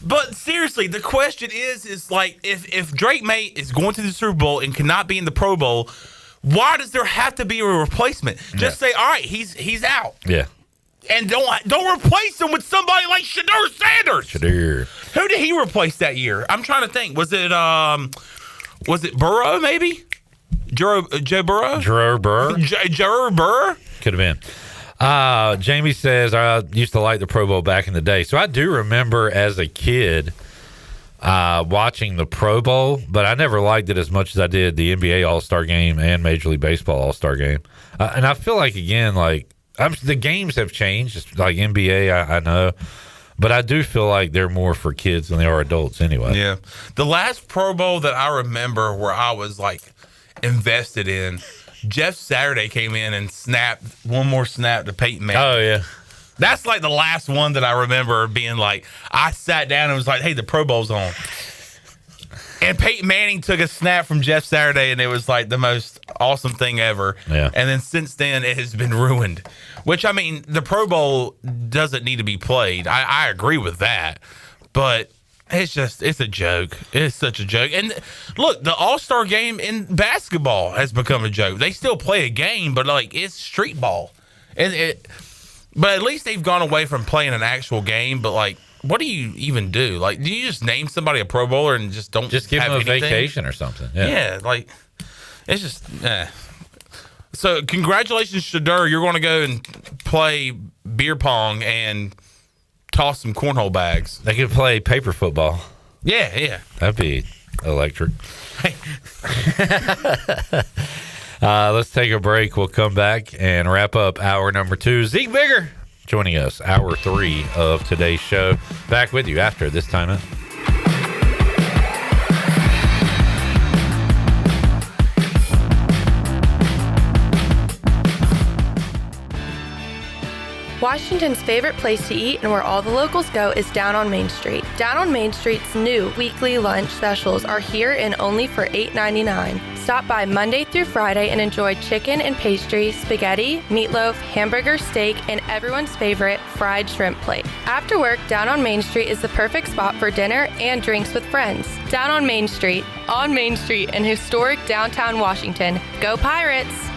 But seriously, the question is like, if Drake May is going to the Super Bowl and cannot be in the Pro Bowl, why does there have to be a replacement? Just say, all right, he's out. Yeah. And don't replace him with somebody like Shadur Sanders. Shadur. Who did he replace that year? I'm trying to think. Was it Burrow maybe? Joe Burrow? Joe Burrow? Joe Burrow? Could have been. Jamie says, I used to like the Pro Bowl back in the day. So I do remember as a kid watching the Pro Bowl, but I never liked it as much as I did the NBA All-Star Game and Major League Baseball All-Star Game. And I feel like, again, like the games have changed. It's like NBA, I know. But I do feel like they're more for kids than they are adults anyway. Yeah. The last Pro Bowl that I remember where I was like invested in, Jeff Saturday came in and snapped one more snap to Peyton Manning. Oh, yeah. That's like the last one that I remember being like, I sat down and was like, hey, the Pro Bowl's on. And Peyton Manning took a snap from Jeff Saturday, and it was like the most awesome thing ever. Yeah. And then since then, it has been ruined. Which, I mean, the Pro Bowl doesn't need to be played. I agree with that. But it's a joke. It's such a joke. And look, the All-Star game in basketball has become a joke. They still play a game, but like it's street ball. But at least they've gone away from playing an actual game. But like, what do you even do? Like, do you just name somebody a Pro Bowler and just don't give have them a anything? vacation or something? Yeah, like it's just. So congratulations, Shadur. You're going to go and play beer pong and toss some cornhole bags. They could play paper football. Yeah. That'd be electric. Let's take a break. We'll come back and wrap up hour number 2. Zeek Bigger joining us, hour 3 of today's show. Back with you after this timeout. Washington's favorite place to eat and where all the locals go is down on Main Street. Down on Main Street's new weekly lunch specials are here and only for $8.99. Stop by Monday through Friday and enjoy chicken and pastry, spaghetti, meatloaf, hamburger, steak, and everyone's favorite fried shrimp plate. After work, Down on Main Street is the perfect spot for dinner and drinks with friends. Down on Main Street in historic downtown Washington. Go Pirates!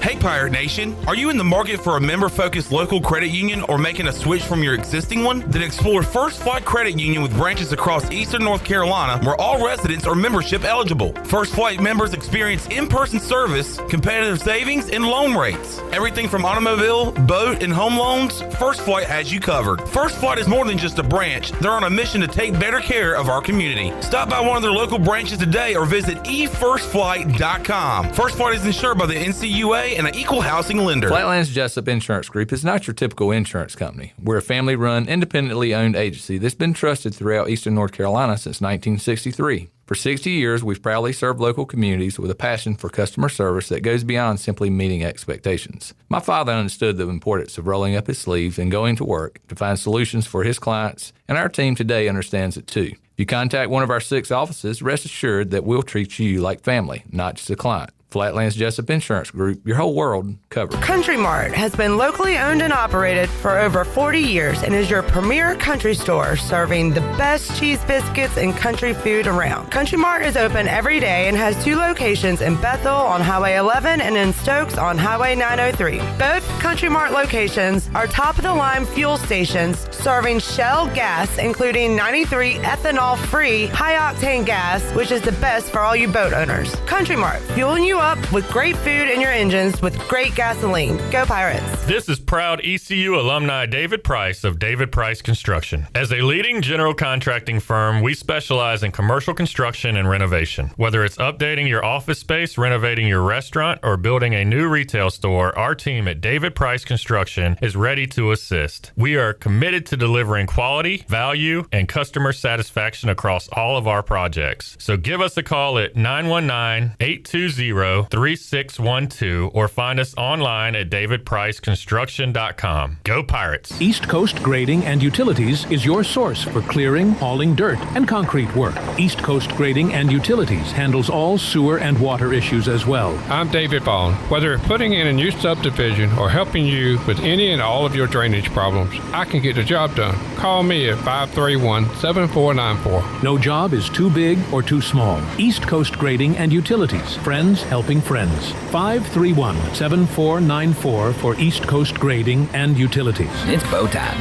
Hey Pirate Nation, are you in the market for a member-focused local credit union or making a switch from your existing one? Then explore First Flight Credit Union with branches across eastern North Carolina where all residents are membership eligible. First Flight members experience in-person service, competitive savings, and loan rates. Everything from automobile, boat, and home loans, First Flight has you covered. First Flight is more than just a branch. They're on a mission to take better care of our community. Stop by one of their local branches today or visit efirstflight.com. First Flight is insured by the NCUA and an equal housing lender. Flatlands Jessup Insurance Group is not your typical insurance company. We're a family-run, independently owned agency that's been trusted throughout eastern North Carolina since 1963. For 60 years, we've proudly served local communities with a passion for customer service that goes beyond simply meeting expectations. My father understood the importance of rolling up his sleeves and going to work to find solutions for his clients, and our team today understands it too. If you contact one of our 6 offices, rest assured that we'll treat you like family, not just a client. Flatlands Jessup Insurance Group, your whole world covered. Country Mart has been locally owned and operated for over 40 years and is your premier country store serving the best cheese biscuits and country food around. Country Mart is open every day and has 2 locations in Bethel on Highway 11 and in Stokes on Highway 903. Both Country Mart locations are top-of-the-line fuel stations serving Shell gas, including 93 ethanol-free high-octane gas, which is the best for all you boat owners. Country Mart, fueling you up with great food in your engines with great gasoline. Go Pirates! This is proud ECU alumni David Price of David Price Construction. As a leading general contracting firm, we specialize in commercial construction and renovation. Whether it's updating your office space, renovating your restaurant, or building a new retail store, our team at David Price Construction is ready to assist. We are committed to delivering quality, value, and customer satisfaction across all of our projects. So give us a call at 919-820-3612 or find us online at davidpriceconstruction.com. Go Pirates! East Coast Grading and Utilities is your source for clearing, hauling dirt, and concrete work. East Coast Grading and Utilities handles all sewer and water issues as well. I'm David Vaughn. Whether putting in a new subdivision or helping you with any and all of your drainage problems, I can get the job done. Call me at 531-7494. No job is too big or too small. East Coast Grading and Utilities. Friends helping friends. 531-7494 for East Coast Grading and Utilities. It's bow time.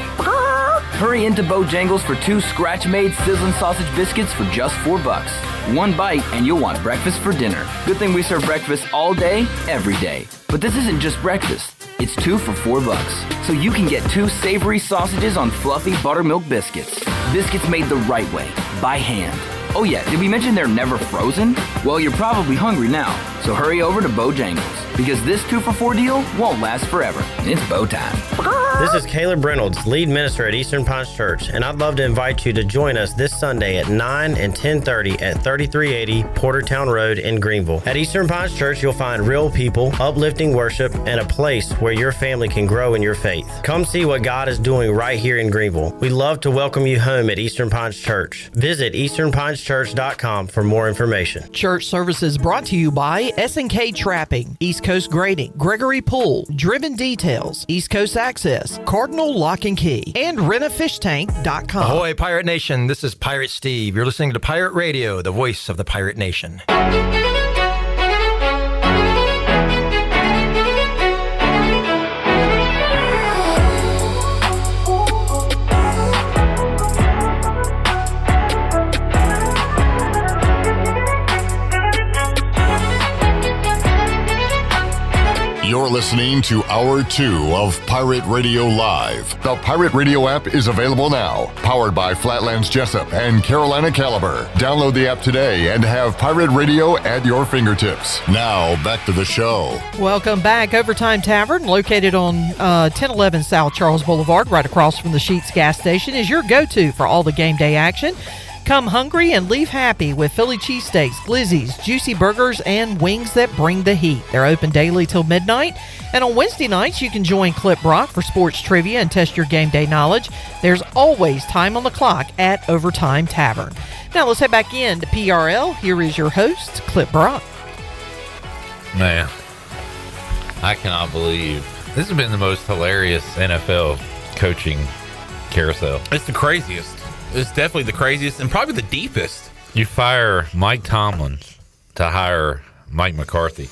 Hurry into Bojangles for 2 scratch-made sizzling sausage biscuits for just $4. 1 bite and you'll want breakfast for dinner. Good thing we serve breakfast all day, every day. But this isn't just breakfast. It's 2 for $4. So you can get 2 savory sausages on fluffy buttermilk biscuits. Biscuits made the right way, by hand. Oh yeah, did we mention they're never frozen? Well, you're probably hungry now, so hurry over to Bojangles, because this 2 for $4 deal won't last forever. It's bow time. This is Caleb Reynolds, lead minister at Eastern Pines Church, and I'd love to invite you to join us this Sunday at 9 and 10:30 at 3380 Portertown Road in Greenville. At Eastern Pines Church, you'll find real people, uplifting worship, and a place where your family can grow in your faith. Come see what God is doing right here in Greenville. We'd love to welcome you home at Eastern Pines Church. Visit easternpinechurch.com for more information. Church services brought to you by S&K Trapping, East Coast Grading, Gregory Pool, Driven Details, East Coast Access, Cardinal Lock and Key, and rentafishtank.com. Ahoy, Pirate Nation. This is Pirate Steve. You're listening to Pirate Radio, the voice of the Pirate Nation. You're listening to Hour 2 of Pirate Radio Live. The Pirate Radio app is available now, powered by Flatlands Jessup and Carolina Caliber. Download the app today and have Pirate Radio at your fingertips. Now, back to the show. Welcome back. Overtime Tavern, located on 1011 South Charles Boulevard, right across from the Sheetz gas station, is your go-to for all the game day action. Come hungry and leave happy with Philly cheesesteaks, glizzies, juicy burgers, and wings that bring the heat. They're open daily till midnight. And on Wednesday nights, you can join Clip Brock for sports trivia and test your game day knowledge. There's always time on the clock at Overtime Tavern. Now let's head back in to PRL. Here is your host, Clip Brock. Man, I cannot believe this has been the most hilarious NFL coaching carousel. It's the craziest. It's definitely the craziest and probably the deepest. You fire Mike Tomlin to hire Mike McCarthy.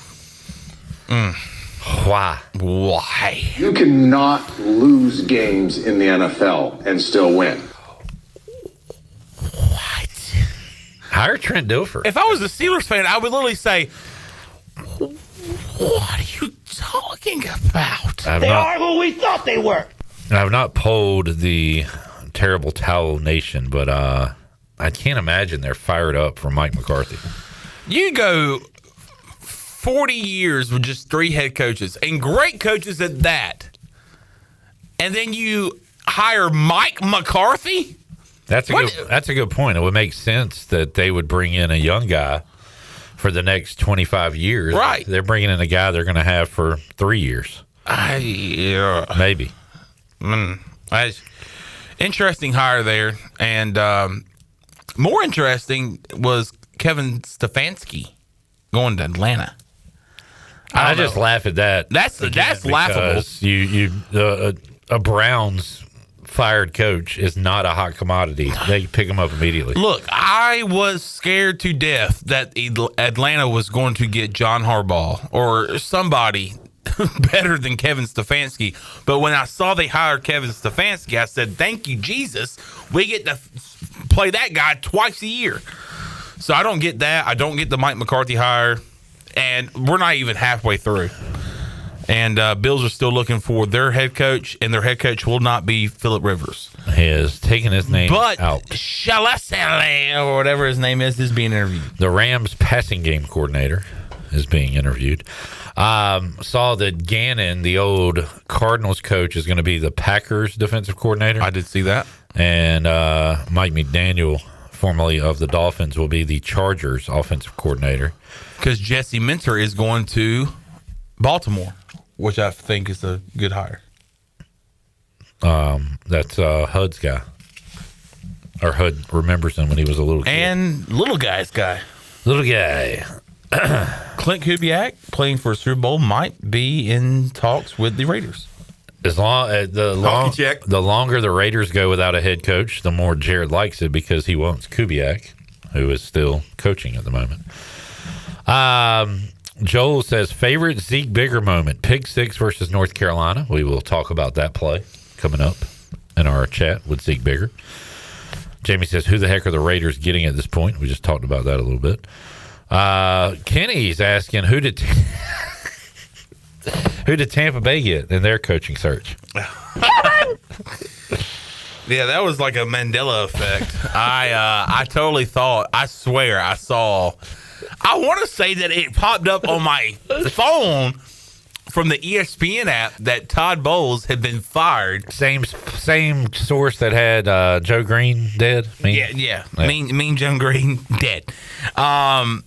Why? You cannot lose games in the NFL and still win. Hire Trent Dilfer. If I was a Steelers fan, I would literally say, what are you talking about? They are who we thought they were. I've not polled the terrible towel nation, but I can't imagine they're fired up for Mike McCarthy. You go 40 years with just 3 head coaches and great coaches at that, and then you hire Mike McCarthy? That's a good point. It would make sense that they would bring in a young guy for the next 25 years. Right. They're bringing in a guy they're going to have for 3 years. Maybe. Interesting hire there. And more interesting was Kevin Stefanski going to Atlanta. I just laugh at that. That's laughable. A Browns fired coach is not a hot commodity. They pick him up immediately. Look, I was scared to death that Atlanta was going to get John Harbaugh or somebody better than Kevin Stefanski. But when I saw they hired Kevin Stefanski, I said, thank you, Jesus. We get to play that guy twice a year. So I don't get that. I don't get the Mike McCarthy hire. And we're not even halfway through. And Bills are still looking for their head coach, and their head coach will not be Phillip Rivers. He has taken his name out. But Shalasele, or whatever his name is being interviewed. The Rams passing game coordinator is being interviewed. Saw that Gannon, the old Cardinals coach, is going to be the Packers defensive coordinator. I did see that. And Mike McDaniel, formerly of the Dolphins, will be the Chargers offensive coordinator. Because Jesse Minter is going to Baltimore, which I think is a good hire. That's HUD's guy. Or HUD remembers him when he was a little kid. And little guy's guy. Little guy. Clint Kubiak, playing for a Super Bowl, might be in talks with the Raiders. The longer the Raiders go without a head coach, the more Jared likes it because he wants Kubiak, who is still coaching at the moment. Joel says, favorite Zeek Bigger moment, Pick 6 versus North Carolina. We will talk about that play coming up in our chat with Zeek Bigger. Jamie says, who the heck are the Raiders getting at this point? We just talked about that a little bit. Kenny's asking, who did Tampa Bay get in their coaching search? Yeah, that was like a Mandela effect. I totally thought, I swear I saw, I want to say that it popped up on my phone from the ESPN app that Todd Bowles had been fired. Same source that had Joe Green dead? Yeah. Mean Joe Green dead. I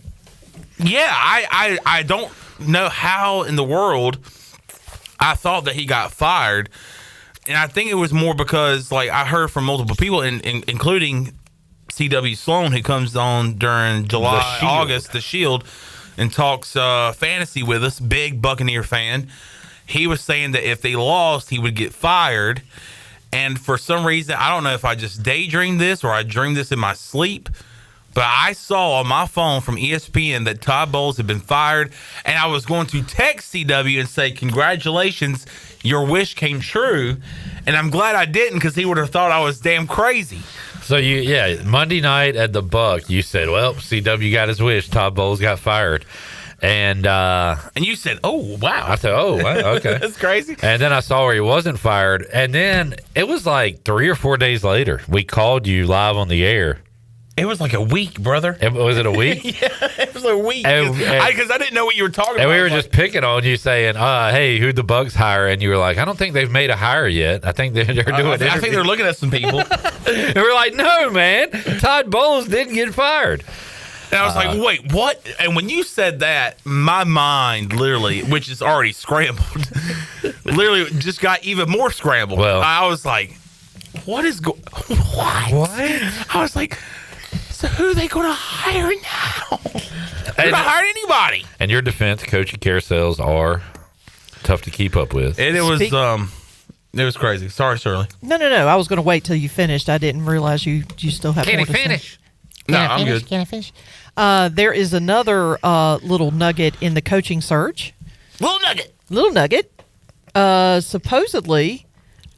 don't know how in the world I thought that he got fired. And I think it was more because, like, I heard from multiple people, including C.W. Sloan, who comes on during July, August, The Shield, and talks fantasy with us, big Buccaneer fan. He was saying that if they lost, he would get fired. And for some reason, I don't know if I just daydreamed this or I dreamed this in my sleep, but I saw on my phone from ESPN that Todd Bowles had been fired, and I was going to text CW and say, congratulations, your wish came true. And I'm glad I didn't, because he would have thought I was damn crazy. So, Monday night at the Buck, you said, well, CW got his wish. Todd Bowles got fired. And you said, oh, wow. I said, oh, wow, okay. That's crazy. And then I saw where he wasn't fired. And then it was like 3 or 4 days later, we called you live on the air. It was like a week, brother. Was it a week? Yeah, it was a week. Because I didn't know what you were talking about. And we were just picking on you saying, hey, who'd the Bucks hire? And you were like, I don't think they've made a hire yet. I think they're doing it. I think they're looking at some people. And we're like, no, man. Todd Bowles didn't get fired. And I was like, wait, what? And when you said that, my mind literally, which is already scrambled, literally just got even more scrambled. Well, I was like, what is going What? I was like, so who are they going to hire now? They're not hiring anybody. In your defense, coaching carousels are tough to keep up with. And it was crazy. Sorry, Shirley. No. I was going to wait till you finished. I didn't realize you still have more to say. No, I'm good. Can I finish? There is another little nugget in the coaching search. Little nugget. Supposedly,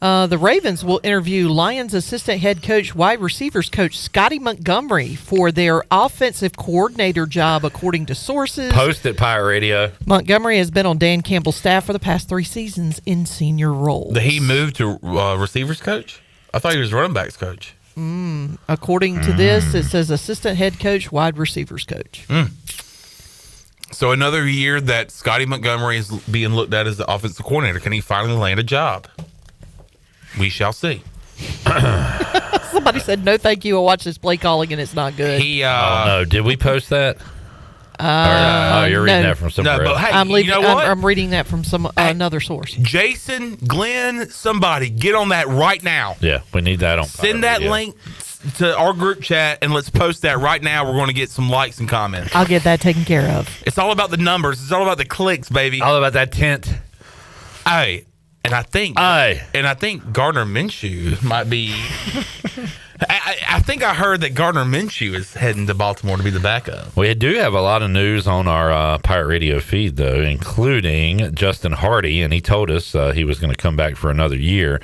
the Ravens will interview Lions assistant head coach, wide receivers coach Scotty Montgomery for their offensive coordinator job, according to sources. Post at Pirate Radio. Montgomery has been on Dan Campbell's staff for the past 3 seasons in senior roles. Did he move to receivers coach? I thought he was running backs coach. According to this, it says assistant head coach, wide receivers coach. So another year that Scotty Montgomery is being looked at as the offensive coordinator. Can he finally land a job? We shall see. Somebody said, no, thank you. I watched this play calling and it's not good. Oh, no. Did we post that? You're reading that from somewhere else. Hey, I'm reading that from another source. Jason, Glenn, somebody, get on that right now. Yeah, we need that on Send that link. to our group chat and let's post that right now. We're going to get some likes and comments. I'll get that taken care of. It's all about the numbers. It's all about the clicks, baby. All about that tent. Hey, and I think Gardner Minshew might be. I think I heard that Gardner Minshew is heading to Baltimore to be the backup. We do have a lot of news on our Pirate Radio feed, though, including Justin Hardy, and he told us he was going to come back for another year,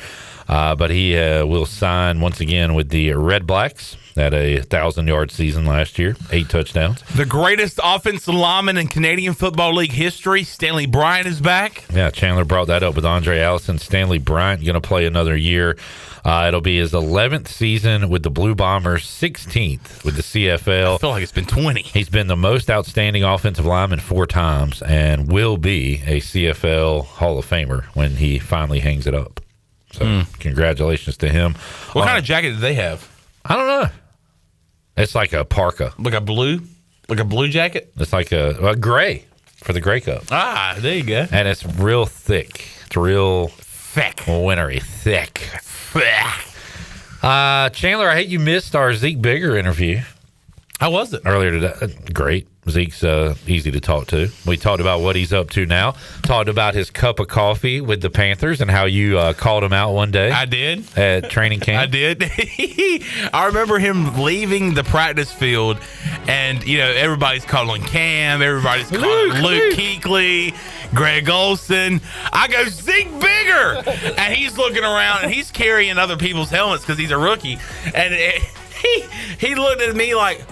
but he will sign once again with the Red Blacks. Had a 1,000-yard season last year, 8 touchdowns. The greatest offensive lineman in Canadian Football League history, Stanley Bryant, is back. Yeah, Chandler brought that up with Aundrae Allison. Stanley Bryant going to play another year. It'll be his 11th season with the Blue Bombers, 16th with the CFL. I feel like it's been 20. He's been the most outstanding offensive lineman 4 times and will be a CFL Hall of Famer when he finally hangs it up. So congratulations to him. What kind of jacket do they have? I don't know. It's like a parka. Like a blue jacket? It's like a gray for the Grey Cup. Ah, there you go. And it's real thick. It's real thick. Wintry thick. Chandler, I hate you missed our Zeek Bigger interview. How was it? Earlier today. Great. Zeke's easy to talk to. We talked about what he's up to now. Talked about his cup of coffee with the Panthers and how you called him out one day. I did. At training camp. I did. I remember him leaving the practice field, and, everybody's calling Cam. Everybody's calling Luke Kuechly, Greg Olson. I go, Zeek Bigger! And he's looking around, and he's carrying other people's helmets because he's a rookie. And he looked at me like,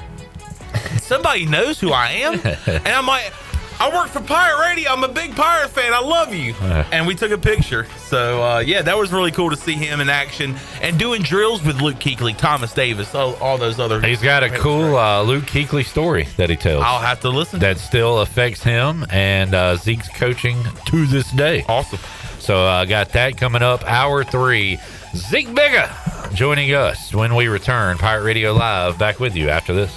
somebody knows who I am? And I'm like, I work for Pirate Radio. I'm a big Pirate fan. I love you. And we took a picture. So, that was really cool to see him in action and doing drills with Luke Kuechly, Thomas Davis, all those other. He's got a cool Luke Kuechly story that he tells. I'll have to listen. That still affects him and Zeke's coaching to this day. Awesome. So I got that coming up. Hour 3. Zeek Bigger joining us when we return. Pirate Radio Live back with you after this.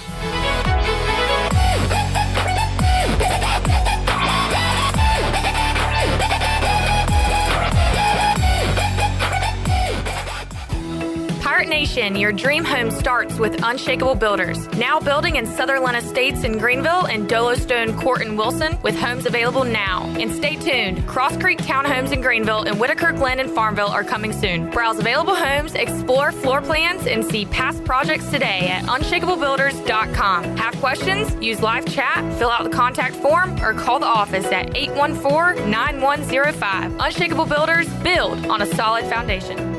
Nation, your dream home starts with Unshakable Builders. Now building in Sutherland Estates in Greenville and Dolostone Court in Wilson with homes available now. And stay tuned. Cross Creek Townhomes in Greenville and Whitaker Glen in Farmville are coming soon. Browse available homes, explore floor plans, and see past projects today at unshakablebuilders.com. Have questions? Use live chat, fill out the contact form, or call the office at 814-9105. Unshakable Builders, build on a solid foundation.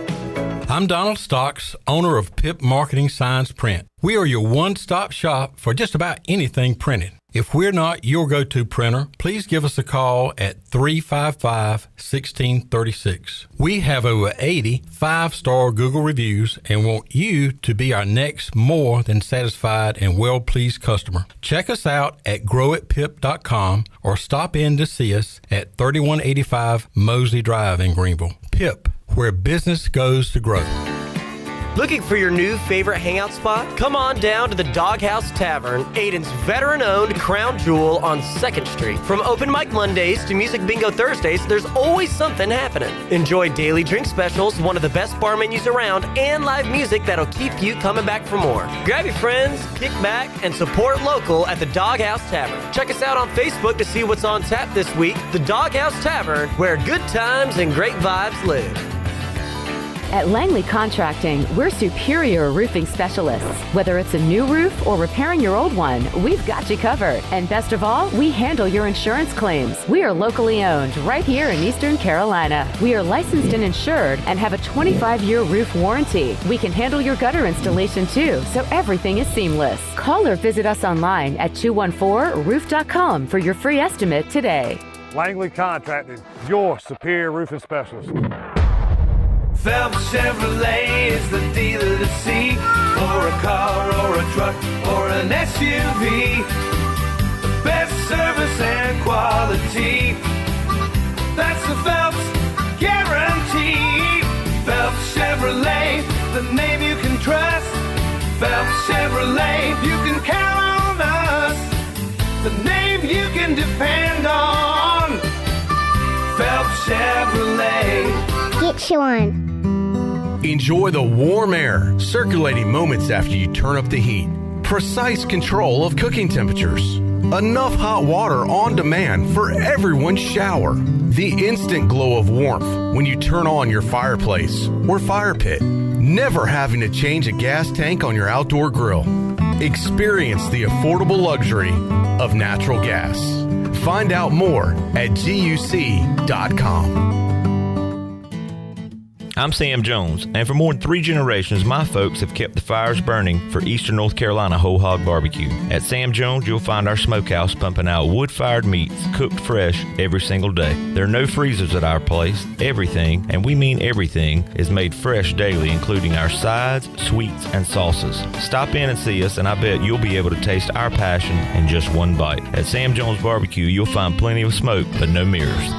I'm Donald Stocks, owner of PIP Marketing Signs Print. We are your one-stop shop for just about anything printed. If we're not your go-to printer, please give us a call at 355-1636. We have over 80 5-star Google reviews and want you to be our next more than satisfied and well-pleased customer. Check us out at growitpip.com or stop in to see us at 3185 Mosley Drive in Greenville. PIP, where business goes to grow. Looking for your new favorite hangout spot? Come on down to the Doghouse Tavern, Aiden's veteran-owned crown jewel on 2nd Street. From open mic Mondays to music bingo Thursdays, there's always something happening. Enjoy daily drink specials, one of the best bar menus around, and live music that'll keep you coming back for more. Grab your friends, kick back, and support local at the Doghouse Tavern. Check us out on Facebook to see what's on tap this week. The Doghouse Tavern, where good times and great vibes live. At Langley Contracting, we're superior roofing specialists. Whether it's a new roof or repairing your old one, we've got you covered. And best of all, we handle your insurance claims. We are locally owned right here in Eastern Carolina. We are licensed and insured and have a 25-year roof warranty. We can handle your gutter installation too, so everything is seamless. Call or visit us online at 214roof.com for your free estimate today. Langley Contracting, your superior roofing specialist. Phelps Chevrolet is the dealer to see for a car or a truck or an SUV. The best service and quality. That's the Phelps guarantee. Phelps Chevrolet, the name you can trust. Phelps Chevrolet, you can count on us. The name you can depend on. Phelps Chevrolet. Get you one. Enjoy the warm air circulating moments after you turn up the heat. Precise control of cooking temperatures. Enough hot water on demand for everyone's shower. The instant glow of warmth when you turn on your fireplace or fire pit. Never having to change a gas tank on your outdoor grill. Experience the affordable luxury of natural gas. Find out more at GUC.com. I'm Sam Jones, and for more than 3 generations, my folks have kept the fires burning for Eastern North Carolina Whole Hog Barbecue. At Sam Jones, you'll find our smokehouse pumping out wood-fired meats, cooked fresh every single day. There are no freezers at our place. Everything, and we mean everything, is made fresh daily, including our sides, sweets, and sauces. Stop in and see us, and I bet you'll be able to taste our passion in just one bite. At Sam Jones Barbecue, you'll find plenty of smoke, but no mirrors.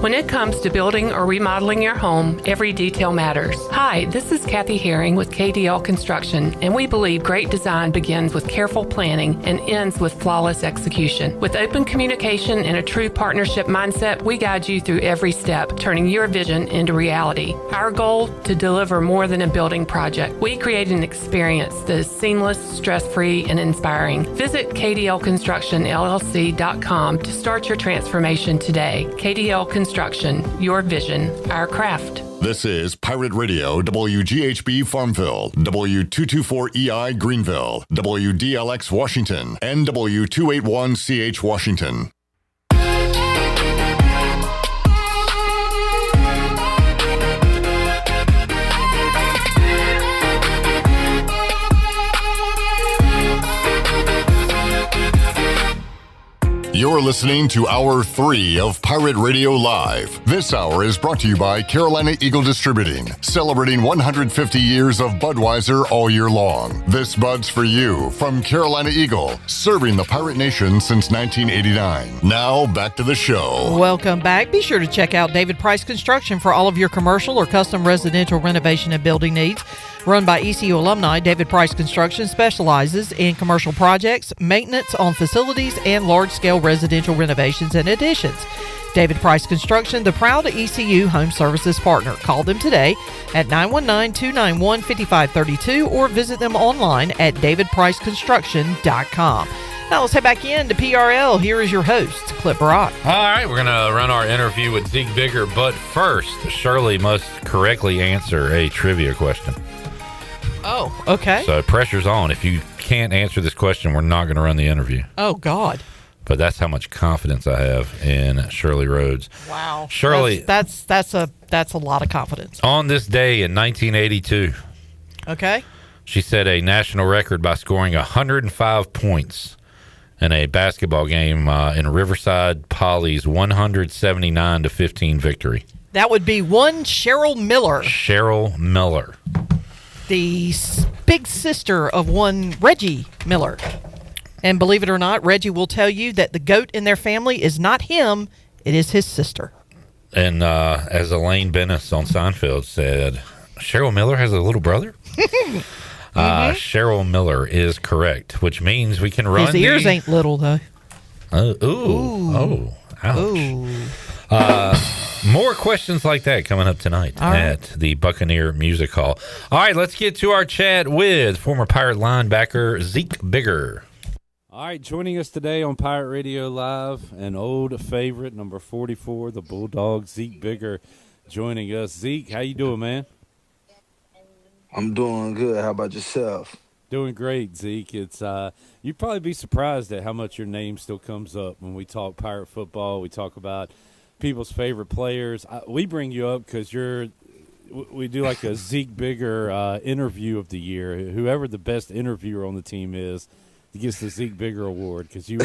When it comes to building or remodeling your home, every detail matters. Hi, this is Kathy Herring with KDL Construction, and we believe great design begins with careful planning and ends with flawless execution. With open communication and a true partnership mindset, we guide you through every step, turning your vision into reality. Our goal, to deliver more than a building project. We create an experience that is seamless, stress-free, and inspiring. Visit KDLConstructionLLC.com to start your transformation today. KDL Construction, your vision, our craft. This is Pirate Radio, WGHB Farmville, W224EI Greenville, WDLX Washington, and W281CH Washington. You're listening to Hour 3 of Pirate Radio Live. This hour is brought to you by Carolina Eagle Distributing, celebrating 150 years of Budweiser all year long. This Bud's for you from Carolina Eagle, serving the Pirate Nation since 1989. Now, back to the show. Welcome back. Be sure to check out David Price Construction for all of your commercial or custom residential renovation and building needs. Run by ECU alumni, David Price Construction specializes in commercial projects, maintenance on facilities, and large-scale residential renovations and additions. David Price Construction, the proud ECU Home Services partner. Call them today at 919-291-5532 or visit them online at davidpriceconstruction.com. Now let's head back in to PRL. Here is your host, Clip Brock. All right, we're going to run our interview with Zeek Bigger, but first, Shirley must correctly answer a trivia question. Oh, okay. So pressure's on. If you can't answer this question, we're not going to run the interview. Oh, God. But that's how much confidence I have in Shirley Rhodes. Wow. Shirley, that's a lot of confidence. On this day in 1982, okay, she set a national record by scoring 105 points in a basketball game in Riverside Poly's 179-15 victory. That would be one Cheryl Miller. Cheryl Miller. The big sister of one Reggie Miller. And believe it or not, Reggie will tell you that the goat in their family is not him, it is his sister. And as Elaine Bennis on Seinfeld said, Cheryl Miller has a little brother? Cheryl Miller is correct, which means we can run. His ears ain't little, though. Oh, ouch. More questions like that coming up tonight at the Buccaneer Music Hall. All right, let's get to our chat with former Pirate linebacker Zeek Bigger. All right, joining us today on Pirate Radio Live, an old favorite, number 44, the Bulldog, Zeek Bigger, joining us. Zeek, how you doing, man? I'm doing good. How about yourself? Doing great, Zeek. It's you'd probably be surprised at how much your name still comes up when we talk Pirate football. We talk about people's favorite players. We bring you up because we do like a Zeek Bigger interview of the year. Whoever the best interviewer on the team is, he gets the Zeek Bigger award because you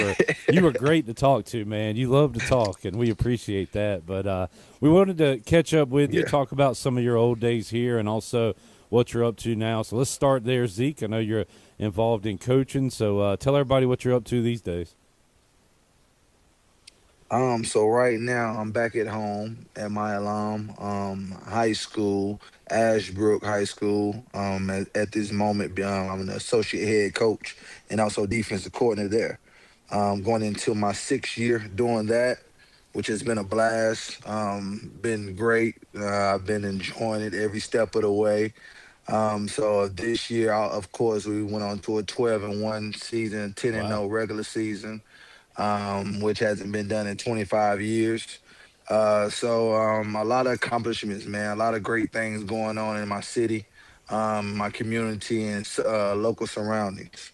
were great to talk to, man. You love to talk, and we appreciate that. But we wanted to catch up with you, talk about some of your old days here, and also what you're up to now. So let's start there, Zeek. I know you're involved in coaching, so tell everybody what you're up to these days. So right now I'm back at home at my alum high school, Ashbrook High School. At this moment, I'm an associate head coach and also defensive coordinator there. Going into my 6th year doing that. which has been a blast. Been great. I've been enjoying it every step of the way. So this year, of course, we went on to a 12-1 season, 10-0 regular season, which hasn't been done in 25 years. A lot of accomplishments, man. A lot of great things going on in my city, my community, and local surroundings.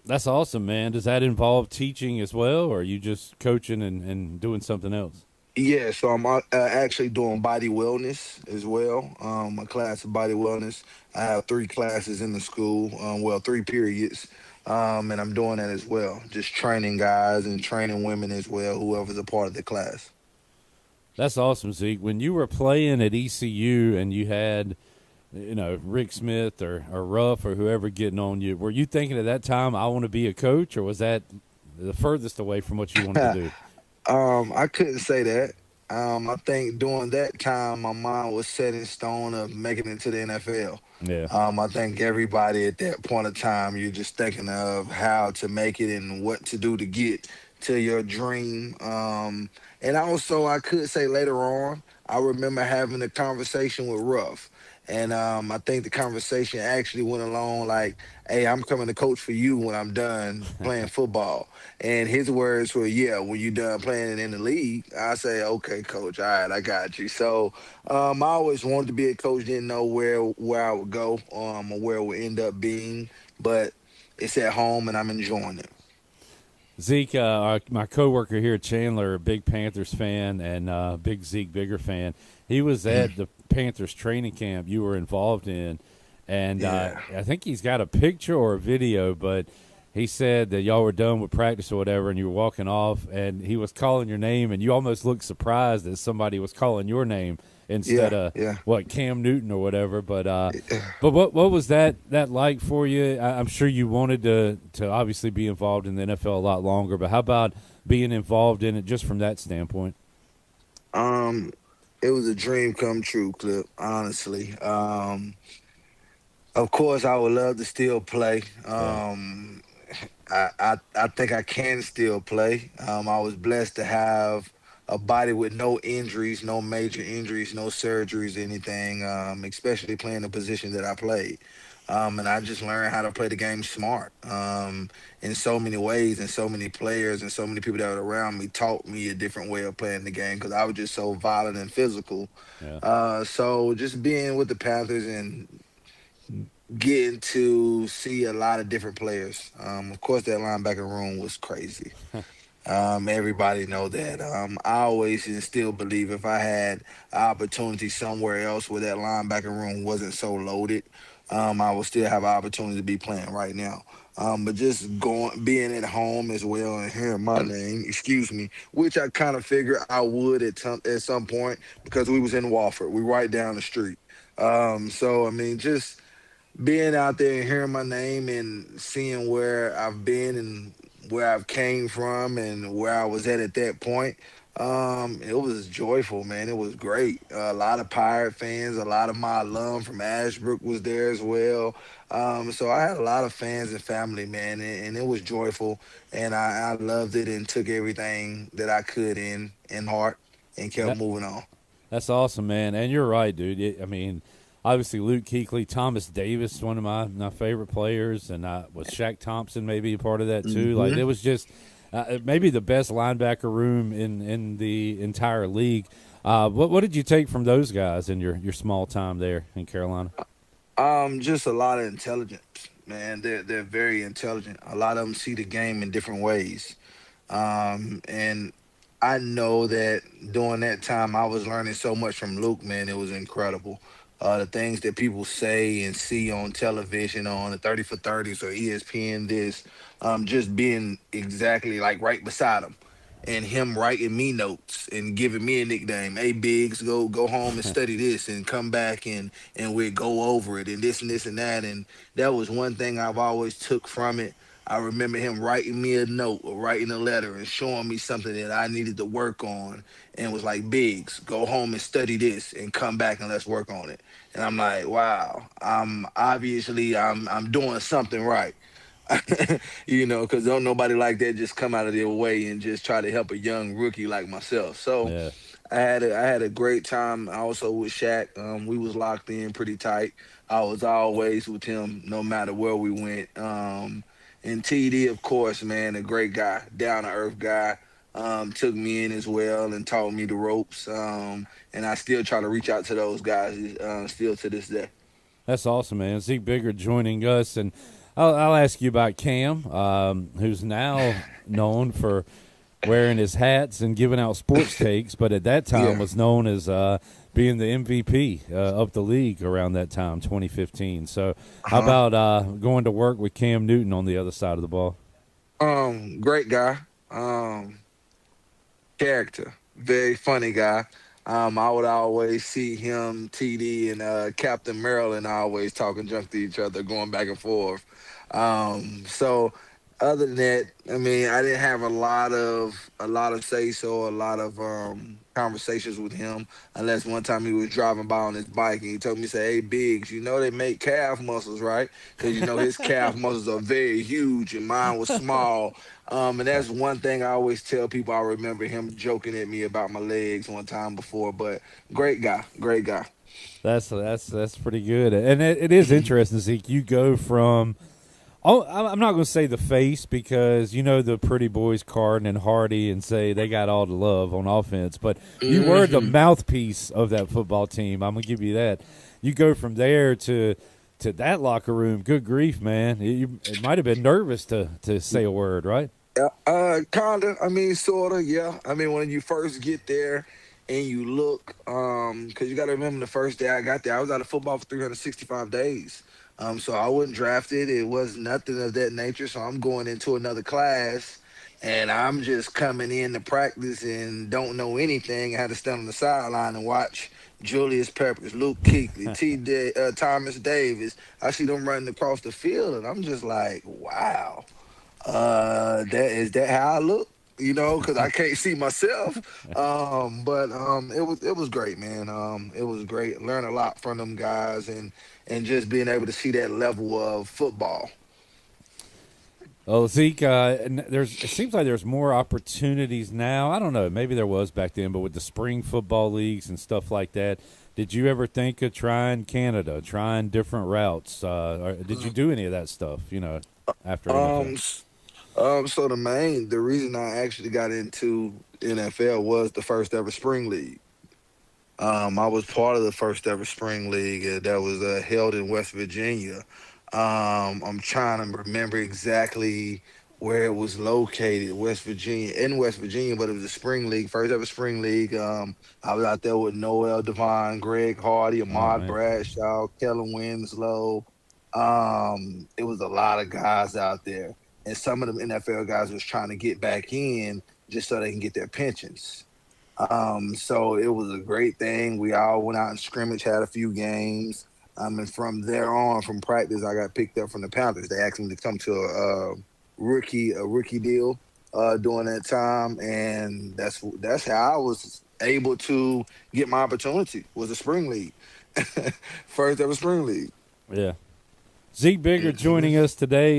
That's awesome, man. Does that involve teaching as well, or are you just coaching and doing something else? Yeah, so I'm actually doing body wellness as well. A class of body wellness. I have 3 classes in the school, 3 periods, and I'm doing that as well. Just training guys and training women as well, whoever's a part of the class. That's awesome, Zeke. When you were playing at ECU and you had, Rick Smith or Ruff or whoever getting on you, were you thinking at that time, I want to be a coach, or was that the furthest away from what you wanted to do? I couldn't say that. I think during that time, my mind was set in stone of making it to the NFL. Yeah. I think everybody at that point of time, you're just thinking of how to make it and what to do to get to your dream. And also, I could say later on, I remember having a conversation with Ruff. And I think the conversation actually went along like, hey, I'm coming to coach for you when I'm done playing football. And his words were, yeah, when you're done playing in the league, I say, okay, coach, all right, I got you. So I always wanted to be a coach, didn't know where I would go or where it would end up being. But it's at home, and I'm enjoying it. Zeke, my coworker here, Chandler, a big Panthers fan and big Zeke Bigger fan. He was at the Panthers training camp you were involved in, and I think he's got a picture or a video, but he said that y'all were done with practice or whatever, and you were walking off, and he was calling your name, and you almost looked surprised that somebody was calling your name instead of Cam Newton or whatever. But what was that like for you? I'm sure you wanted to obviously be involved in the NFL a lot longer, but how about being involved in it just from that standpoint? It was a dream come true, Clip, honestly. Of course, I would love to still play. I think I can still play. I was blessed to have a body with no injuries, no major injuries, no surgeries, anything, especially playing the position that I played. And I just learned how to play the game smart in so many ways, and so many players and so many people that were around me taught me a different way of playing the game because I was just so violent and physical. Yeah. So just being with the Panthers and getting to see a lot of different players. Of course, that linebacker room was crazy. Everybody know that. I always and still believe if I had an opportunity somewhere else where that linebacker room wasn't so loaded, I will still have an opportunity to be playing right now. But just being at home as well and hearing my name, which I kind of figured I would at some point because we was in Wofford. We right down the street. Just being out there and hearing my name and seeing where I've been and where I've came from and where I was at that point, it was joyful, man. It was great. A lot of Pirate fans, a lot of my alum from Ashbrook was there as well. So I had a lot of fans and family, man, and it was joyful. And I loved it and took everything that I could in heart and kept moving on. That's awesome, man. And you're right, dude. Obviously Luke Kuechly, Thomas Davis, one of my favorite players, and was Shaq Thompson maybe a part of that too. Mm-hmm. Like it was just maybe the best linebacker room in the entire league. What did you take from those guys in your small time there in Carolina? Just a lot of intelligence, man. They're very intelligent. A lot of them see the game in different ways, and I know that during that time I was learning so much from Luke, man. It was incredible. The things that people say and see on television, on the 30 for 30s or ESPN, just being exactly like right beside him, and him writing me notes and giving me a nickname. Hey, Biggs, go home and study this and come back and we go over it and this and this and that. And that was one thing I've always took from it. I remember him writing me a note or writing a letter and showing me something that I needed to work on, and was like, Biggs, go home and study this and come back and let's work on it. And I'm like, wow, I'm doing something right. Because don't nobody like that just come out of their way and just try to help a young rookie like myself. So Yeah. I had a great time also with Shaq. We was locked in pretty tight. I was always with him no matter where we went. And TD, of course, man, a great guy, down to earth guy. Took me in as well and taught me the ropes. And I still try to reach out to those guys still to this day. That's awesome, man. Zeek Bigger joining us, and I'll ask you about Cam, who's now known for wearing his hats and giving out sports takes, but at that time was known as being the MVP of the league around that time, 2015. So how about going to work with Cam Newton on the other side of the ball? Great guy. Character. Very funny guy. I would always see him, TD, and Captain Maryland always talking junk to each other, going back and forth. So other than that, I mean, I didn't have a lot of say-so, a lot of conversations with him, unless one time he was driving by on his bike and he told me, say, "Hey, Biggs, they make calf muscles, right?" Because, his calf muscles are very huge and mine was small. And that's one thing I always tell people. I remember him joking at me about my legs one time before, but great guy. That's pretty good. And it is interesting, Zeke. You go from I'm not going to say the face because the pretty boys Carden and Hardy and say they got all the love on offense, but you were the mouthpiece of that football team. I'm going to give you that. You go from there to that locker room. Good grief, man! It might have been nervous to say a word, right? Kinda. I mean, sorta. Yeah. I mean, when you first get there and you look, because you got to remember the first day I got there, I was out of football for 365 days. So I wasn't drafted. It was nothing of that nature. So I'm going into another class, and I'm just coming in to practice and don't know anything. I had to stand on the sideline and watch Julius Peppers, Luke Kuechly, Thomas Davis. I see them running across the field, and I'm just like, wow, is that how I look? Because I can't see myself. But it was great, man. It was great. Learned a lot from them guys and just being able to see that level of football. Well, Zeke, it seems like there's more opportunities now. I don't know. Maybe there was back then, but with the spring football leagues and stuff like that, did you ever think of trying Canada, trying different routes? Or did you do any of that stuff, after NFL? So the reason I actually got into NFL was the first ever spring league. I was part of the first ever spring league that was held in West Virginia. I'm trying to remember exactly where it was located, in West Virginia, but it was a spring league, first ever spring league. I was out there with Noel Devine, Greg Hardy, Ahmad Bradshaw, Kellen Winslow. It was a lot of guys out there. And some of them NFL guys was trying to get back in just so they can get their pensions. So it was a great thing. We all went out and scrimmage, had a few games. And from there on, from practice, I got picked up from the Panthers. They asked me to come to a rookie deal during that time. And that's how I was able to get my opportunity, was a spring league. First ever spring league. Yeah. Zeek Bigger joining us today.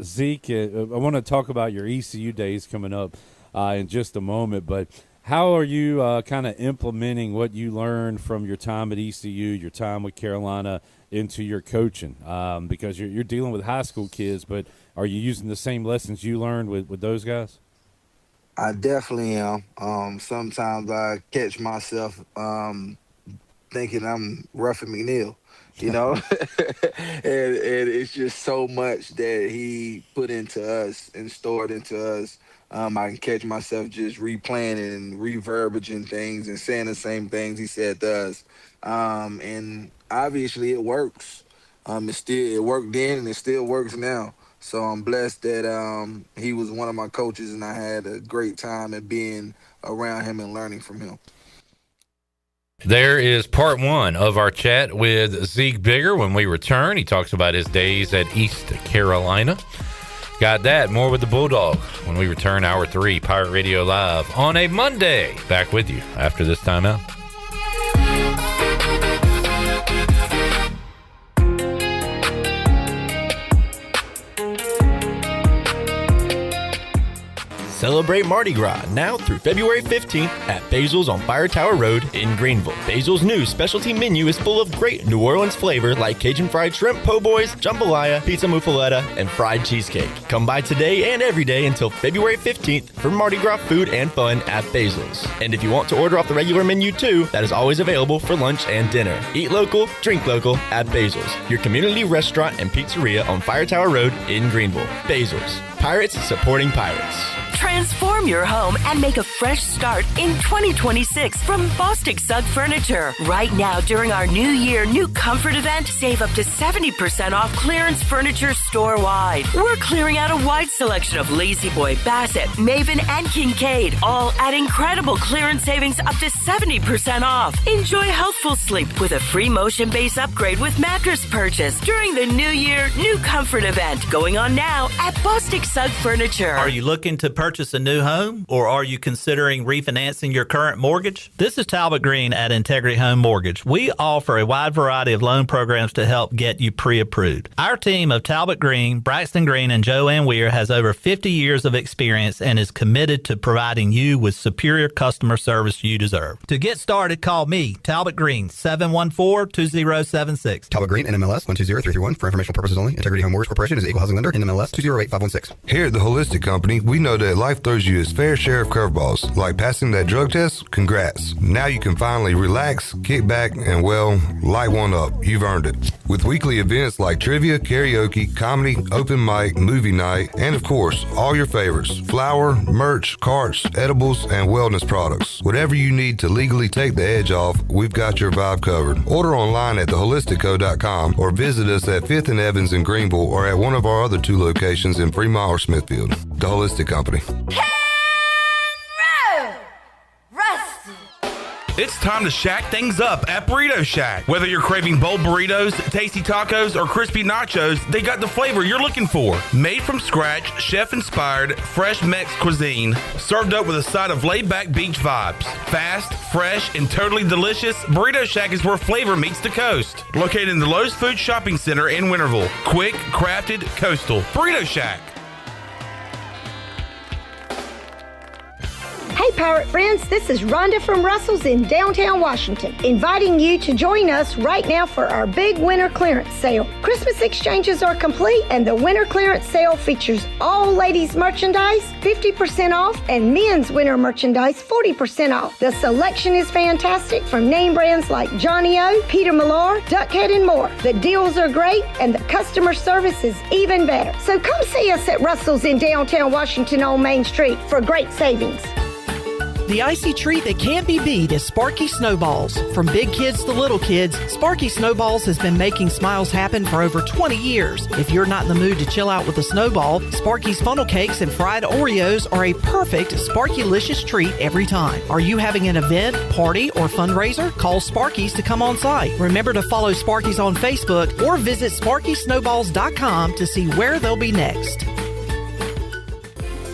Zeke, I want to talk about your ECU days coming up in just a moment, but how are you kind of implementing what you learned from your time at ECU, your time with Carolina, into your coaching? Because you're dealing with high school kids, but are you using the same lessons you learned with those guys? I definitely am. Sometimes I catch myself thinking I'm Ruffin McNeil. And it's just so much that he put into us and stored into us. I can catch myself just replaying it and reverbaging things and saying the same things he said to us. And obviously it works. It worked then and it still works now. So I'm blessed that he was one of my coaches and I had a great time at being around him and learning from him. There is part one of our chat with Zeek Bigger. When we return, he talks about his days at East Carolina. Got that, more with the Bulldog when we return, hour 3, Pirate Radio Live on a Monday. Back with you after this timeout. Celebrate Mardi Gras now through February 15th at Basil's on Fire Tower Road in Greenville. Basil's new specialty menu is full of great New Orleans flavor like Cajun fried shrimp po' boys, jambalaya, pizza muffaletta, and fried cheesecake. Come by today and every day until February 15th for Mardi Gras food and fun at Basil's. And if you want to order off the regular menu too, that is always available for lunch and dinner. Eat local, drink local at Basil's, your community restaurant and pizzeria on Fire Tower Road in Greenville. Basil's, Pirates supporting pirates. Transform your home and make a fresh start in 2026 from Bostic Sugg Furniture. Right now, during our New Year New Comfort event, save up to 70% off clearance furniture store-wide. We're clearing out a wide selection of Lazy Boy, Bassett, Maven, and Kincaid, all at incredible clearance savings up to 70% off. Enjoy healthful sleep with a free motion base upgrade with mattress purchase during the New Year New Comfort event, going on now at Bostic Sugg Furniture. Are you looking to purchase a new home, or are you considering refinancing your current mortgage? This is Talbot Green at Integrity Home Mortgage. We offer a wide variety of loan programs to help get you pre-approved. Our team of Talbot Green, Braxton Green, and Joanne Weir has over 50 years of experience and is committed to providing you with superior customer service you deserve. To get started, call me, Talbot Green, 714-2076. Talbot Green, NMLS 120331. For informational purposes only. Integrity Home Mortgage Corporation is an equal housing lender. NMLS 208516. Here at the Holistic Company, we know that life throws you its fair share of curveballs. Like passing that drug test? Congrats. Now you can finally relax, kick back, and well, light one up. You've earned it. With weekly events like trivia, karaoke, comedy, open mic, movie night, and of course, all your favorites. Flour, merch, carts, edibles, and wellness products. Whatever you need to legally take the edge off, we've got your vibe covered. Order online at theholisticco.com or visit us at 5th and Evans in Greenville or at one of our other 2 locations in Fremont or Smithfield. The Holistic Company. It's time to shack things up at Burrito Shack. Whether you're craving bold burritos, tasty tacos, or crispy nachos, they got the flavor you're looking for. Made from scratch, chef-inspired, fresh Mex cuisine, served up with a side of laid-back beach vibes. Fast, fresh, and totally delicious, Burrito Shack is where flavor meets the coast. Located in the Lowe's Food Shopping Center in Winterville. Quick, crafted, coastal. Burrito Shack. Hey Pirate friends, this is Rhonda from Russell's in downtown Washington, inviting you to join us right now for our big winter clearance sale. Christmas exchanges are complete and the winter clearance sale features all ladies merchandise 50% off and men's winter merchandise 40% off. The selection is fantastic from name brands like Johnny O, Peter Millar, Duckhead, and more. The deals are great and the customer service is even better. So come see us at Russell's in downtown Washington on Main Street for great savings. The icy treat that can't be beat is Sparky Snowballs. From big kids to little kids, Sparky Snowballs has been making smiles happen for over 20 years. If you're not in the mood to chill out with a snowball, Sparky's funnel cakes and fried Oreos are a perfect Sparky-licious treat every time. Are you having an event, party, or fundraiser? Call Sparky's to come on site. Remember to follow Sparky's on Facebook or visit SparkySnowballs.com to see where they'll be next.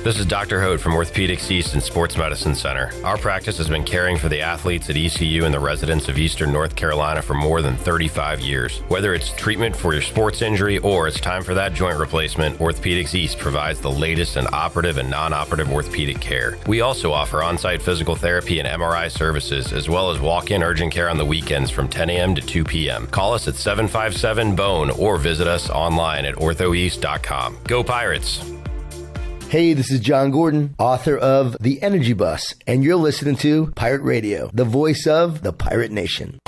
This is Dr. Hote from Orthopedics East and Sports Medicine Center. Our practice has been caring for the athletes at ECU and the residents of Eastern North Carolina for more than 35 years. Whether it's treatment for your sports injury or it's time for that joint replacement, Orthopedics East provides the latest in operative and non-operative orthopedic care. We also offer on-site physical therapy and MRI services, as well as walk-in urgent care on the weekends from 10 a.m. to 2 p.m. Call us at 757-BONE or visit us online at orthoeast.com. Go Pirates! Hey, this is John Gordon, author of The Energy Bus, and you're listening to Pirate Radio, the voice of the Pirate Nation.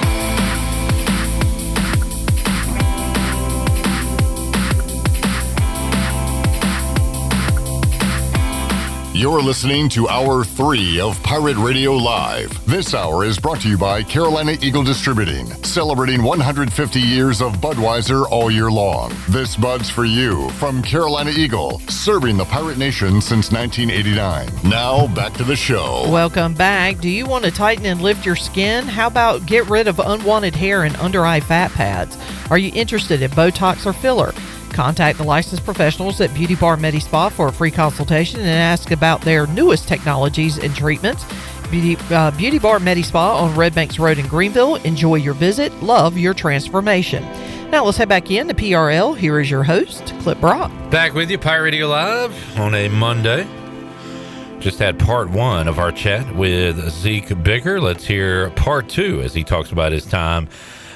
You're listening to Hour 3 of Pirate Radio Live. This hour is brought to you by Carolina Eagle Distributing, celebrating 150 years of Budweiser all year long. This Bud's for you from Carolina Eagle, serving the Pirate Nation since 1989. Now, back to the show. Welcome back. Do you want to tighten and lift your skin? How about get rid of unwanted hair and under-eye fat pads? Are you interested in Botox or filler? Contact the licensed professionals at Beauty Bar Medi-Spa for a free consultation and ask about their newest technologies and treatments. Beauty Bar Medi-Spa on Red Banks Road in Greenville. Enjoy your visit. Love your transformation. Now let's head back in to PRL. Here is your host, Clip Brock. Back with you, Pirate Radio Live on a Monday. Just had part one of our chat with Zeek Bigger. Let's hear part two as he talks about his time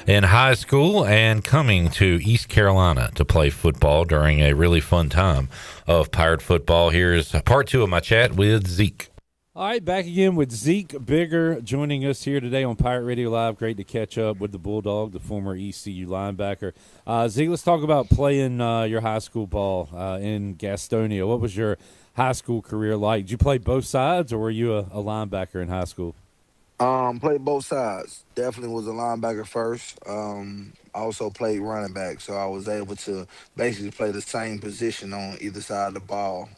in high school and coming to East Carolina to play football during a really fun time of Pirate football. Here's part two of my chat with Zeek. All right, back again with Zeek Bigger joining us here today on Pirate Radio Live. Great to catch up with the Bulldog, the former ECU linebacker. Zeke, let's talk about playing your high school ball in Gastonia. What was your high school career like? Did you play both sides, or were you a linebacker in high school? Played both sides. Definitely was a linebacker first. I also played running back, so I was able to basically play the same position on either side of the ball,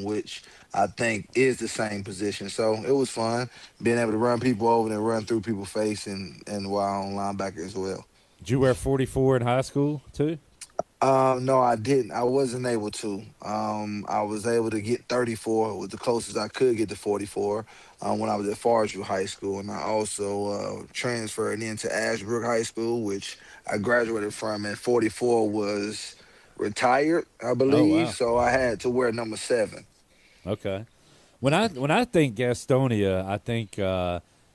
which I think is the same position. So it was fun being able to run people over and run through people's face and while on linebacker as well. Did you wear 44 in high school too? No, I didn't. I wasn't able to. I was able to get 34. It was the closest I could get to 44 when I was at Farsview High School. And I also transferred into Ashbrook High School, which I graduated from, and 44 was retired, I believe. Oh, wow. So I had to wear number 7. Okay. When I think Gastonia, I think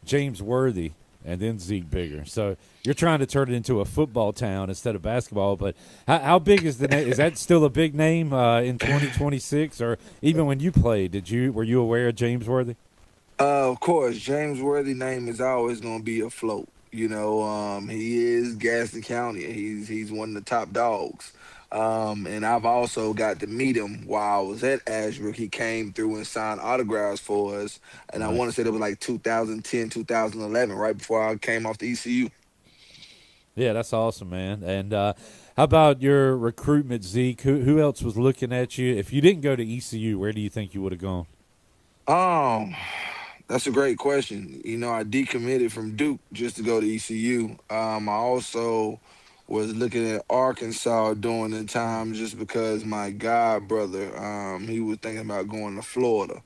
James Worthy and then Zeek Bigger. So you're trying to turn it into a football town instead of basketball. But how big is the name? Is that still a big name in 2026? Or even when you played, were you aware of James Worthy? Of course, James Worthy name is always going to be afloat. You know, he is Gaston County. He's one of the top dogs. And I've also got to meet him while I was at Ashbrook. He came through and signed autographs for us. And I want to say that was like 2010, 2011, right before I came off the ECU. Yeah, that's awesome, man. And how about your recruitment, Zeke? Who else was looking at you? If you didn't go to ECU, where do you think you would have gone? That's a great question. You know, I decommitted from Duke just to go to ECU. I also was looking at Arkansas during the time just because my god brother, he was thinking about going to Florida.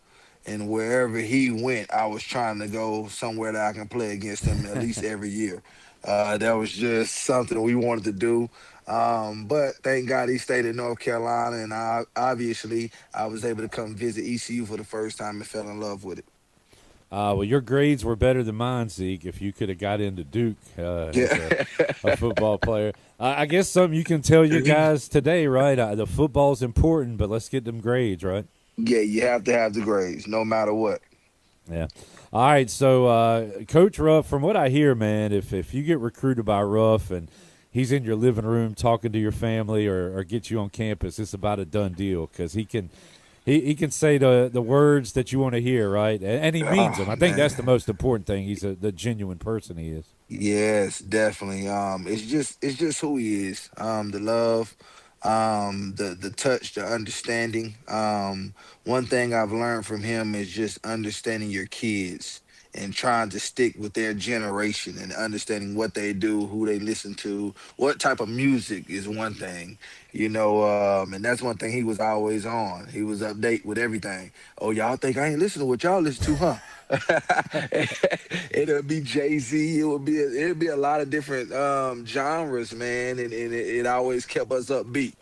And wherever he went, I was trying to go somewhere that I can play against him at least every year. That was just something we wanted to do. But thank God he stayed in North Carolina, and I was able to come visit ECU for the first time and fell in love with it. Well, your grades were better than mine, Zeke, if you could have got into Duke as a football player. I guess something you can tell your guys today, right? The football's important, but let's get them grades, right? Yeah, you have to have the grades, no matter what. Yeah. All right, so Coach Ruff, from what I hear, man, if you get recruited by Ruff and he's in your living room talking to your family or get you on campus, it's about a done deal because he can say the words that you want to hear, right? And he means them. I think that's the most important thing. He's the genuine person he is. Yes, definitely. It's just who he is. The love, the touch, the understanding. One thing I've learned from him is just understanding your kids and trying to stick with their generation and understanding what they do, who they listen to, what type of music is one thing, you know, and that's one thing he was always on. He was update with everything. Oh, y'all think I ain't listening to what y'all listen to, huh? It'll be Jay-Z. It'll be a lot of different genres, man, and it always kept us upbeat.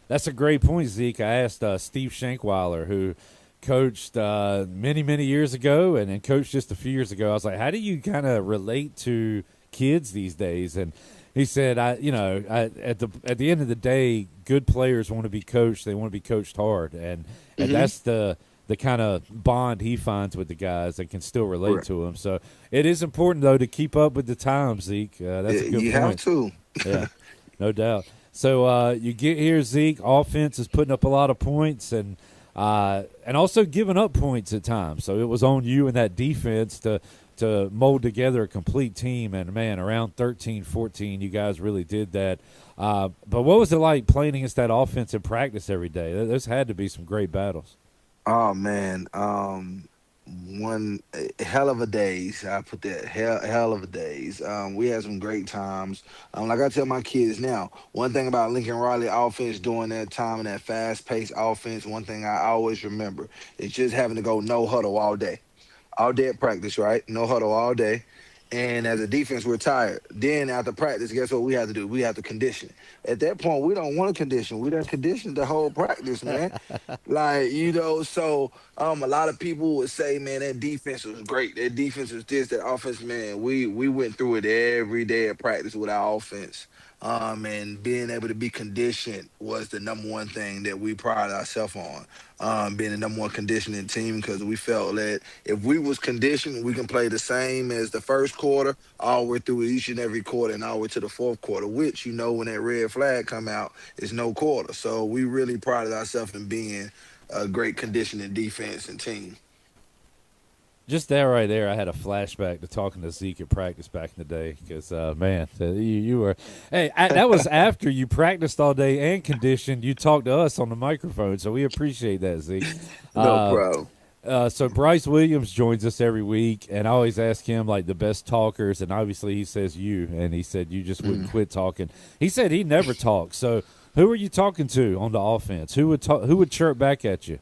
That's a great point, Zeke. I asked Steve Shankweiler, who coached many years ago and then coached just a few years ago. I was like, how do you kind of relate to kids these days? And he said, at the end of the day, good players want to be coached. They want to be coached hard. And that's the kind of bond he finds with the guys that can still relate to him. So it is important, though, to keep up with the times, Zeke. That's a good point. You have to. Yeah, no doubt. So you get here, Zeke. Offense is putting up a lot of points and also giving up points at times. So it was on you and that defense to mold together a complete team. And, man, around 13-14, you guys really did that. But what was it like playing against that offense in practice every day? Those had to be some great battles. Oh, man. One hell of a days. I put that hell of a days. We had some great times. Like I tell my kids now, one thing about Lincoln Riley offense during that time and that fast-paced offense, one thing I always remember is just having to go no huddle all day at practice, right? No huddle all day. And as a defense, we're tired. Then after practice, guess what we have to do? We have to condition. At that point, we don't want to condition. We done conditioned the whole practice, man. So a lot of people would say, man, that defense was great. That defense was this, that offense, man. We went through it every day at practice with our offense. And being able to be conditioned was the number one thing that we pride ourselves on. Being the number one conditioning team, because we felt that if we was conditioned, we can play the same as the first quarter, all the way through each and every quarter, and all the way to the fourth quarter, which, when that red flag come out, is no quarter. So we really prided ourselves in being a great conditioning defense and team. Just that right there, I had a flashback to talking to Zeek at practice back in the day because, man, you were – hey, that was after you practiced all day and conditioned. You talked to us on the microphone, so we appreciate that, Zeek. No problem. So Bryce Williams joins us every week, and I always ask him, like, the best talkers, and obviously he says you, and he said you just wouldn't quit talking. He said he never talks. So who are you talking to on the offense? Who would chirp back at you?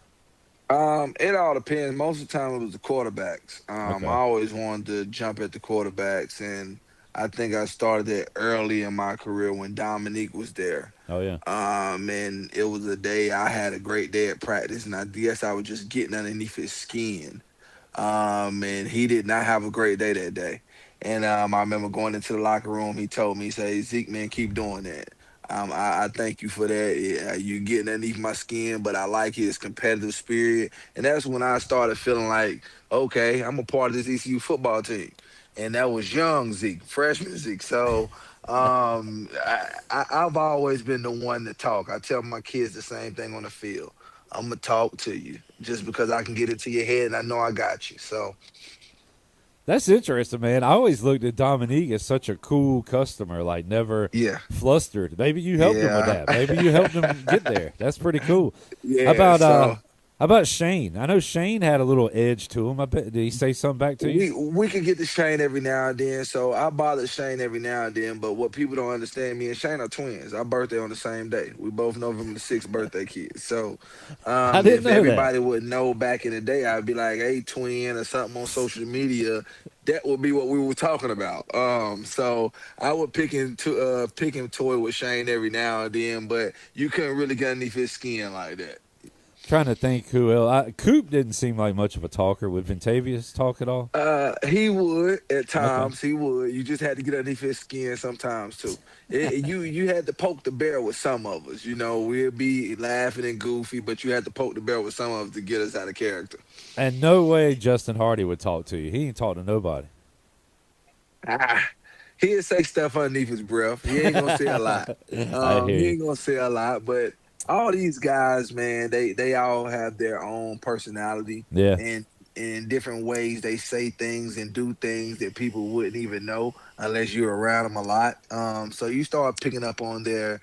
It all depends. Most of the time it was the quarterbacks. I always wanted to jump at the quarterbacks, and I think I started that early in my career when Dominique was there. Oh, yeah. And it was a day I had a great day at practice, and I guess I was just getting underneath his skin. And he did not have a great day that day. And I remember going into the locker room, he told me, he said, Zeke, man, keep doing that. I thank you for that. You're getting underneath my skin, but I like his competitive spirit. And that's when I started feeling like, okay, I'm a part of this ECU football team. And that was young Zeke, freshman Zeke. So I've always been the one to talk. I tell my kids the same thing on the field. I'm going to talk to you just because I can get it to your head and I know I got you. So that's interesting, man. I always looked at Dominique as such a cool customer, like never flustered. Maybe you helped him with that. Maybe you helped him get there. That's pretty cool. Yeah. How about Shane? I know Shane had a little edge to him. I bet. Did he say something back to you? We can get to Shane every now and then, so I bother Shane every now and then. But what people don't understand, me and Shane are twins. Our birthday on the same day. We both November the 6th birthday kids. So I didn't know everybody would know back in the day, I'd be like, "Hey, twin," or something on social media. That would be what we were talking about. So I would pick and toy with Shane every now and then, but you couldn't really get underneath his skin like that. Trying to think who else. Coop didn't seem like much of a talker. Would Ventavious talk at all? He would at times. Okay. He would. You just had to get underneath his skin sometimes too. You had to poke the bear with some of us. We'd be laughing and goofy, but you had to poke the bear with some of us to get us out of character. And no way Justin Hardy would talk to you. He ain't talk to nobody. He'd say stuff underneath his breath. He ain't gonna say a lot. He ain't gonna say a lot, but all these guys, man, they all have their own personality. Yeah. And in different ways they say things and do things that people wouldn't even know unless you're around them a lot. So you start picking up on their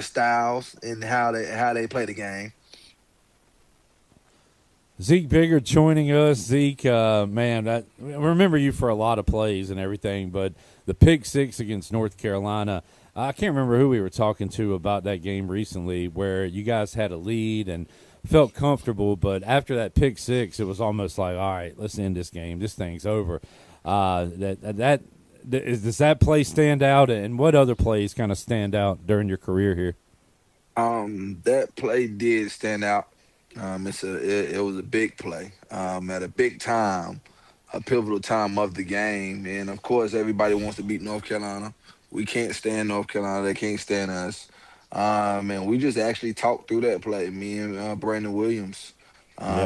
styles and how they play the game. Zeek Bigger joining us. Zeke, man, I remember you for a lot of plays and everything, but the pick six against North Carolina, I can't remember who we were talking to about that game recently where you guys had a lead and felt comfortable, but after that pick six, it was almost like, all right, let's end this game. This thing's over. Does that play stand out, and what other plays kind of stand out during your career here? That play did stand out. It was a big play at a big time, a pivotal time of the game, and of course everybody wants to beat North Carolina. We can't stand North Carolina. They can't stand us. And we just actually talked through that play, me and Brandon Williams.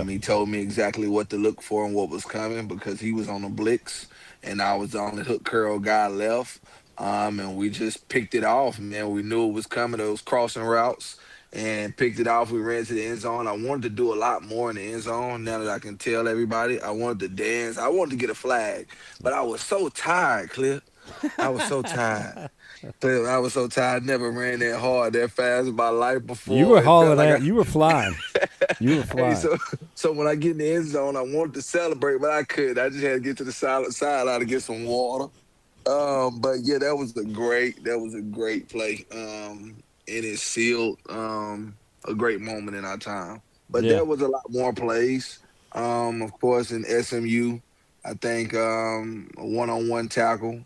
He told me exactly what to look for and what was coming because he was on the blitz and I was on the hook curl guy left. And we just picked it off, man. We knew it was coming, those crossing routes, and picked it off. We ran to the end zone. I wanted to do a lot more in the end zone now that I can tell everybody. I wanted to dance. I wanted to get a flag, but I was so tired, Cliff. I was so tired. I was so tired. I never ran that hard, that fast in my life before. You were hauling out. You were flying. You were flying. Hey, so when I get in the end zone, I wanted to celebrate, but I couldn't. I just had to get to the sideline to get some water. But yeah, that was a great play. And it sealed a great moment in our time. But there was a lot more plays. Of course, in SMU, I think a one-on-one tackle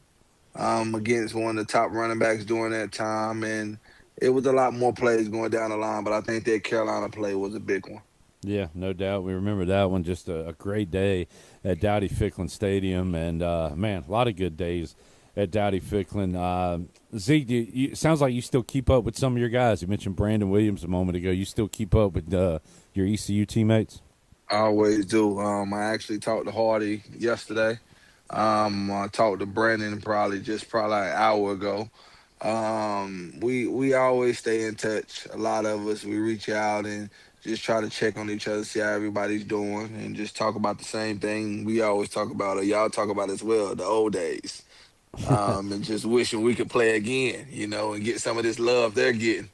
against one of the top running backs during that time, and it was a lot more plays going down the line. But I think that Carolina play was a big one. Yeah, no doubt. We remember that one. Just a great day at Dowdy-Ficklin Stadium, and man, a lot of good days at Dowdy-Ficklin. Zeke, sounds like you still keep up with some of your guys. You mentioned Brandon Williams a moment ago. You still keep up with your ECU teammates? I always do. I actually talked to Hardy yesterday. I talked to Brandon probably an hour ago. We always stay in touch. A lot of us, we reach out and just try to check on each other, see how everybody's doing, and just talk about the same thing we always talk about, or y'all talk about as well, the old days. And just wishing we could play again, and get some of this love they're getting.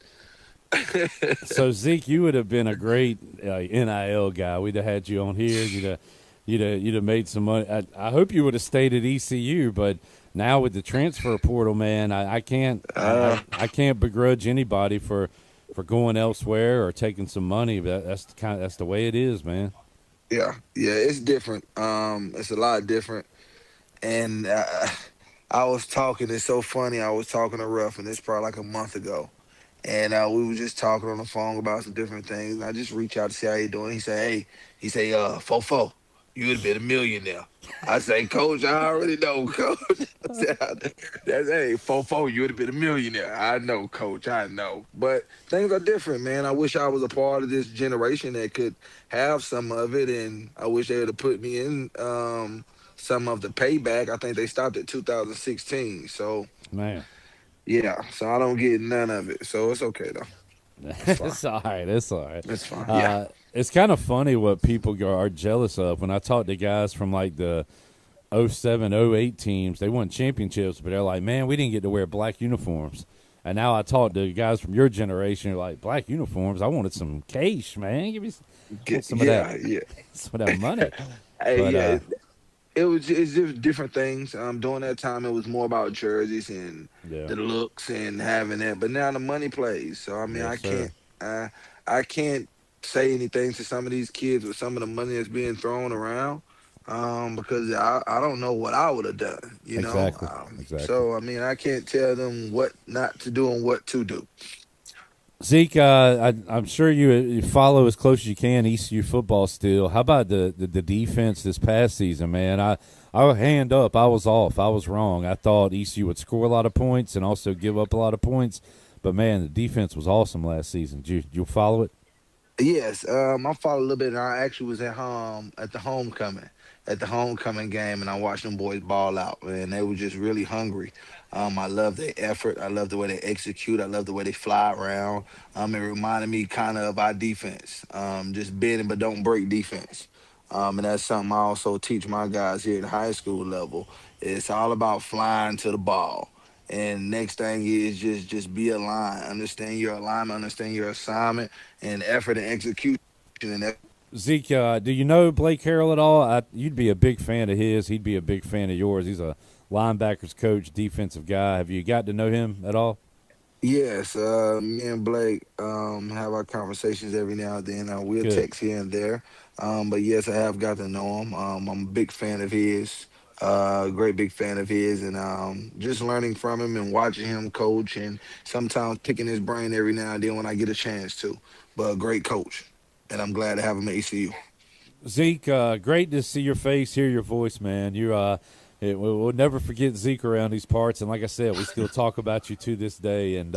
So Zeke, you would have been a great NIL guy. We'd have had you on here. You'd have made some money. I hope you would have stayed at ECU, but now with the transfer portal, man, I can't begrudge anybody for going elsewhere or taking some money. But that's the way it is, man. Yeah, it's different. It's a lot different. And I was talking. It's so funny. I was talking to Ruff, and it's probably like a month ago. And we were just talking on the phone about some different things. And I just reached out to see how he doing. He said, Fofo, you would have been a millionaire. I say, Coach, I already know, Coach. I said, hey, Fofo, you would have been a millionaire. I know, Coach, I know. But things are different, man. I wish I was a part of this generation that could have some of it. And I wish they would have put me in some of the payback. I think they stopped at 2016. So, man. Yeah, so I don't get none of it, so it's okay though. It's all right. It's all right. It's fine. Yeah, it's kind of funny what people are jealous of. When I talk to guys from like the 07, 08 teams, they won championships, but they're like, "Man, we didn't get to wear black uniforms." And now I talk to guys from your generation, who are like, "Black uniforms? I wanted some cash, man. Give me some of that. Yeah, some of that money." Hey, but, it's just different things. During that time, it was more about jerseys and the looks and having that. But now the money plays. So I mean, I can't say anything to some of these kids with some of the money that's being thrown around because I don't know what I would have done. You know. Exactly. So I mean, I can't tell them what not to do and what to do. Zeke, I'm sure you follow as close as you can ECU football still. How about the defense this past season, man? I hand up. I was off. I was wrong. I thought ECU would score a lot of points and also give up a lot of points. But, man, the defense was awesome last season. Did you follow it? Yes, I followed a little bit. And I actually was at home at the homecoming game, and I watched them boys ball out, and they were just really hungry. I love their effort. I love the way they execute. I love the way they fly around. It reminded me kind of our defense, just bend but don't break defense. And that's something I also teach my guys here at high school level. It's all about flying to the ball. And next thing is just be aligned. Understand your alignment, understand your assignment, and effort and execution. And Zeke, do you know Blake Harrell at all? You'd be a big fan of his. He'd be a big fan of yours. He's a linebackers coach, defensive guy. Have you got to know him at all? Yes, me and Blake have our conversations every now and then. We'll text here and there. But yes, I have got to know him. I'm a big fan of his, great big fan of his, and just learning from him and watching him coach, and sometimes picking his brain every now and then when I get a chance to. But a great coach, and I'm glad to have him at ECU. Zeke, great to see your face, hear your voice, man. We'll never forget Zeke around these parts, and like I said, we still talk about you to this day. And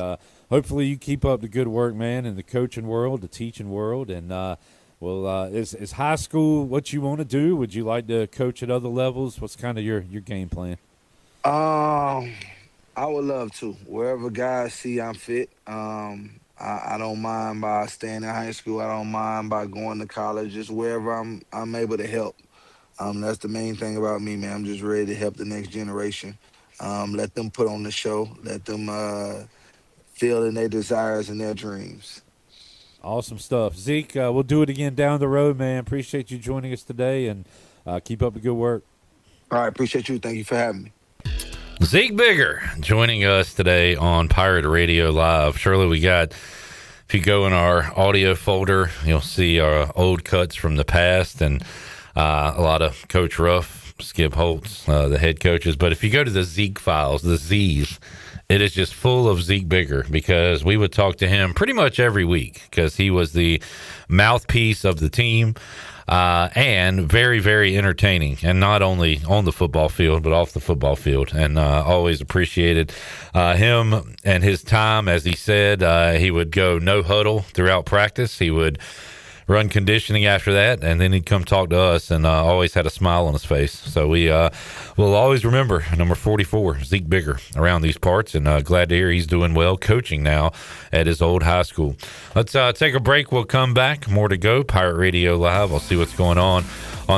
hopefully, you keep up the good work, man, in the coaching world, the teaching world. And is high school what you want to do? Would you like to coach at other levels? What's kind of your game plan? I would love to. Wherever guys see I'm fit. I don't mind by staying in high school. I don't mind by going to college. Just wherever I'm able to help. That's the main thing about me, man. I'm just ready to help the next generation. Let them put on the show. Let them feel in their desires and their dreams. Awesome stuff. Zeke, we'll do it again down the road, man. Appreciate you joining us today, and keep up the good work. All right, appreciate you. Thank you for having me. Zeke Bigger joining us today on Pirate Radio Live. Shirley, if you go in our audio folder, you'll see our old cuts from the past and a lot of Coach Ruff Skip Holtz, the head coaches. But if you go to the Zeek files, the Z's, it is just full of Zeek Bigger, because we would talk to him pretty much every week because he was the mouthpiece of the team. And very, very entertaining, and not only on the football field, but off the football field. And always appreciated him and his time. As he said, he would go no huddle throughout practice. He would run conditioning after that, and then he'd come talk to us, and always had a smile on his face. So we will always remember number 44, Zeek Bigger, around these parts, and glad to hear he's doing well coaching now at his old high school. Let's take a break. We'll come back. More to go. Pirate Radio Live. I'll see what's going on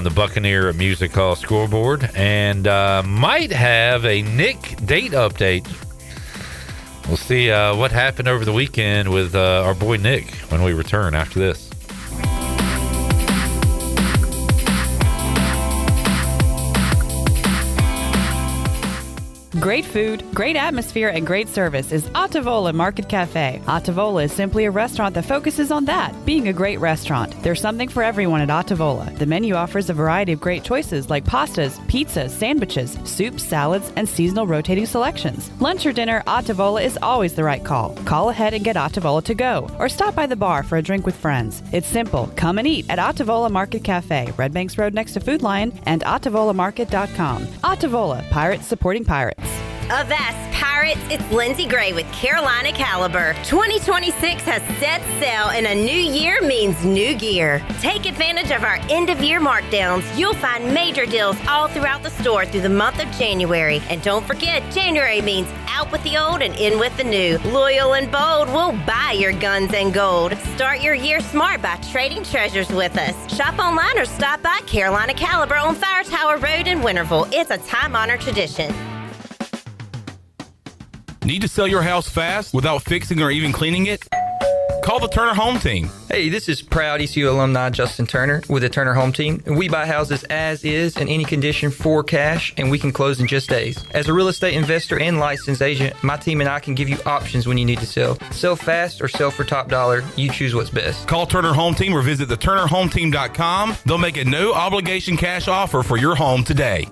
the Buccaneer Music Hall scoreboard, and might have a Nick date update. We'll see what happened over the weekend with our boy Nick when we return after this. Great food, great atmosphere, and great service is Ottavola Market Cafe. Ottavola is simply a restaurant that focuses on that, being a great restaurant. There's something for everyone at Ottavola. The menu offers a variety of great choices like pastas, pizzas, sandwiches, soups, salads, and seasonal rotating selections. Lunch or dinner, Ottavola is always the right call. Call ahead and get Ottavola to go, or stop by the bar for a drink with friends. It's simple. Come and eat at Ottavola Market Cafe, Red Banks Road next to Food Lion, and OttavolaMarket.com. Ottavola, pirates supporting pirates. Avast Pirates, it's Lindsay Gray with Carolina Caliber. 2026 has set sail, and a new year means new gear. Take advantage of our end-of-year markdowns. You'll find major deals all throughout the store through the month of January. And don't forget, January means out with the old and in with the new. Loyal and bold, we'll buy your guns and gold. Start your year smart by trading treasures with us. Shop online or stop by Carolina Caliber on Fire Tower Road in Winterville. It's a time-honored tradition. Need to sell your house fast without fixing or even cleaning it? Call the Turner Home Team. Hey, this is proud ECU alumni Justin Turner with the Turner Home Team. We buy houses as is in any condition for cash, and we can close in just days. As a real estate investor and licensed agent, my team and I can give you options when you need to sell. Sell fast or sell for top dollar. You choose what's best. Call Turner Home Team or visit theturnerhometeam.com. They'll make a no-obligation cash offer for your home today.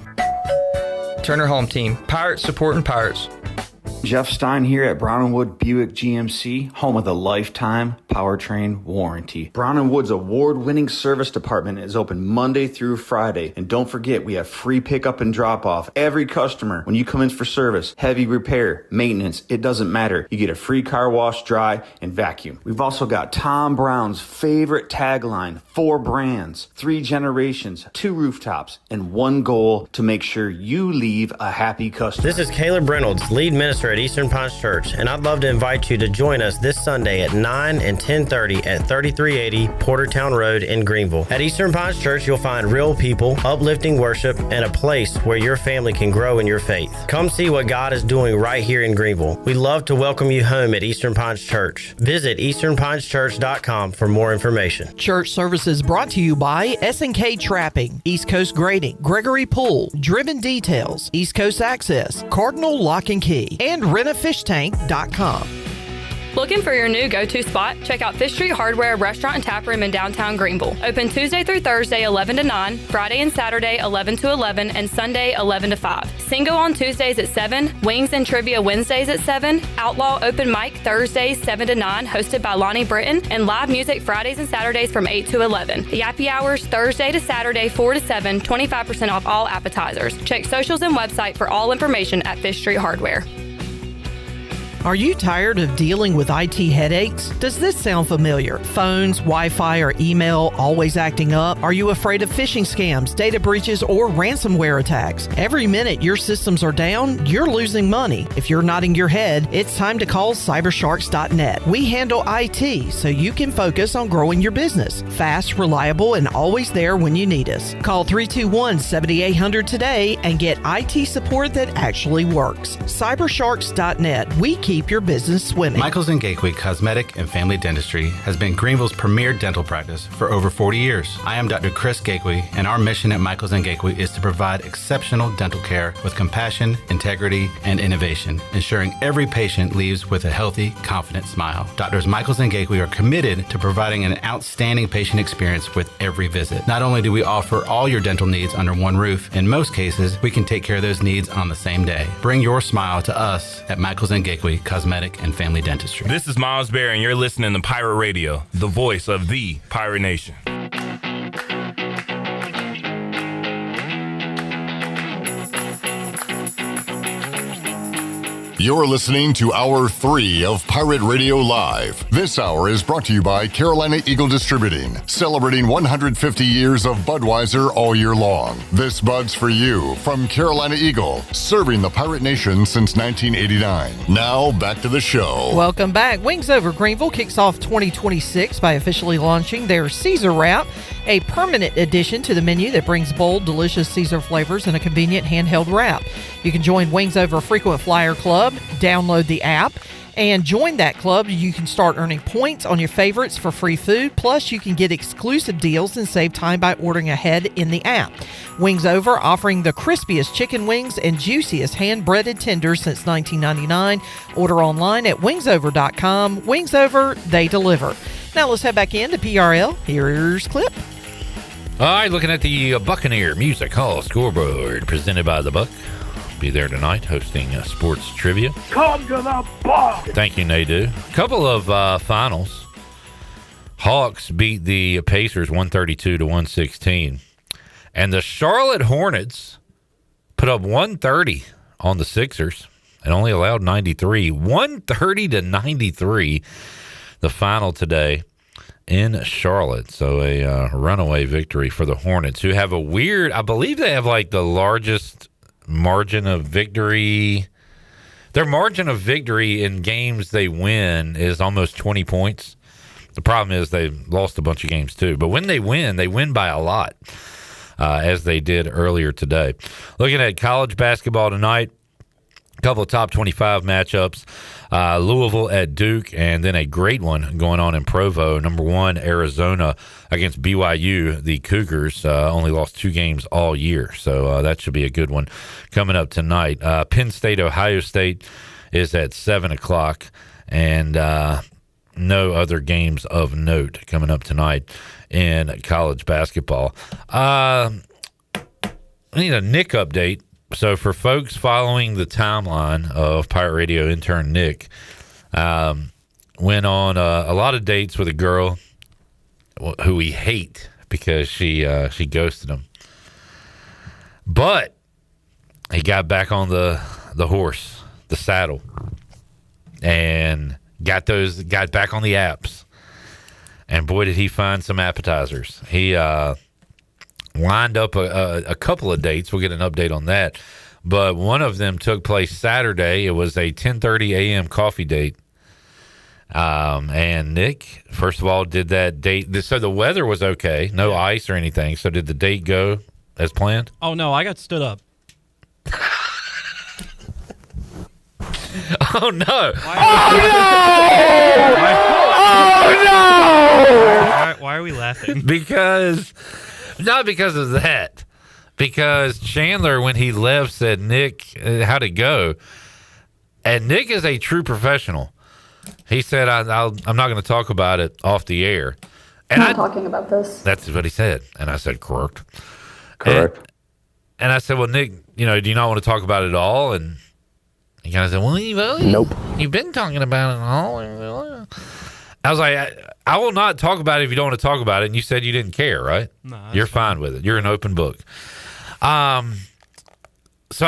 Turner Home Team. Pirates supporting pirates. Jeff Stein here at Brown & Wood Buick GMC, home of the lifetime powertrain warranty. Brown & Wood's award-winning service department is open Monday through Friday. And don't forget, we have free pickup and drop-off. Every customer, when you come in for service, heavy repair, maintenance, it doesn't matter. You get a free car wash, dry, and vacuum. We've also got Tom Brown's favorite tagline, 4 brands, 3 generations, 2 rooftops, and 1 goal to make sure you leave a happy customer. This is Caleb Reynolds, lead minister at Eastern Pines Church, and I'd love to invite you to join us this Sunday at 9 and 10:30 at 3380 Portertown Road in Greenville. At Eastern Pines Church, you'll find real people, uplifting worship, and a place where your family can grow in your faith. Come see what God is doing right here in Greenville. We'd love to welcome you home at Eastern Pines Church. Visit easternpineschurch.com for more information. Church services brought to you by S&K Trapping, East Coast Grading, Gregory Pool, Driven Details, East Coast Access, Cardinal Lock and Key, and rentafishtank.com. Looking for your new go-to spot? Check out Fish Street Hardware Restaurant and Tap Room in downtown Greenville. Open Tuesday through Thursday 11 to 9, Friday and Saturday 11 to 11, and Sunday 11 to 5. Single on Tuesdays at 7, Wings and Trivia Wednesdays at 7, Outlaw Open Mic Thursdays 7 to 9, hosted by Lonnie Britton, and live music Fridays and Saturdays from 8 to 11. The Happy Hours Thursday to Saturday 4 to 7, 25% off all appetizers. Check socials and website for all information at Fish Street Hardware. Are you tired of dealing with IT headaches? Does this sound familiar? Phones, Wi-Fi, or email always acting up? Are you afraid of phishing scams, data breaches, or ransomware attacks? Every minute your systems are down, you're losing money. If you're nodding your head, it's time to call cybersharks.net. We handle IT so you can focus on growing your business. Fast, reliable, and always there when you need us. Call 321-7800 today and get IT support that actually works. Cybersharks.net. We keep keep your business swimming. Michaels & Gateway Cosmetic and Family Dentistry has been Greenville's premier dental practice for over 40 years. I am Dr. Chris Gateway, and our mission at Michaels & Gateway is to provide exceptional dental care with compassion, integrity, and innovation, ensuring every patient leaves with a healthy, confident smile. Doctors Michaels & Gateway are committed to providing an outstanding patient experience with every visit. Not only do we offer all your dental needs under one roof, in most cases, we can take care of those needs on the same day. Bring your smile to us at Michaels & Gateway Cosmetic and Family Dentistry. This is Miles Berry, and you're listening to Pirate Radio, the voice of the Pirate Nation. You're listening to Hour 3 of Pirate Radio Live. This hour is brought to you by Carolina Eagle Distributing, celebrating 150 years of Budweiser all year long. This Bud's for you from Carolina Eagle, serving the Pirate Nation since 1989. Now, back to the show. Welcome back. Wings Over Greenville kicks off 2026 by officially launching their Caesar Wrap, a permanent addition to the menu that brings bold, delicious Caesar flavors in a convenient handheld wrap. You can join Wings Over Frequent Flyer Club, download the app, and join that club. You can start earning points on your favorites for free food, plus you can get exclusive deals and save time by ordering ahead in the app. Wings Over, offering the crispiest chicken wings and juiciest hand-breaded tenders since 1999. Order online at wingsover.com. Wings Over, they deliver. Now let's head back into PRL. Here's Clip. All right, looking at the Buccaneer Music Hall scoreboard presented by the Buck. Be there tonight hosting sports trivia. Come to the Buck! Thank you, Nadu. A couple of finals. Hawks beat the Pacers 132-116. And the Charlotte Hornets put up 130 on the Sixers and only allowed 93. 130-93, the final today in Charlotte. So a runaway victory for the Hornets, who have a weird, I believe they have like the largest margin of victory. Their margin of victory in games they win is almost 20 points. The problem is they lost a bunch of games too. But when they win by a lot, as they did earlier today. Looking at college basketball tonight, a couple of top 25 matchups. Louisville at Duke, and then a great one going on in Provo. Number 1, Arizona against BYU. The Cougars only lost 2 games all year, so that should be a good one coming up tonight. Penn State, Ohio State is at 7 o'clock, and no other games of note coming up tonight in college basketball. I need a Nick update. So for folks following the timeline of Pirate Radio intern Nick, went on a lot of dates with a girl who we hate because she ghosted him. But he got back on the horse, the saddle, and got back on the apps. And boy, did he find some appetizers. He lined up a couple of dates. We'll get an update on that. But one of them took place Saturday. It was a 10:30 a.m. coffee date. And Nick, first of all, did that date. So the weather was okay. No ice or anything. So did the date go as planned? Oh, no. I got stood up. Oh, no. Why are we laughing? Not because of that. Because Chandler, when he left, said, Nick, how'd it go? And Nick is a true professional. He said, I'm not going to talk about it off the air. And I'm not talking about this. That's what he said. And I said, correct. Correct. And I said, well, Nick, do you not want to talk about it all? And he kind of said, well, you've been talking about it all. I was like, I will not talk about it if you don't want to talk about it. And you said you didn't care, right? No, you're fine with it. You're an open book. So I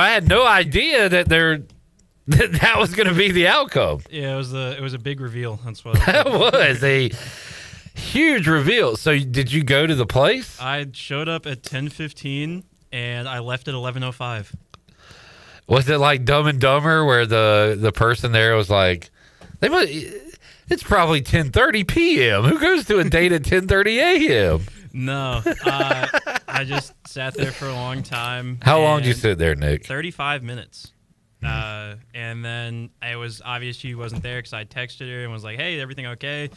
had no idea that that was going to be the outcome. Yeah, it was a big reveal. That's what that was a huge reveal. So did you go to the place? I showed up at 10:15 and I left at 11:05. Was it like Dumb and Dumber, where the person there was like, it's probably 10:30 p.m. Who goes to a date at 10:30 a.m.? No, I just sat there for a long time. How long did you sit there, Nick? 35 minutes. And then it was obvious she wasn't there because I texted her and was like, hey, everything okay?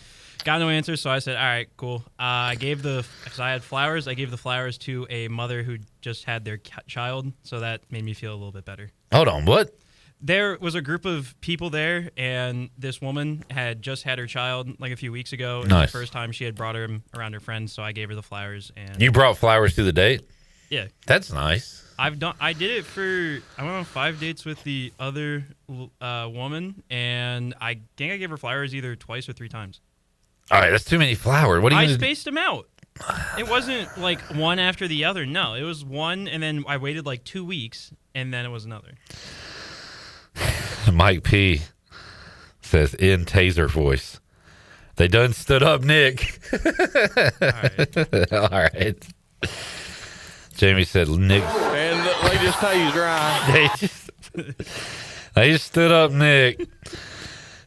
Got no answer, so I said, all right, cool. Because I had flowers, I gave the flowers to a mother who just had their child, so that made me feel a little bit better. Hold on, what? There was a group of people there, and this woman had just had her child like a few weeks ago. It was the first time she had brought him around her friends, so I gave her the flowers. And You brought flowers to the date? Yeah. That's nice. I did it I went on 5 dates with the other woman, and I think I gave her flowers either twice or 3 times. All right, that's too many flowers. What do you? I spaced them out. It wasn't like one after the other. No, it was one, and then I waited like 2 weeks, and then it was another. Mike P says in taser voice, they done stood up Nick. All right. Jamie said Nick. And they just tased right. They just stood up Nick.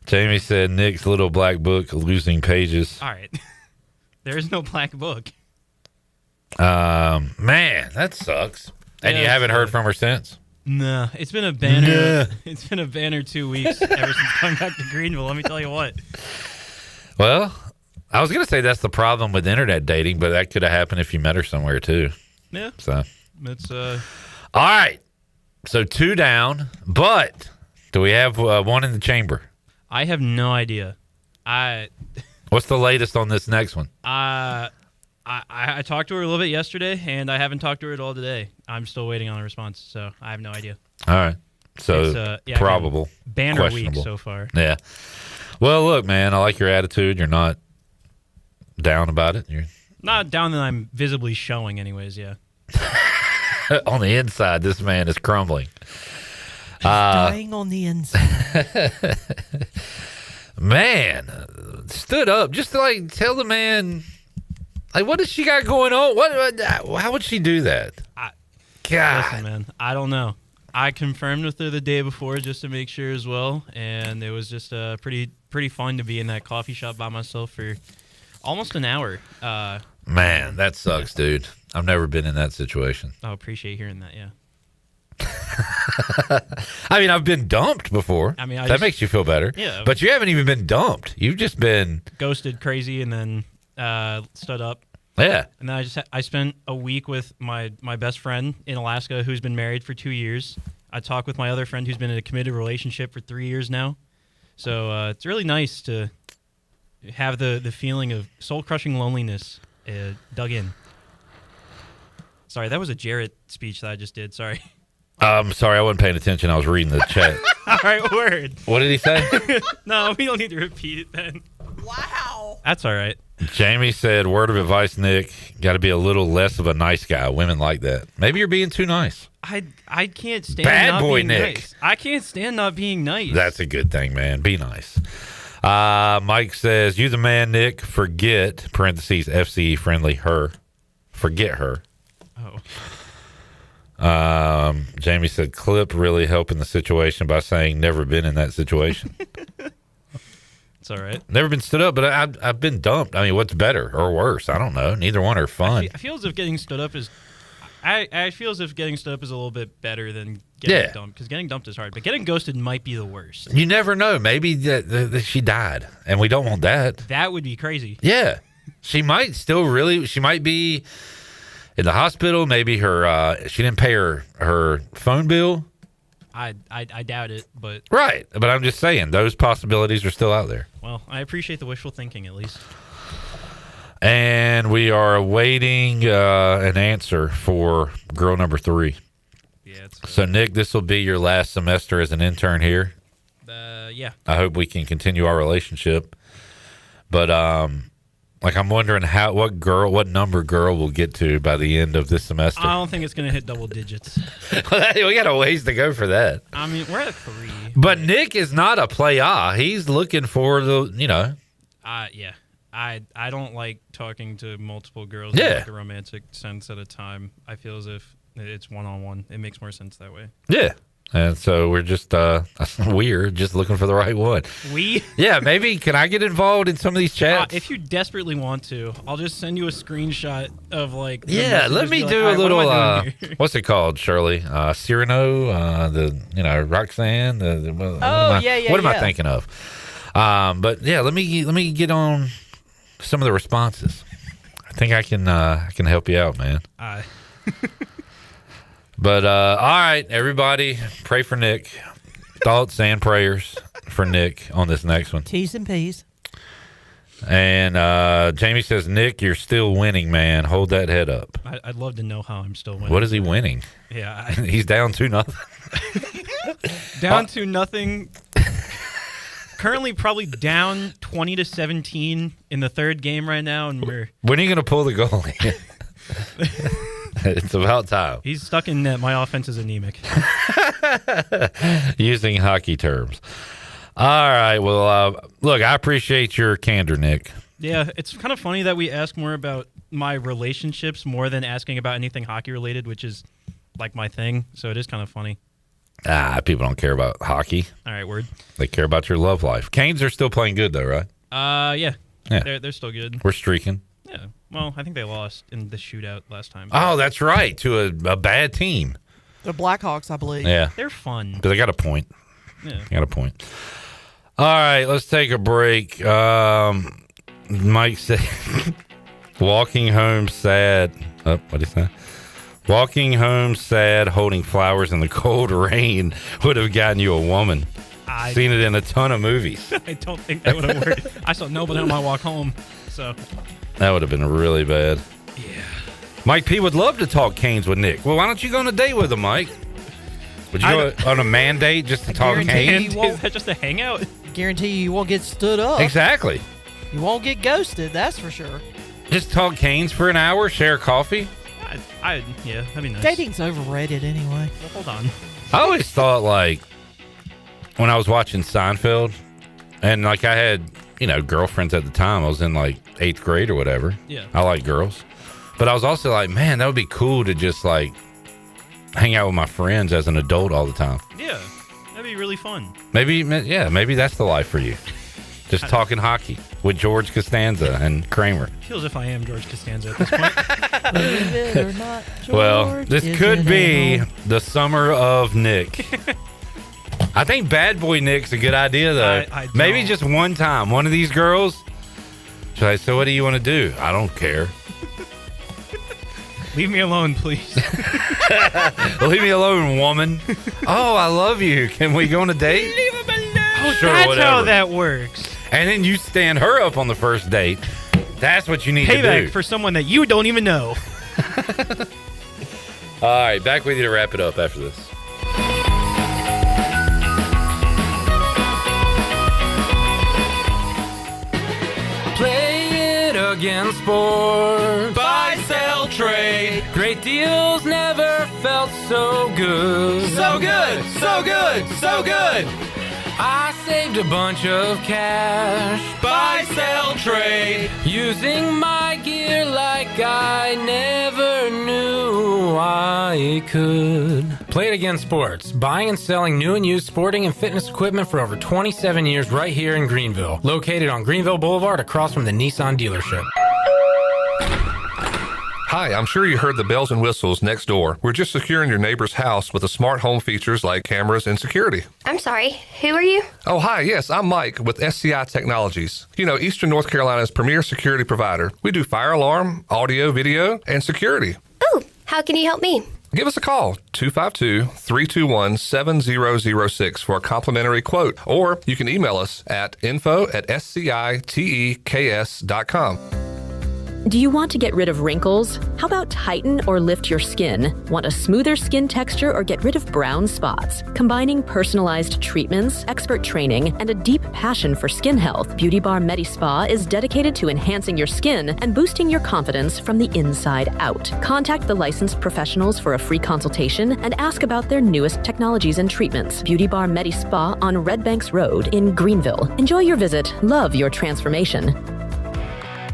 Jamie said Nick's little black book losing pages. All right. There is no black book. Man, that sucks. And you haven't heard from her since? No, it's been a banner. It's been a banner 2 weeks ever since coming back to Greenville. Let me tell you what. Well, I was going to say that's the problem with internet dating, but that could have happened if you met her somewhere too. Yeah. So it's all right. So 2 down, but do we have one in the chamber? I have no idea. What's the latest on this next one? I talked to her a little bit yesterday, and I haven't talked to her at all today. I'm still waiting on a response, so I have no idea. All right. So probable. Banner week so far. Yeah. Well, look, man, I like your attitude. You're not down about it. You're not down that I'm visibly showing anyways, yeah. On the inside, this man is crumbling. He's dying on the inside. Man, stood up just to like tell the man, like, what does she got going on? How would she do that? God, listen, man, I don't know. I confirmed with her the day before just to make sure as well, and it was just pretty fun to be in that coffee shop by myself for almost an hour. Man, that sucks, dude. I've never been in that situation. I appreciate hearing that, yeah. I mean, I've been dumped before. I mean, that makes you feel better. Yeah. But you haven't even been dumped. You've just been ghosted crazy and then stood up. Yeah. And then I spent a week with my best friend in Alaska who's been married for 2 years. I talked with my other friend who's been in a committed relationship for 3 years now. So it's really nice to have the feeling of soul-crushing loneliness dug in. Sorry, that was a Jarrett speech that I just did. Sorry. I'm sorry, I wasn't paying attention. I was reading the chat. All right, word. What did he say? No, we don't need to repeat it then. Wow. That's all right. Jamie said, word of advice, Nick, got to be a little less of a nice guy. Women like that. Maybe you're being too nice. I can't stand Bad not boy being Nick. nice. I can't stand not being nice. That's a good thing, man. Be nice. Mike says, you the man, Nick. Forget, parentheses, FCE friendly, her. Forget her. Oh. Jamie said, clip really helping the situation by saying never been in that situation. It's all right. Never been stood up, but I've been dumped. I mean, what's better or worse? I don't know. Neither one are fun. I feel as if getting stood up is I feel as if getting stood up is a little bit better than getting dumped, because getting dumped is hard, but getting ghosted might be the worst. You never know. Maybe that she died, and we don't want that. That would be crazy. Yeah. She might be in the hospital. Maybe she didn't pay her phone bill. I doubt it, but right. But I'm just saying those possibilities are still out there. Well, I appreciate the wishful thinking at least. And we are awaiting an answer for girl number 3. Yeah. So Nick, this will be your last semester as an intern here. Yeah. I hope we can continue our relationship. But I'm wondering what number girl we'll get to by the end of this semester. I don't think it's going to hit double digits. We got a ways to go for that. I mean, we're at 3. But Nick is not a playa. He's looking for yeah. I don't like talking to multiple girls in like a romantic sense at a time. I feel as if it's one-on-one. It makes more sense that way. Yeah. And so we're just we're just looking for the right one. Yeah, maybe can I get involved in some of these chats? If you desperately want to, I'll just send you a screenshot of like. Yeah, let me do a little. What's it called, Shirley? Cyrano, Roxanne. What am I thinking of? But yeah, let me get on some of the responses. I think I can help you out, man. But all right, everybody, pray for Nick. Thoughts and prayers for Nick on this next one. T's and P's. And Jamie says, Nick, you're still winning, man. Hold that head up. I'd love to know how I'm still winning. What is he winning? Yeah, he's down 2-0. Down 2-0. Currently, probably down 20-17 in the third game right now, and when are you going to pull the goalie? It's about time. He's stuck in net. My offense is anemic. Using hockey terms. All right. Well, look, I appreciate your candor, Nick. Yeah, it's kind of funny that we ask more about my relationships more than asking about anything hockey related, which is like my thing. So it is kind of funny. People don't care about hockey. All right, word. They care about your love life. Canes are still playing good, though, right? Yeah. They're still good. We're streaking. Yeah. Well, I think they lost in the shootout last time. Oh, that's right. To a bad team. The Blackhawks, I believe. Yeah. They're fun. But they got a point. Yeah. Got a point. All right, let's take a break. Mike said, walking home sad. Oh, what did he say? Walking home sad, holding flowers in the cold rain would have gotten you a woman. I've seen it in a ton of movies. I don't think that would have worked. I saw nobody on my walk home, so. That would have been really bad. Yeah. Mike P would love to talk Canes with Nick. Well, why don't you go on a date with him, Mike? Would you go on a man date just to talk Canes? Is that just a hangout? Guarantee you won't get stood up. Exactly. You won't get ghosted, that's for sure. Just talk Canes for an hour, share coffee. Yeah, that'd be nice. Dating's overrated anyway. Well, hold on. I always thought, like, when I was watching Seinfeld, and, like, I had, girlfriends at the time. I was in, like, 8th grade or whatever. Yeah. I like girls. But I was also like, man, that would be cool to just, like, hang out with my friends as an adult all the time. Yeah, that'd be really fun. Maybe that's the life for you. Just talking hockey with George Costanza and Kramer. Feels if I am George Costanza at this point. Believe it or not, George well, this could be the summer of Nick. I think Bad Boy Nick's a good idea, though. Maybe just one time. One of these girls. She's like, so what do you want to do? I don't care. Leave me alone, please. Leave me alone, woman. Oh, I love you. Can we go on a date? Leave him alone. Oh, sure, that's whatever. how that works. And then you stand her up on the first date. That's what you need to do. Payback for someone that you don't even know. All right, back with you to wrap it up after this. Play it again, sport. Buy, sell, trade. Great deals never felt so good. So good, so good, so good. I saved a bunch of cash. Buy, sell, trade. Using my gear like I never knew I could. Play It Again Sports. Buying and selling new and used sporting and fitness equipment for over 27 years right here in Greenville. Located on Greenville Boulevard across from the Nissan dealership. Hi, I'm sure you heard the bells and whistles next door. We're just securing your neighbor's house with the smart home features like cameras and security. I'm sorry, who are you? Oh, hi, yes, I'm Mike with SCI Technologies. You know, Eastern North Carolina's premier security provider. We do fire alarm, audio, video, and security. Ooh, how can you help me? Give us a call, 252-321-7006 for a complimentary quote, or you can email us at info@scitekes.com. Do you want to get rid of wrinkles? How about tighten or lift your skin? Want a smoother skin texture or get rid of brown spots? Combining personalized treatments, expert training, and a deep passion for skin health, Beauty Bar Medi-Spa is dedicated to enhancing your skin and boosting your confidence from the inside out. Contact the licensed professionals for a free consultation and ask about their newest technologies and treatments. Beauty Bar Medi-Spa on Red Banks Road in Greenville. Enjoy your visit. Love your transformation.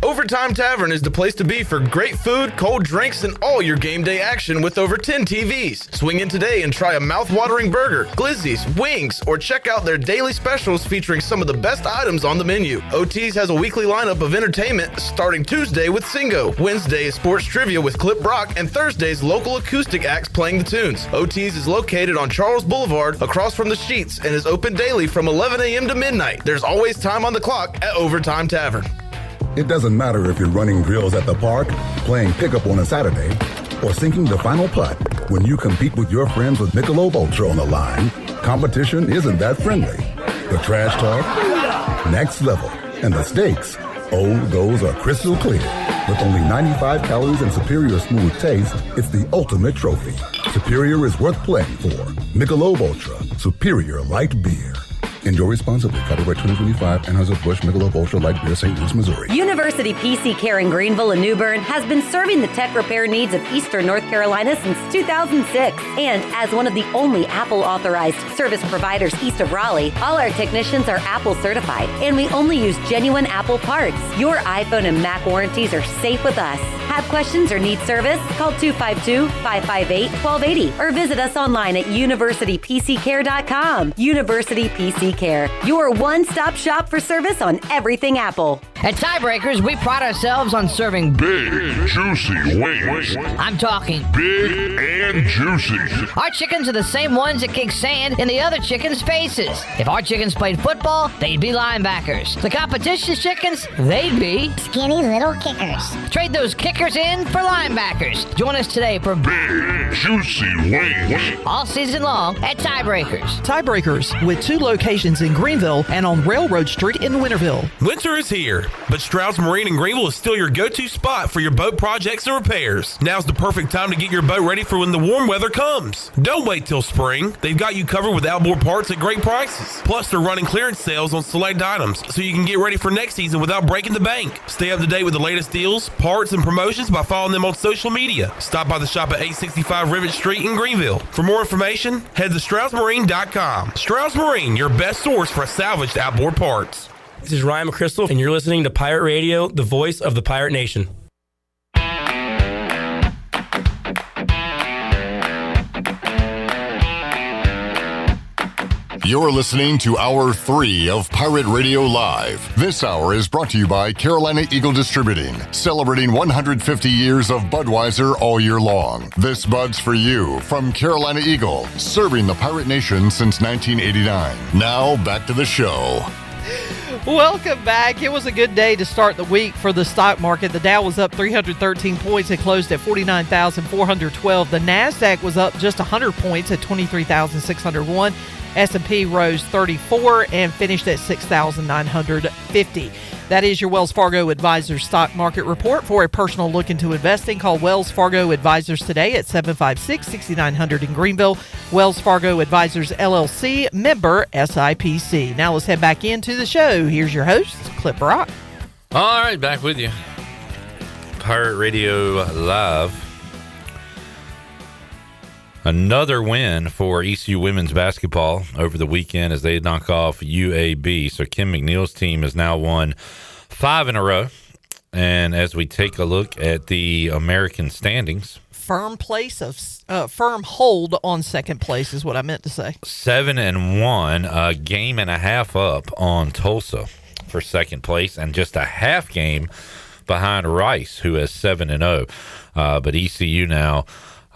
Over Overtime Tavern is the place to be for great food, cold drinks, and all your game day action with over 10 TVs. Swing in today and try a mouth-watering burger, glizzies, wings, or check out their daily specials featuring some of the best items on the menu. OT's has a weekly lineup of entertainment starting Tuesday with Singo, Wednesday is sports trivia with Clip Brock, and Thursday's local acoustic acts playing the tunes. OT's is located on Charles Boulevard across from the Sheets and is open daily from 11 a.m. to midnight. There's always time on the clock at Overtime Tavern. It doesn't matter if you're running drills at the park, playing pickup on a Saturday, or sinking the final putt. When you compete with your friends with Michelob Ultra on the line, competition isn't that friendly. The trash talk, next level, and the stakes, oh, those are crystal clear. With only 95 calories and superior smooth taste, it's the ultimate trophy. Superior is worth playing for. Michelob Ultra, superior light beer. Enjoy responsibly. Copyright 2025, Anheuser-Busch Michelob Ultra Light Beer, St. Louis, Missouri. University PC Care in Greenville and New Bern has been serving the tech repair needs of Eastern North Carolina since 2006. And as one of the only Apple-authorized service providers east of Raleigh, all our technicians are Apple certified, and we only use genuine Apple parts. Your iPhone and Mac warranties are safe with us. Have questions or need service? Call 252-558-1280 or visit us online at universitypccare.com. University PC Care, your one-stop shop for service on everything Apple. At Tiebreakers, we pride ourselves on serving big, juicy wings. I'm talking big and juicy. Our chickens are the same ones that kick sand in the other chickens' faces. If our chickens played football, they'd be linebackers. The competition's chickens, they'd be skinny little kickers. Trade those kickers in for linebackers. Join us today for big, juicy wings. All season long at Tiebreakers. Tiebreakers, with 2 locations in Greenville and on Railroad Street in Winterville. Winter is here, but Stroud's Marine in Greenville is still your go-to spot for your boat projects and repairs. Now's the perfect time to get your boat ready for when the warm weather comes. Don't wait till spring. They've got you covered with outboard parts at great prices. Plus, they're running clearance sales on select items, so you can get ready for next season without breaking the bank. Stay up to date with the latest deals, parts, and promotions by following them on social media. Stop by the shop at 865 Rivet Street in Greenville. For more information, head to StroudsMarine.com. Strouds Marine, your best source for salvaged outboard parts. This is Ryan McChrystal, and you're listening to Pirate Radio, the voice of the Pirate Nation. You're listening to Hour 3 of Pirate Radio Live. This hour is brought to you by Carolina Eagle Distributing, celebrating 150 years of Budweiser all year long. This Bud's for you from Carolina Eagle, serving the Pirate Nation since 1989. Now, back to the show. Welcome back. It was a good day to start the week for the stock market. The Dow was up 313 points. It closed at 49,412. The NASDAQ was up just 100 points at 23,601. S&P rose 34 and finished at 6,950. That is your Wells Fargo Advisors Stock Market Report. For a personal look into investing, call Wells Fargo Advisors today at 756-6900 in Greenville. Wells Fargo Advisors, LLC, member SIPC. Now let's head back into the show. Here's your host, Clip Brock. All right, back with you. Pirate Radio Live. Another win for ECU women's basketball over the weekend as they knock off UAB. So Kim McNeil's team has now won 5 in a row. And as we take a look at the American standings, firm hold on second place is what I meant to say. 7-1, a game and a half up on Tulsa for second place, and just a half game behind Rice, who has 7-0. But ECU now,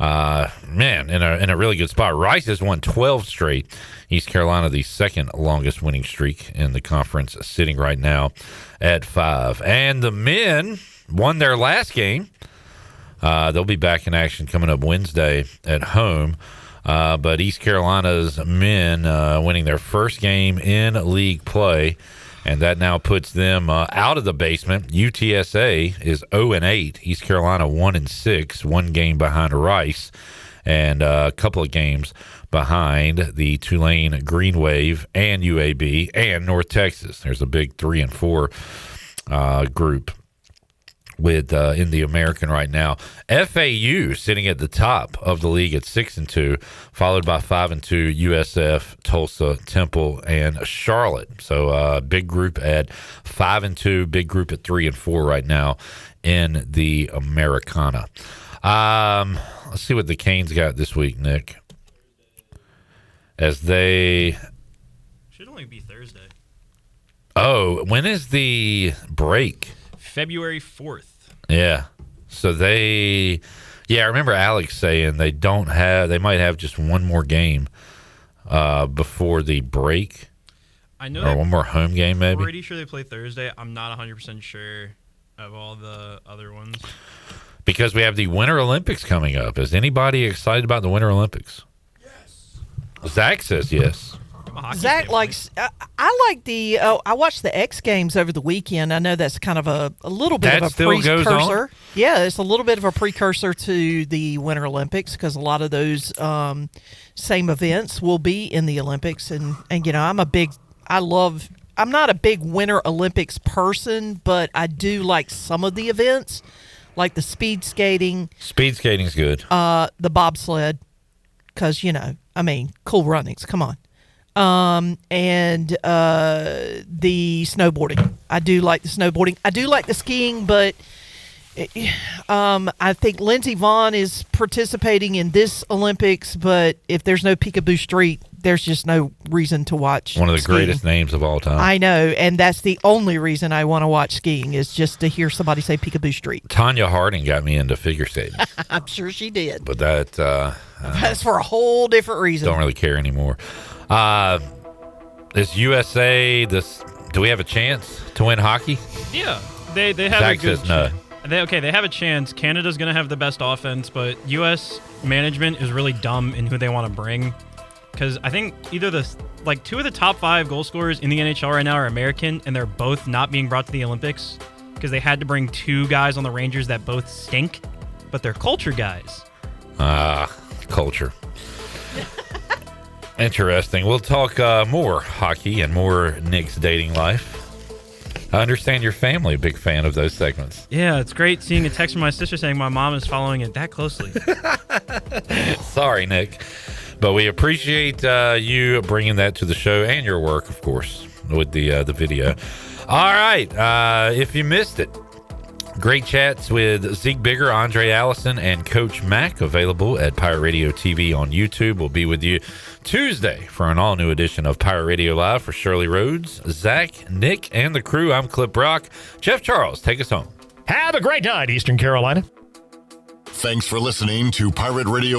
in a really good spot. Rice has won 12 straight. East Carolina, the second longest winning streak in the conference, sitting right now at 5. And the men won their last game. They'll be back in action coming up Wednesday at home. But East Carolina's men winning their first game in league play, and that now puts them out of the basement. UTSA is 0-8. East Carolina 1-6, one game behind Rice, and a couple of games behind the Tulane Green Wave and UAB and North Texas. There's a big 3 and 4 group with in the American right now. FAU sitting at the top of the league at 6-2, followed by 5-2 USF, Tulsa, Temple, and Charlotte. So big group at 5-2, big group at 3-4 right now in the Americana. Let's see what the Canes got this week, Nick. As they should only be Thursday. Oh, when is the break? February 4th. Yeah. So I remember Alex saying they might have just one more game before the break. I know. Or one more home game, maybe. Pretty sure they play Thursday. I'm not 100% sure of all the other ones. Because we have the Winter Olympics coming up. Is anybody excited about the Winter Olympics? Yes. Zach says yes. Zach likes. I like the. I watched the X Games over the weekend. I know that's kind of a little bit that of a still precursor. Goes on? Yeah, it's a little bit of a precursor to the Winter Olympics because a lot of those same events will be in the Olympics. And I'm not a big Winter Olympics person, but I do like some of the events. Like the speed skating. Speed skating's good. The bobsled, because, cool runnings. Come on. And the snowboarding. I do like the snowboarding. I do like the skiing, but I think Lindsey Vonn is participating in this Olympics, but if there's no Peekaboo Street, there's just no reason to watch one of the skiing. Greatest names of all time. I know, and that's the only reason I want to watch skiing is just to hear somebody say Peekaboo Street. Tanya Harding got me into figure skating. I'm sure she did. But that's for a whole different reason. Don't really care anymore. Is USA do we have a chance to win hockey? Yeah, they have Zach a good says no. They have a chance. Canada's going to have the best offense, but U.S. management is really dumb in who they want to bring. Because I think either two of the top 5 goal scorers in the NHL right now are American, and they're both not being brought to the Olympics because they had to bring 2 guys on the Rangers that both stink, but they're culture guys. Culture. Interesting. We'll talk more hockey and more Nick's dating life. I understand your family, a big fan of those segments. Yeah, it's great seeing a text from my sister saying my mom is following it that closely. Sorry, Nick. But we appreciate you bringing that to the show and your work, of course, with the video. All right. If you missed it, great chats with Zeek Bigger, Aundrae Allison, and Coach Mack available at Pirate Radio TV on YouTube. We'll be with you Tuesday for an all-new edition of Pirate Radio Live. For Shirley Rhodes, Zach, Nick, and the crew, I'm Clip Brock. Jeff Charles, take us home. Have a great night, Eastern Carolina. Thanks for listening to Pirate Radio